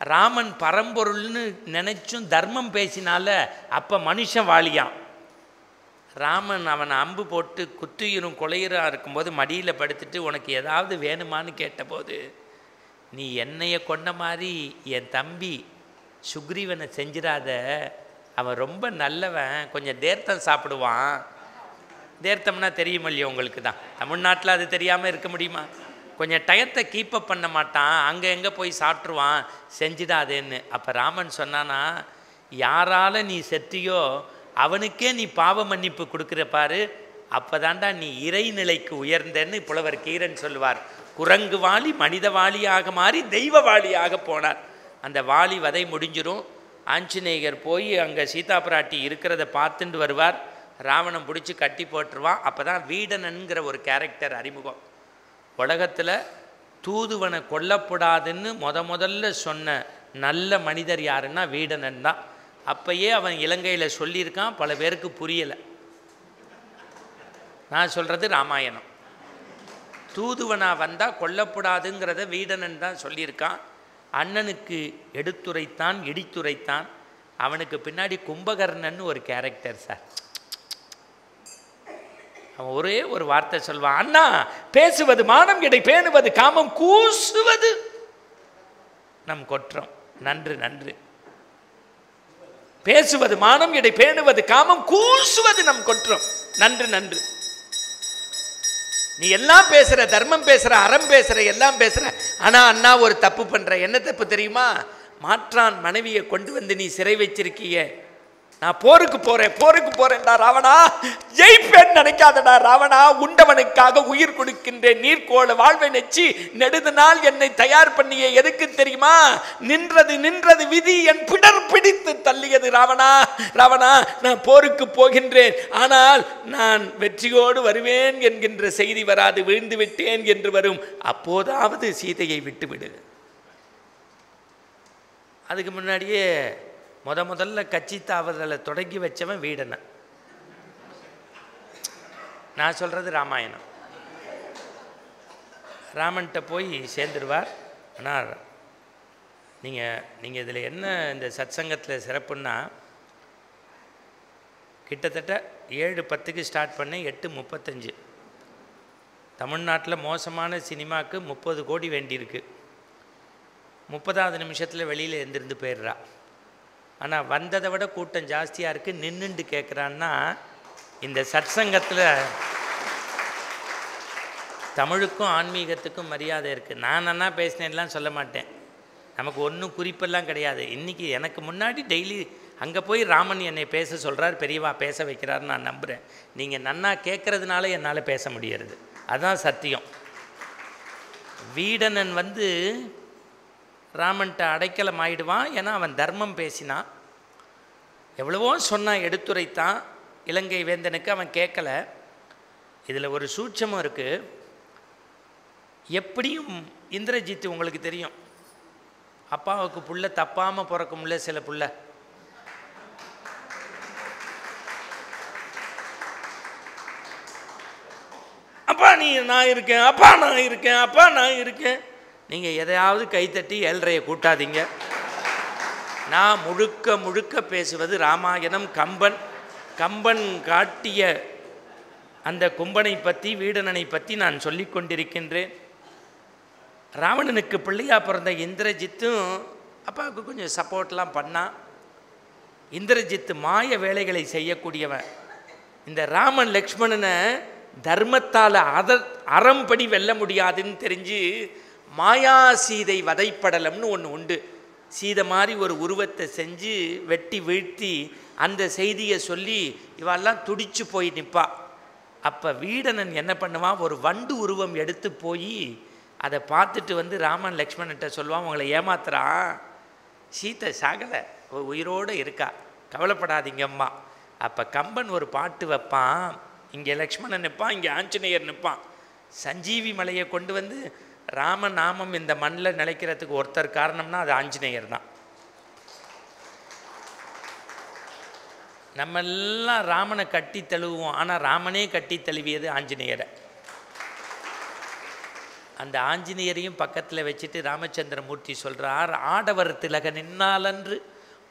ராமன் பரம்பொருள்னு நினைச்சும் தர்மம் பேசினால அப்போ மனுஷன் வாலியான். ராமன் அவனை அம்பு போட்டு குத்துயிரும் கொலையுறாக இருக்கும்போது மடியில் படுத்துட்டு உனக்கு ஏதாவது வேணுமான்னு கேட்டபோது, நீ என்னைய கொண்ட மாதிரி என் தம்பி சுக்ரீவனை செஞ்சிடாத, அவன் ரொம்ப நல்லவன், கொஞ்சம் தேர்த்தம் சாப்பிடுவான். தேர்த்தம்னா தெரியும் இல்லையோ உங்களுக்கு தான், தமிழ்நாட்டில் அது தெரியாமல் இருக்க முடியுமா? கொஞ்சம் டயத்தை கீப்பப் பண்ண மாட்டான், அங்கே எங்கே போய் சாப்பிட்ருவான், செஞ்சிடாதேன்னு. அப்போ ராமன் சொன்னானா, யாரால் நீ செத்தியோ அவனுக்கே நீ பாவ மன்னிப்பு கொடுக்குற பாரு, அப்போ தாண்டா நீ இறைநிலைக்கு உயர்ந்தேன்னு புலவர் கீரன் சொல்லுவார். குரங்கு வாலி மனித வாலியாக மாறி தெய்வ வாலியாக போனார். அந்த வாலி வதை முடிஞ்சிடும். ஆஞ்சநேயர் போய் அங்கே சீதா பிராட்டி இருக்கிறத பார்த்துட்டு வருவார். ராவணன் பிடிச்சி கட்டி போட்டுருவான். அப்போ தான் வீடனன்கிற ஒரு கேரக்டர் அறிமுகம். உலகத்தில் தூதுவனை கொல்லப்படாதுன்னு முதல்ல சொன்ன நல்ல மனிதர் யாருன்னா வீடனன் தான். அப்பயே அவன் இலங்கையில் சொல்லியிருக்கான், பல பேருக்கு புரியலை. நான் சொல்கிறது ராமாயணம். தூதுவனாக வந்தால் கொல்லப்படாதுங்கிறத வீடனன் தான் சொல்லியிருக்கான். அண்ணனுக்கு எடுத்துரைத்தான், இடித்துரைத்தான். அவனுக்கு பின்னாடி கும்பகர்ணன் ஒரு கேரக்டர் சார். அவன் ஒரே ஒரு வார்த்தை சொல்வான், அண்ணா பேசுவது மானம், இடை பேணுவது காமம், கூசுவது நம் குற்றம். நன்று நன்று. பேசுவது மானம், இடை பேணுவது காமம், கூசுவது நம் குற்றம். நன்று நன்று. நீ எல்லாம் பேசுற, தர்மம் பேசுற, அறம் பேசுற, எல்லாம் பேசுற. ஆனா அண்ணா ஒரு தப்பு பண்ற. என்ன தப்பு தெரியுமா? மாற்றான் மனைவியை கொண்டு வந்து நீ சிறை வச்சிருக்கிய. நான் போருக்கு போறேன்டா ராவணா, ஜெயிப்பேன் நினைக்காதடா ராவணா, உண்டவனுக்காக உயிர் கொடுக்கின்றேன், நீர்கோள வாழ்வை நெச்சி நெடுது நாள் என்னை தயார் பண்ணிய எதுக்கு தெரியுமா? நின்றது விதி, என் பிடர் பிடித்து தள்ளியது ராவணா. ராவணா, நான் போருக்கு போகின்றேன், ஆனால் நான் வெற்றியோடு வருவேன் என்கின்ற செய்தி வராது, விழுந்து விட்டேன் என்று வரும். அப்போதாவது சீதையை விட்டுவிடு. அதுக்கு முன்னாடியே முதல்ல கட்சி தாவல்களை தொடங்கி வச்சவன் வீடனன். நான் சொல்கிறது ராமாயணம். ராமன்கிட்ட போய் சேர்ந்துருவார். ஆனால் நீங்கள் இதில் என்ன இந்த சத்சங்கத்தில் சிறப்புன்னா, கிட்டத்தட்ட 7:10 ஸ்டார்ட் பண்ணேன், 8:35. தமிழ்நாட்டில் மோசமான சினிமாவுக்கு 30 கோடி வேண்டியிருக்கு. 30வது நிமிஷத்தில் வெளியில் எழுந்திருந்து போயிடுறா. ஆனால் வந்ததை விட கூட்டம் ஜாஸ்தியாக இருக்குது, நின்றுண்டு கேட்குறான்னா இந்த சத்சங்கத்தில் தமிழுக்கும் ஆன்மீகத்துக்கும் மரியாதை இருக்குது. நான் என்ன பேசினேன்லாம் சொல்ல மாட்டேன், நமக்கு ஒன்றும் குறிப்பெல்லாம் கிடையாது. இன்றைக்கி எனக்கு முன்னாடி டெய்லி அங்கே போய் ராமன் என்னை பேச சொல்கிறார், பெரியவா பேச வைக்கிறாருன்னு நான் நம்புகிறேன். நீங்கள் நன்னா கேட்குறதுனால என்னால் பேச முடியறது, அதுதான் சத்தியம். வீடனன் ராமன்ட்ட அடைக்கலம் ஆயிடுவான். ஏன்னா அவன் தர்மம் பேசினான், எவ்வளவோ சொன்னான், எடுத்துரைத்தான் இலங்கை வேந்தனுக்கு, அவன் கேட்கல. இதில் ஒரு சூட்சமும் இருக்குது. எப்படியும் இந்திரஜித்து உங்களுக்கு தெரியும், அப்பாவுக்கு புள்ள தப்பாமல் பிறக்கும்ல சில புள்ள. அப்பா நான் இருக்கேன், அப்பா நான் இருக்கேன், அப்பா நான் இருக்கேன். நீங்கள் எதையாவது கைத்தட்டி ஏழ்றையை கூட்டாதீங்க. நான் முழுக்க முழுக்க பேசுவது ராமாயணம். கம்பன் காட்டிய அந்த கும்பனை பற்றி, வீடனனை பற்றி நான் சொல்லி கொண்டிருக்கின்றேன். ராவணனுக்கு பிள்ளையா பிறந்த இந்திரஜித்தும் அப்பாவுக்கு கொஞ்சம் சப்போர்ட்லாம் பண்ணான். இந்திரஜித்து மாய வேலைகளை செய்யக்கூடியவன். இந்த ராமன் லக்ஷ்மணனை தர்மத்தால் அறம்படி வெல்ல முடியாதுன்னு தெரிஞ்சு மாயா சீதை வதைப்படலம்னு ஒன்று உண்டு. சீதை மாதிரி ஒரு உருவத்தை செஞ்சு வெட்டி வீழ்த்தி அந்த செய்தியை சொல்லி இவெல்லாம் துடிச்சு போய் நிற்பா. அப்போ வீடனன் என்ன பண்ணுவான், ஒரு வண்டு உருவம் எடுத்து போய் அதை பார்த்துட்டு ராமன் லக்ஷ்மணன்கிட்ட சொல்லுவான், உங்களை ஏமாத்துறான், சீத்தை சாகலை, உயிரோடு இருக்கா, கவலைப்படாதீங்கம்மா. அப்போ கம்பன் ஒரு பாட்டு வைப்பான், இங்கே லக்ஷ்மணன் நிற்பான், இங்கே ஆஞ்சநேயர் நிற்பான். சஞ்சீவி மலையை கொண்டு ராமநாமம் இந்த மண்ணில் நிலைக்கிறதுக்கு ஒருத்தர் காரணம்னா அது ஆஞ்சநேயர் தான். நம்மெல்லாம் ராமனை கட்டி தழுவுவோம், ஆனால் ராமனே கட்டி தழுவியது ஆஞ்சநேயரை. அந்த ஆஞ்சநேயரையும் பக்கத்தில் வச்சுட்டு ராமச்சந்திரமூர்த்தி சொல்கிறார், ஆடவர் திலக நின்னாலன்று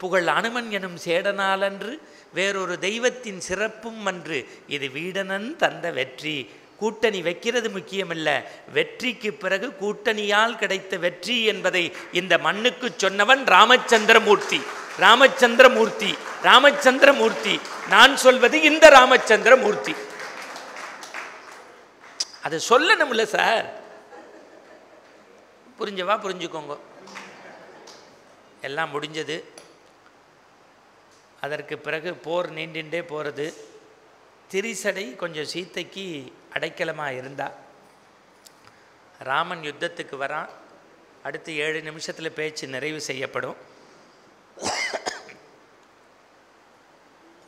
புகழ் அனுமன் எனும் சேடனாலன்று வேறொரு தெய்வத்தின் சிறப்பும் அன்று இது வீடனன் தந்த வெற்றி. கூட்டணி வைக்கிறது முக்கியமில்லை, வெற்றிக்கு பிறகு கூட்டணியால் கிடைத்த வெற்றி என்பதை இந்த மண்ணுக்கு சொன்னவன் ராமச்சந்திரமூர்த்தி. ராமச்சந்திரமூர்த்தி, ராமச்சந்திரமூர்த்தி. நான் சொல்வது இந்த ராமச்சந்திரமூர்த்தி. அதை சொல்லணும்ல சார், புரிஞ்சவா புரிஞ்சுக்கோங்க. எல்லாம் முடிஞ்சது. அதற்கு பிறகு போர் நீண்டுண்டே போகிறது. திரிசடை கொஞ்சம் சீத்தைக்கு அடைக்கலமாக இருந்தா. ராமன் யுத்தத்துக்கு வரான். அடுத்து 7 நிமிஷத்தில் பேச்சு நிறைவு செய்யப்படும்.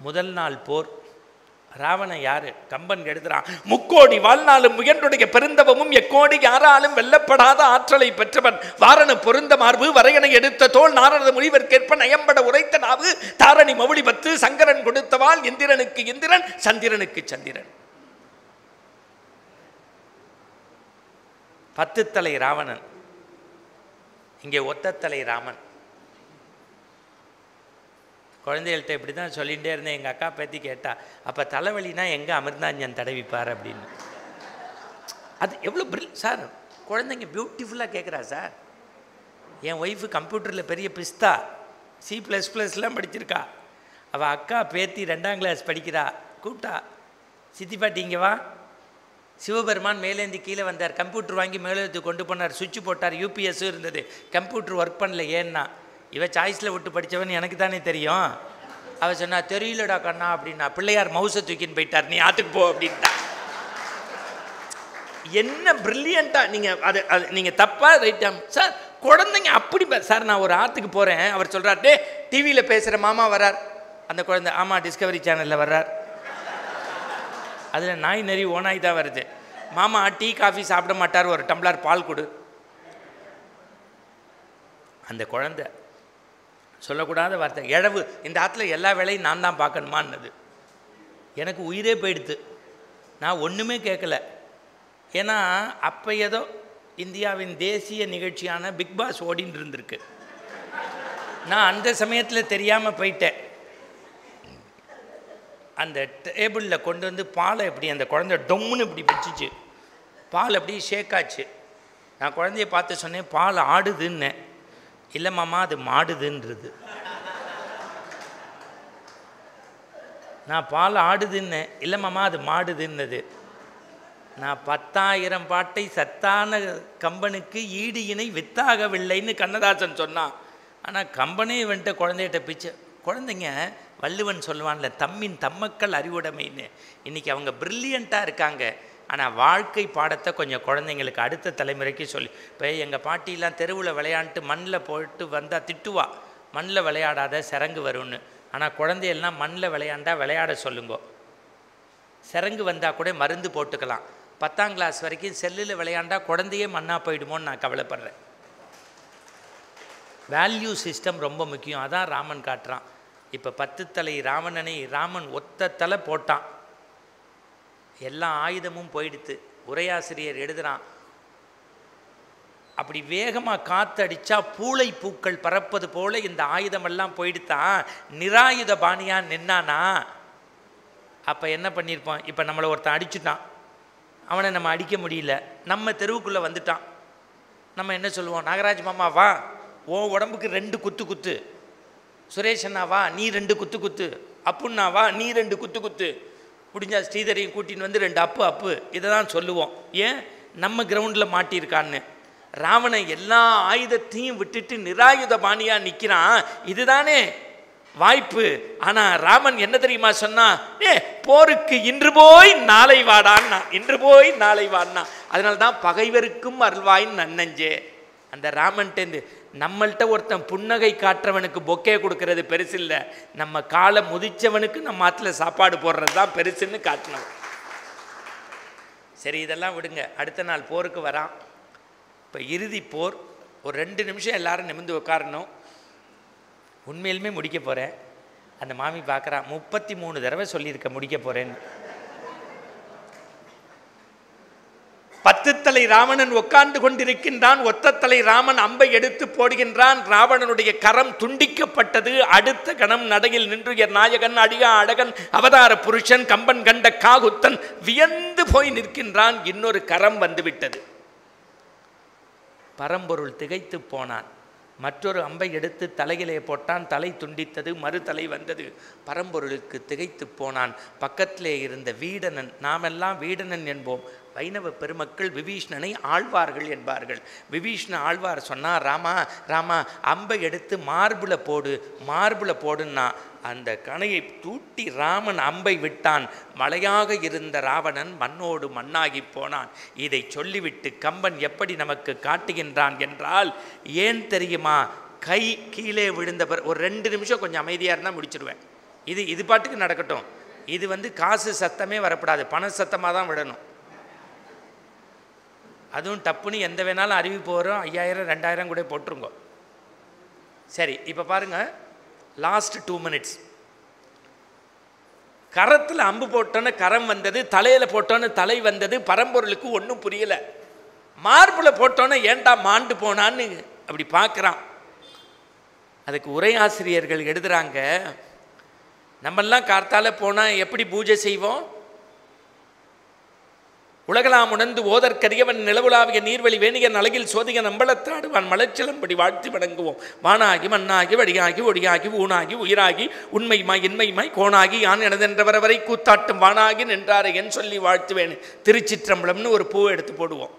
முதல் நாள் போர். ராவணன் யாரு? கம்பன் எழுதுறான், முக்கோடி வாழ்நாளும் முயன்றுடைய பெருந்தவமும் எக்கோடி யாராலும் வெல்லப்படாத ஆற்றலை பெற்றவன். வாரண பொருந்த மார்பு வரையனை எடுத்த தோல் நாரத முனிவர்க்கேற்ப நயம்பட உரைத்த நாவு தாரணி மவுளி 10 சங்கரன் கொடுத்தவாள் இந்திரனுக்கு இந்திரன் சந்திரனுக்கு சந்திரன். 10 தலை ராவணன், இங்கே ஒத்த தலை ராமன். குழந்தைகள்கிட்ட இப்படி தான் சொல்லிகிட்டே இருந்தேன். எங்கள் அக்கா பேத்தி கேட்டா, அப்போ தலைவலினா எங்கே அமிர்தாஞ்சன் தடவிப்பார் அப்படின்னு. அது எவ்வளோ சார், குழந்தைங்க பியூட்டிஃபுல்லாக கேட்குறா சார். என் ஒய்ஃபு கம்ப்யூட்டரில் பெரிய பிஸ்தா, C++லாம் படிச்சிருக்கா. அவள் அக்கா பேத்தி 2ஆம் கிளாஸ் படிக்கிறா. கூப்பிட்டா, சித்தி பாட்டி இங்கே வா. சிவபெருமான் மேலேந்து கீழே வந்தார், கம்ப்யூட்டர் வாங்கி மேலேந்து கொண்டு போனார், சுவிட்ச் போட்டார், UPS இருந்தது, கம்ப்யூட்டர் ஒர்க் பண்ணல. ஏன்னா இவ சாய்ஸில் விட்டு படித்தவன் எனக்கு தானே தெரியும். அவள் சொன்னா, தெரியலடா கண்ணா அப்படின்னா. பிள்ளையார் மவுசை தூக்கின்னு போயிட்டார், நீ ஆற்றுக்கு போ அப்படின்ட்டா. என்ன பிரில்லியண்ட்டாக நீங்கள் அது நீங்கள் தப்பாக ரைட்டா சார். குழந்தைங்க அப்படி சார். நான் ஒரு ஆற்றுக்கு போகிறேன், அவர் சொல்கிறார், டே டிவியில் பேசுகிற மாமா வர்றார். அந்த குழந்தை, ஆமாம் டிஸ்கவரி சேனலில் வர்றார். அதில் நாய் நெறி ஓனாய் தான் வருது. மாமா டீ காஃபி சாப்பிட மாட்டார், ஒரு டம்ளர் பால் கொடு. அந்த குழந்தை சொல்லக்கூடாத வார்த்தை, இழவு. இந்த ஆற்றுல எல்லா வேலையும் நான் தான் பார்க்கணுமான்னது. எனக்கு உயிரே போயிடுது. நான் ஒன்றுமே கேட்கல. ஏன்னா அப்போ ஏதோ இந்தியாவின் தேசிய நிகழ்ச்சியான பிக் பாஸ் ஓடின்னு இருந்திருக்கு. நான் அந்த சமயத்தில் தெரியாமல் போயிட்டேன். அந்த டேபிளில் கொண்டு பாலை எப்படி அந்த குழந்தை டொம்முன்னு இப்படி வச்சுச்சு. பால் அப்படியே ஷேக் ஆச்சு. நான் குழந்தைய பார்த்து சொன்னேன், பால் ஆடுதுன்னு. இல்லை மாமா அது மாடுதுன்றது. நான் பால் ஆடுதுன்னு இல்லை மாமா அது மாடுதுன்னது. நான் 10,000 பாட்டை சத்தான கம்பனுக்கு ஈடு இணை வித்தாகவில்லைன்னு கண்ணதாசன் சொன்னான். ஆனால் கம்பனே வந்துட்ட குழந்தைகிட்ட பிச்சை. குழந்தைங்க வள்ளுவன் சொல்லுவான்ல, தம்மின் தம்மக்கள் அறிவுடைமைன்னு. இன்றைக்கி அவங்க ப்ரில்லியண்ட்டாக இருக்காங்க. ஆனால் வாழ்க்கை பாடத்தை கொஞ்சம் குழந்தைங்களுக்கு அடுத்த தலைமுறைக்கு சொல்லி. இப்போ எங்கள் பாட்டிலாம் தெருவில் விளையாண்டுட்டு மண்ணில் போட்டு வந்தால் திட்டுவா, மண்ணில் விளையாடாத சிறங்கு வரும்னு. ஆனால் குழந்தையெல்லாம் மண்ணில் விளையாண்டா விளையாட சொல்லுங்கோ. சிறங்கு வந்தால் கூட மருந்து போட்டுக்கலாம். 10ஆம் கிளாஸ் வரைக்கும் செல்லில் விளையாண்டா குழந்தையே மண்ணாக போயிடுமோன்னு நான் கவலைப்படுறேன். வேல்யூ சிஸ்டம் ரொம்ப முக்கியம். அதான் ராமன் காட்டுறான். இப்போ 10 தலை ராவணனை ராமன் ஒத்த தலை போட்டான், எல்லா ஆயுதமும் போயிடுத்து. உரையாசிரியர் எழுதுகிறான், அப்படி வேகமாக காற்றடிச்சா பூளை பூக்கள் பறப்பது போல இந்த ஆயுதமெல்லாம் போயிடுத்தான். நிராயுத பாணியாக நின்னானா அப்போ என்ன பண்ணியிருப்பான்? இப்போ நம்மளை ஒருத்தன் அடிச்சுட்டான், அவனை நம்ம அடிக்க முடியல, நம்ம தெருவுக்குள்ளே வந்துட்டான். நம்ம என்ன சொல்லுவோம்? நாகராஜ் மாமா வா, ஓ உடம்புக்கு 2 குத்து குத்து. சுரேஷ் அண்ணா வா, நீ 2 குத்து குத்து. அப்புன்னா வா, நீ 2 குத்து குத்து. முடிஞ்சா ஸ்ரீதரையும் கூட்டின்னு வந்து 2 அப்பு அப்பு. இதை தான் சொல்லுவோம். ஏன்? நம்ம கிரவுண்டில் மாட்டியிருக்கான்னு. ராவணன் எல்லா ஆயுதத்தையும் விட்டுட்டு நிராயுத பாணியாக நிற்கிறான். இதுதானே வாய்ப்பு. ஆனால் ராமன் என்ன தெரியுமா சொன்னா? போருக்கு இன்று போய் நாளை வாடான்னா, இன்று போய் நாளை வாடனா. அதனால தான் பகைவருக்கும் அருள்வாயின் நன்னஞ்சே. அந்த ராமன்ட்டேந்து நம்மள்கிட்ட ஒருத்தன் புன்னகை காட்டுறவனுக்கு பொக்கே கொடுக்கறது பெருசு இல்லை, நம்ம காலை முதிச்சவனுக்கு நம்ம ஆற்றுல சாப்பாடு போடுறது தான் பெருசுன்னு காட்டினோம். சரி, இதெல்லாம் விடுங்க, அடுத்த நாள் போருக்கு வரான். இப்போ இறுதி போர். ஒரு 2 நிமிஷம் எல்லாரும் நிமிர்ந்து உட்காரணும். உண்மையிலுமே முடிக்க போகிறேன். அந்த மாமி பார்க்குறான், 33 தடவை சொல்லியிருக்க முடிக்க போகிறேன்னு. 10 தலை ராவணன் உட்கார்ந்து கொண்டிருக்கின்றான். ஒத்த தலை ராமன் அம்பை எடுத்து போடுகின்றான். ராவணனுடைய கரம் துண்டிக்கப்பட்டது. அடுத்த கணம் நடையில் நின்று நாயகன் அடியா அழகன் அவதார புருஷன் கம்பன் கண்ட காகுத்தன் வியந்து போய் நிற்கின்றான். இன்னொரு கரம் வந்துவிட்டது. பரம்பொருள் திகைத்து போனான். மற்றொரு அம்பை எடுத்து தலையிலே போட்டான். தலை துண்டித்தது. மறு தலை வந்தது. பரம்பொருளுக்கு திகைத்து போனான். பக்கத்திலே இருந்த வீடனன், நாமெல்லாம் வீடனன் என்போம், வைணவ பெருமக்கள் விபீஷ்ணனை ஆழ்வார்கள் என்பார்கள். விபீஷ்ண ஆழ்வார் சொன்னார், ராமா ராமா அம்பை எடுத்து மார்புல போடு, மார்புல போடுன்னா. அந்த கணையை தூட்டி ராமன் அம்பை விட்டான். மலையாக இருந்த ராவணன் மண்ணோடு மண்ணாகி போனான். இதை சொல்லிவிட்டு கம்பன் எப்படி நமக்கு காட்டுகின்றான் என்றால், ஏன் தெரியுமா? கை கீழே விழுந்த ஒரு 2 நிமிஷம் கொஞ்சம் அமைதியாக இருந்தால் முடிச்சிடுவேன். இது பாட்டுக்கு நடக்கட்டும். இது காசு சத்தமே வரக்கூடாது, பண சத்தமாக தான் விடணும். அதுவும் டப்புன்னு எந்த வேணாலும் அறிவிப்பு வரும். 5000 2000 கூட போட்டுருங்க. சரி, இப்போ பாருங்கள், லாஸ்ட் 2 மினிட்ஸ். கரத்தில் அம்பு போட்டோன்னு கரம் வந்தது, தலையில் போட்டோன்னு தலை வந்தது. பரம்பொருளுக்கு ஒன்றும் புரியலை. மார்பில் போட்டோன்னு ஏண்டா மாண்டு போனான்னு அப்படி பார்க்குறான். அதுக்கு உரையாசிரியர்கள் எழுதுகிறாங்க, நம்மெல்லாம் கார்த்தால போனால் எப்படி பூஜை செய்வோம்? உலகலாம் உணர்ந்து ஓதற்கரியவன் நிலவுலாவிய நீர்வழி வேணியன் அழகில் சோதிக நம்பளத்தாடுவான் மலர்ச்சிலம்படி வாழ்த்தி வணங்குவோம். வானாகி மண்ணாகி வடியாகி ஒடியாகி ஊனாகி உயிராகி உண்மைமாய் இன்மைமாய் கோணாகி யான் எனதென்றவரை கூத்தாட்டும் வானாகி நின்றாரை என் சொல்லி வாழ்த்துவேன். திருச்சிற்றம்பலம்னு ஒரு பூவை எடுத்து போடுவோம்.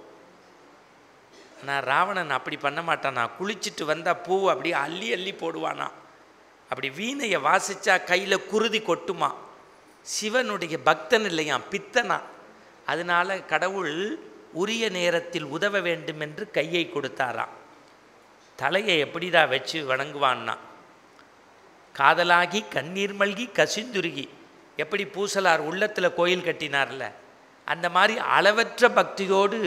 நான் ராவணன் அப்படி பண்ண மாட்டானா. குளிச்சுட்டு வந்தால் பூ அப்படியே அள்ளி அள்ளி போடுவானா. அப்படி வீணையை வாசித்தா கையில் குருதி கொட்டுமா. சிவனுடைய பக்தன் இல்லையா, பித்தனா. அதனால கடவுள் உரிய நேரத்தில் உதவ வேண்டும் என்று கையை கொடுத்தாராம். தலையை எப்படிடா வச்சு வணங்குவான்னா, காதலாகி கண்ணீர் மல்கி கசிந்துருகி, எப்படி பூசலார் உள்ளத்தில் கோயில் கட்டினார்ல, அந்த மாதிரி அளவற்ற பக்தியோடு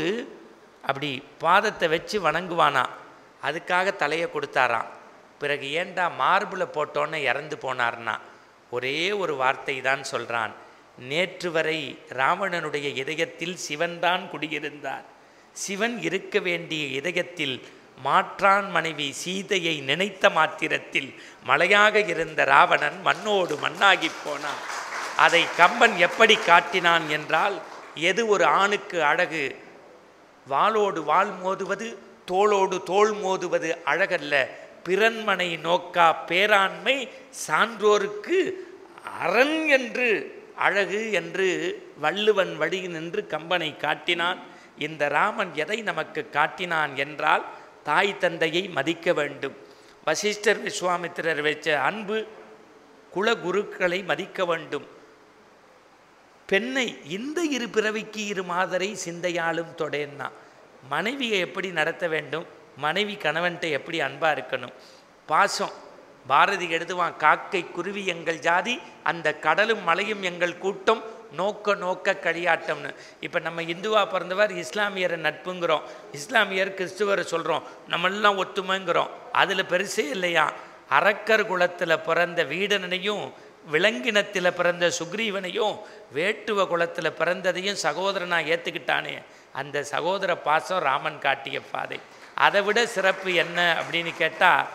அப்படி பாதத்தை வச்சு வணங்குவானா. அதுக்காக தலையை கொடுத்தாராம். பிறகு ஏண்டா மார்பில் போட்டோன்னு இறந்து போனார்னா, ஒரே ஒரு வார்த்தை தான் சொல்கிறான், நேற்று வரை ராவணனுடைய இதயத்தில் சிவன்தான் குடியிருந்தார். சிவன் இருக்க வேண்டிய இதயத்தில் மாற்றான் மனைவி சீதையை நினைத்த மாத்திரத்தில் மலையாக இருந்த ராவணன் மண்ணோடு மண்ணாகி போனான். அதை கம்பன் எப்படி காட்டினான் என்றால், எது ஒரு ஆணுக்கு அழகு? வாளோடு வாள் மோதுவது, தோளோடு தோள் மோதுவது அழகல்ல. பிறன்மனை நோக்கா பேராண்மை சான்றோருக்கு அரண் என்று அழகு என்று வள்ளுவன் வழி நின்று கம்பனை காட்டினான். இந்த ராமன் எதை நமக்கு காட்டினான் என்றால் தாய் தந்தையை மதிக்க வேண்டும். வசிஷ்டர் விஸ்வாமித்திரர் வச்ச அன்பு, குலகுருக்களை மதிக்க வேண்டும். பெண்ணை இந்த இரு பிறவிக்கு இரு மாதரை சிந்தையாலும் தொடேன்னா, மனைவியை எப்படி நடத்த வேண்டும், மனைவி கணவன்கிட்ட எப்படி அன்பாக இருக்கணும், பாசம். பாரதி எழுதுவான், காக்கை குருவி எங்கள் ஜாதி, அந்த கடலும் மலையும் எங்கள் கூட்டம், நோக்க நோக்க களியாட்டம்னு. இப்போ நம்ம இந்துவாக பிறந்தவர் இஸ்லாமியரை நட்புங்கிறோம், இஸ்லாமியர் கிறிஸ்துவரை சொல்கிறோம், நம்மெல்லாம் ஒத்துமைங்கிறோம். அதில் பெருசே இல்லையா. அரக்கர் குலத்தில் பிறந்த வீடனையும் விலங்கினத்தில் பிறந்த சுக்ரீவனையும் வேட்டுவ குலத்தில் பிறந்ததையும் சகோதரனாக ஏற்றுக்கிட்டானே, அந்த சகோதர பாசம் ராமன் காட்டிய பாதை. அதை விட சிறப்பு என்ன அப்படின்னு கேட்டால்,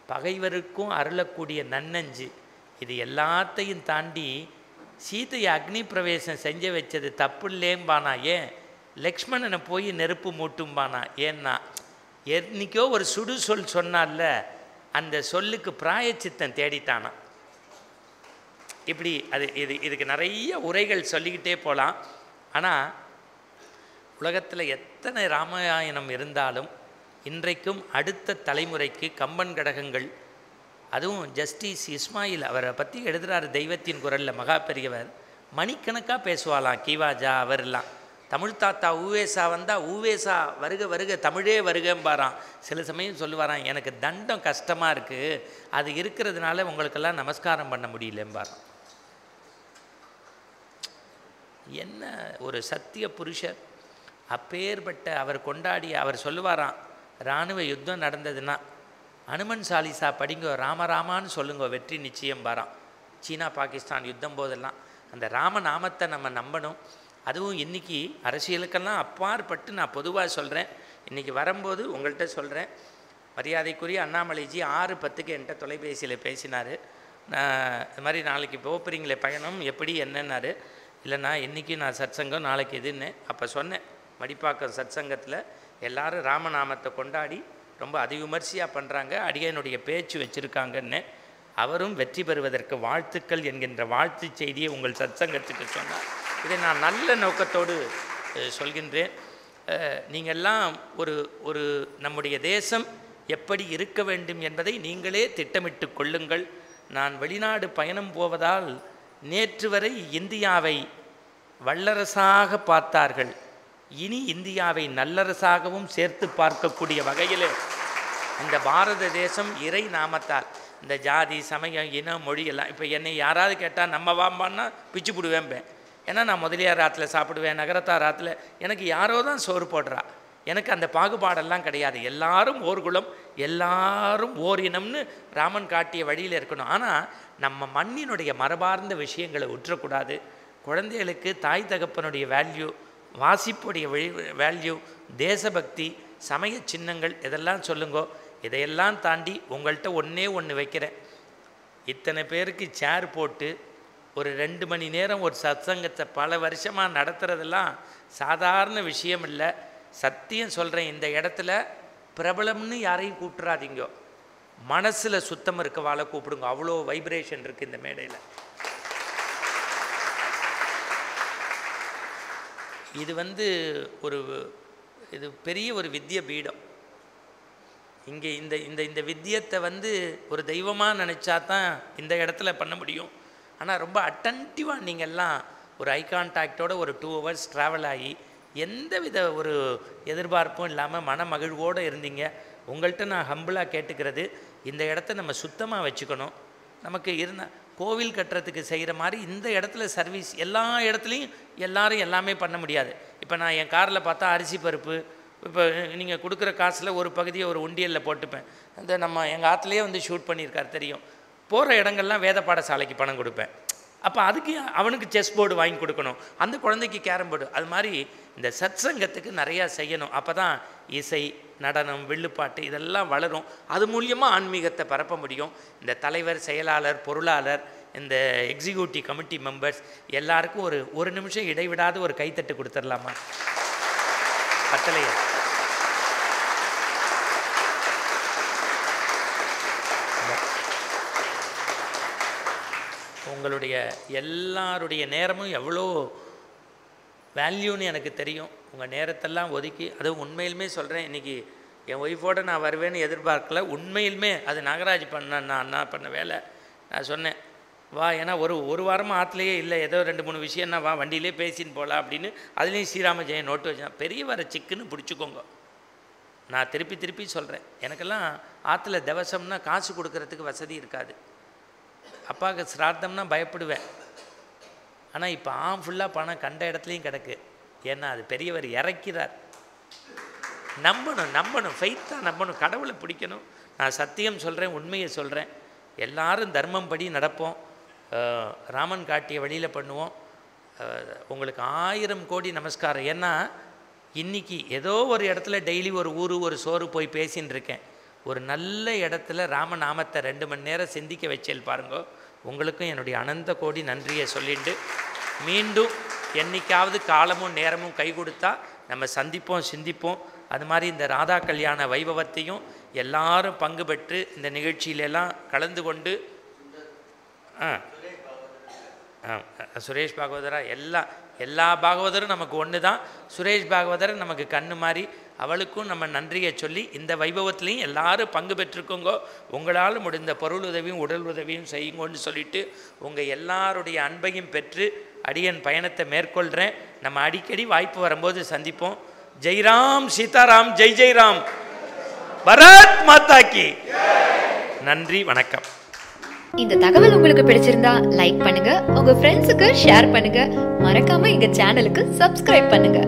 பகைவருக்கும் அருளக்கூடிய நன்னஞ்சு. இது எல்லாத்தையும் தாண்டி சீதையை அக்னி பிரவேசம் செஞ்சு வச்சது தப்பு இல்லேம்பானா. ஏன் லக்ஷ்மணனை போய் நெருப்பு மூட்டும்பானா? ஏன்னா என்னைக்கோ ஒரு சுடு சொல் சொன்னால அந்த சொல்லுக்கு பிராயச்சித்தம் தேடிட்டானா. இப்படி இதுக்கு நிறைய உரைகள் சொல்லிக்கிட்டே போகலாம். ஆனால் உலகத்தில் எத்தனை ராமாயணம் இருந்தாலும் இன்றைக்கும் அடுத்த தலைமுறைக்கு கம்பன் கடகங்கள், அதுவும் ஜஸ்டிஸ் இஸ்மாயில் அவரை பற்றி எழுதுகிறார் தெய்வத்தின் குரலில் மகா பெரியவர். மணிக்கணக்காக பேசுவாளாம் கீவாஜா அவரெல்லாம். தமிழ் தாத்தா ஊவேசா வந்தால் ஊவேசா வருக வருக தமிழே வருகம்பாரான். சில சமயம் சொல்லுவாரான், எனக்கு தண்டம் கஷ்டமாக இருக்குது, அது இருக்கிறதுனால உங்களுக்கெல்லாம் நமஸ்காரம் பண்ண முடியலம்பாரான். என்ன ஒரு சத்திய புருஷர். அப்பேற்பட்ட அவர் கொண்டாடி அவர் சொல்லுவாராம், இராணுவ யுத்தம் நடந்ததுன்னா அனுமன் சாலிசா படிங்கோ, ராமராமான்னு சொல்லுங்க, வெற்றி நிச்சயம் பாராம். சீனா பாகிஸ்தான் யுத்தம் போதெல்லாம் அந்த ராமநாமத்தை நம்ம நம்பணும். அதுவும் இன்றைக்கி அரசியலுக்கெல்லாம் அப்பாற்பட்டு நான் பொதுவாக சொல்கிறேன். இன்றைக்கி வரும்போது உங்கள்கிட்ட சொல்கிறேன், மரியாதைக்குரிய அண்ணாமலைஜி 6:10 என்கிட்ட தொலைபேசியில் பேசினார். நான் இது மாதிரி நாளைக்கு போகிறீங்களே பயணம் எப்படி என்னன்னாரு. இல்லைண்ணா இன்றைக்கி நான் சத்சங்கம் நாளைக்கு இதுன்னு அப்போ சொன்னேன். மடிப்பாக்கம் சத்சங்கத்தில் எல்லாரும் ராமநாமத்தை கொண்டாடி ரொம்ப அதிவிமர்சையாக பண்ணுறாங்க, அடியனுடைய பேச்சு வச்சுருக்காங்கன்னு. அவரும் வெற்றி பெறுவதற்கு வாழ்த்துக்கள் என்கின்ற வாழ்த்து செய்தியை உங்கள் சத்சங்கத்துக்கு சொன்னார். இதை நான் நல்ல நோக்கத்தோடு சொல்கின்றேன். நீங்கள்லாம் ஒரு நம்முடைய தேசம் எப்படி இருக்க வேண்டும் என்பதை நீங்களே திட்டமிட்டு கொள்ளுங்கள். நான் வெளிநாடு பயணம் போவதால் நேற்று வரை இந்தியாவை வல்லரசாக பார்த்தார்கள், இனி இந்தியாவை நல்லரசாகவும் சேர்த்து பார்க்கக்கூடிய வகையில் இந்த பாரத தேசம் இறை நாமத்தால் இந்த ஜாதி சமயம் இனம் மொழி எல்லாம். இப்போ என்னை யாராவது கேட்டால் நம்ம வாம்பான்னா பிச்சு போடுவேன்பேன். ஏன்னா நான் முதலியார் ஆற்றுல சாப்பிடுவேன், நகரத்தார் ஆற்றுல. எனக்கு யாரோ தான் சோறு போடுறா. எனக்கு அந்த பாகுபாடெல்லாம் கிடையாது. எல்லாரும் ஓர் குலம், எல்லாரும் ஓர் இனம்னு ராமன் காட்டிய வழியில் இருக்கணும். ஆனால் நம்ம மண்ணினுடைய மரபார்ந்த விஷயங்களை உற்றக்கூடாது. குழந்தைகளுக்கு தாய் தகப்பனுடைய வேல்யூ, வாசிப்புடைய வேல்யூ, தேசபக்தி, சமய சின்னங்கள் இதெல்லாம் சொல்லுங்கோ. இதையெல்லாம் தாண்டி உங்கள்கிட்ட ஒன்று வைக்கிறேன். இத்தனை பேருக்கு சேர் போட்டு ஒரு 2 மணி நேரம் ஒரு சத்சங்கத்தை பல வருஷமாக நடத்துகிறதெல்லாம் சாதாரண விஷயம் இல்லை. சத்தியம் சொல்கிறேன், இந்த இடத்துல பிரபலம்னு யாரையும் கூப்பிட்றாதீங்க, மனசில் சுத்தம் இருக்கவாளை கூப்பிடுங்க. அவ்வளோ வைப்ரேஷன் இருக்குது இந்த மேடையில். இது பெரிய ஒரு வித்ய பீடம். இங்கே இந்த வித்தியத்தை ஒரு தெய்வமாக நினச்சா தான் இந்த இடத்துல பண்ண முடியும். ஆனால் ரொம்ப அட்டன்டிவாக நீங்கள்லாம் ஒரு ஐ கான்டாக்டோட ஒரு 2 hours ட்ராவல் ஆகி எந்தவித ஒரு எதிர்பார்ப்பும் இல்லாமல் மன மகிழ்வோடு இருந்தீங்க. உங்கள்கிட்ட நான் ஹம்பிளாக கேட்டுக்கிறது, இந்த இடத்த நம்ம சுத்தமாக வச்சுக்கணும். நமக்கு கோவில் கட்டுறதுக்கு செய்கிற மாதிரி இந்த இடத்துல சர்வீஸ் எல்லா இடத்துலையும் எல்லாரும் எல்லாமே பண்ண முடியாது. இப்போ நான் என் காரில் பார்த்தா அரிசி பருப்பு, இப்போ நீங்கள் கொடுக்குற காசில் ஒரு பகுதியை ஒரு உண்டியலில் போட்டுப்பேன். அந்த நம்ம எங்கள் ஆற்றுலேயே ஷூட் பண்ணியிருக்கார் தெரியும். போகிற இடங்கள்லாம் வேத பாடசாலைக்கு பணம் கொடுப்பேன். அப்போ அதுக்கு அவனுக்கு செஸ் போர்டு வாங்கி கொடுக்கணும், அந்த குழந்தைக்கு கேரம் போர்டு. அது மாதிரி இந்த சத்சங்கத்துக்கு நிறையா செய்யணும். அப்போ தான் இசை, நடனம், வில்லுப்பாட்டு இதெல்லாம் வளரும். அது மூலியமாக ஆன்மீகத்தை பரப்ப முடியும். இந்த தலைவர், செயலாளர், பொருளாளர், இந்த எக்ஸிக்யூட்டிவ் கமிட்டி மெம்பர்ஸ் எல்லாருக்கும் ஒரு நிமிஷம் இடைவிடாத ஒரு கைத்தட்டு கொடுத்துடலாமா? பத்தலையா? உங்களுடைய எல்லாருடைய நேரமும் எவ்வளோ வேல்யூன்னு எனக்கு தெரியும். உங்கள் நேரத்தெல்லாம் ஒதுக்கி, அதுவும் உண்மையிலுமே சொல்கிறேன், இன்றைக்கி என் ஒய்ஃபோடு நான் வருவேன்னு எதிர்பார்க்கல. உண்மையிலுமே அது நாகராஜ் நான் அண்ணா பண்ண வேலை. நான் சொன்னேன் வா, ஏன்னா ஒரு வாரமாக ஆற்றுலையே இல்லை, ஏதோ 2-3 விஷயம்னா வா வண்டியிலே பேசின்னு போகலாம் அப்படின்னு. அதுலேயும் ஸ்ரீராம ஜெயம் நோட்டு வச்சேன். பெரியவரை சிக்குன்னு பிடிச்சிக்கோங்க. நான் திருப்பி சொல்கிறேன், எனக்கெல்லாம் ஆற்றுல தவசம்னா காசு கொடுக்கறதுக்கு வசதி இருக்காது. அப்பாவுக்கு ஸ்ராத்தம்னா பயப்படுவேன். ஆனால் இப்போ ஃபுல்லாக பணம் கண்ட இடத்துலையும் கிடக்கு. ஏன்னா அது பெரியவர் இறக்கிறார். நம்பணும் ஃபெய்த்தாக நம்பணும், கடவுளை பிடிக்கணும். நான் சத்தியம் சொல்கிறேன், உண்மையை சொல்கிறேன். எல்லாரும் தர்மம் படி நடப்போம், ராமன் காட்டிய வழியில் பண்ணுவோம். உங்களுக்கு 1000 கோடி நமஸ்காரம். ஏன்னா இன்றைக்கி ஏதோ ஒரு இடத்துல டெய்லி ஒரு சோறு போய் பேசின்னு இருக்கேன். ஒரு நல்ல இடத்துல ராமநாமத்தை 2 மணி நேரம் சிந்திக்க வச்சேல் பாருங்க. உங்களுக்கும் என்னுடைய அனந்த கோடி நன்றியை சொல்லிட்டு, மீண்டும் என்றைக்காவது காலமும் நேரமும் கை கொடுத்தா நம்ம சந்திப்போம், சிந்திப்போம். அது மாதிரி இந்த ராதா கல்யாண வைபவத்தையும் எல்லாரும் பங்கு பெற்று இந்த நிகழ்ச்சியிலெல்லாம் கலந்து கொண்டு, சுரேஷ் பாகவதரா, எல்லா பாகவதரும் நமக்கு ஒன்று தான். சுரேஷ் பாகவதர் நமக்கு கண்ணு மாதிரி, அவளுக்கும் நம்ம நன்றியை சொல்லி இந்த வைபவத்துலேயும் எல்லாரும் பங்கு பெற்றுக்கோங்கோ. உங்களால் முடிந்த பொருள் உதவியும் உடல் உதவியும் செய்யுங்கன்னு சொல்லிவிட்டு உங்கள் எல்லாருடைய அன்பையும் பெற்று அடியன் பயணத்தை மேற்கொள்கிறேன். நம்ம அடிக்கடி வாய்ப்பு வரும்போது சந்திப்போம். ஜெய்ராம் சீதாராம், ஜெய் ஜெய்ராம், பரத் மாதா கி. நன்றி, வணக்கம். இந்த தகவல் உங்களுக்கு பிடிச்சிருந்தா லைக் பண்ணுங்க, உங்க ஃப்ரெண்ட்ஸுக்கு ஷேர் பண்ணுங்க, மறக்காம எங்க சேனலுக்கு சப்ஸ்கிரைப் பண்ணுங்க.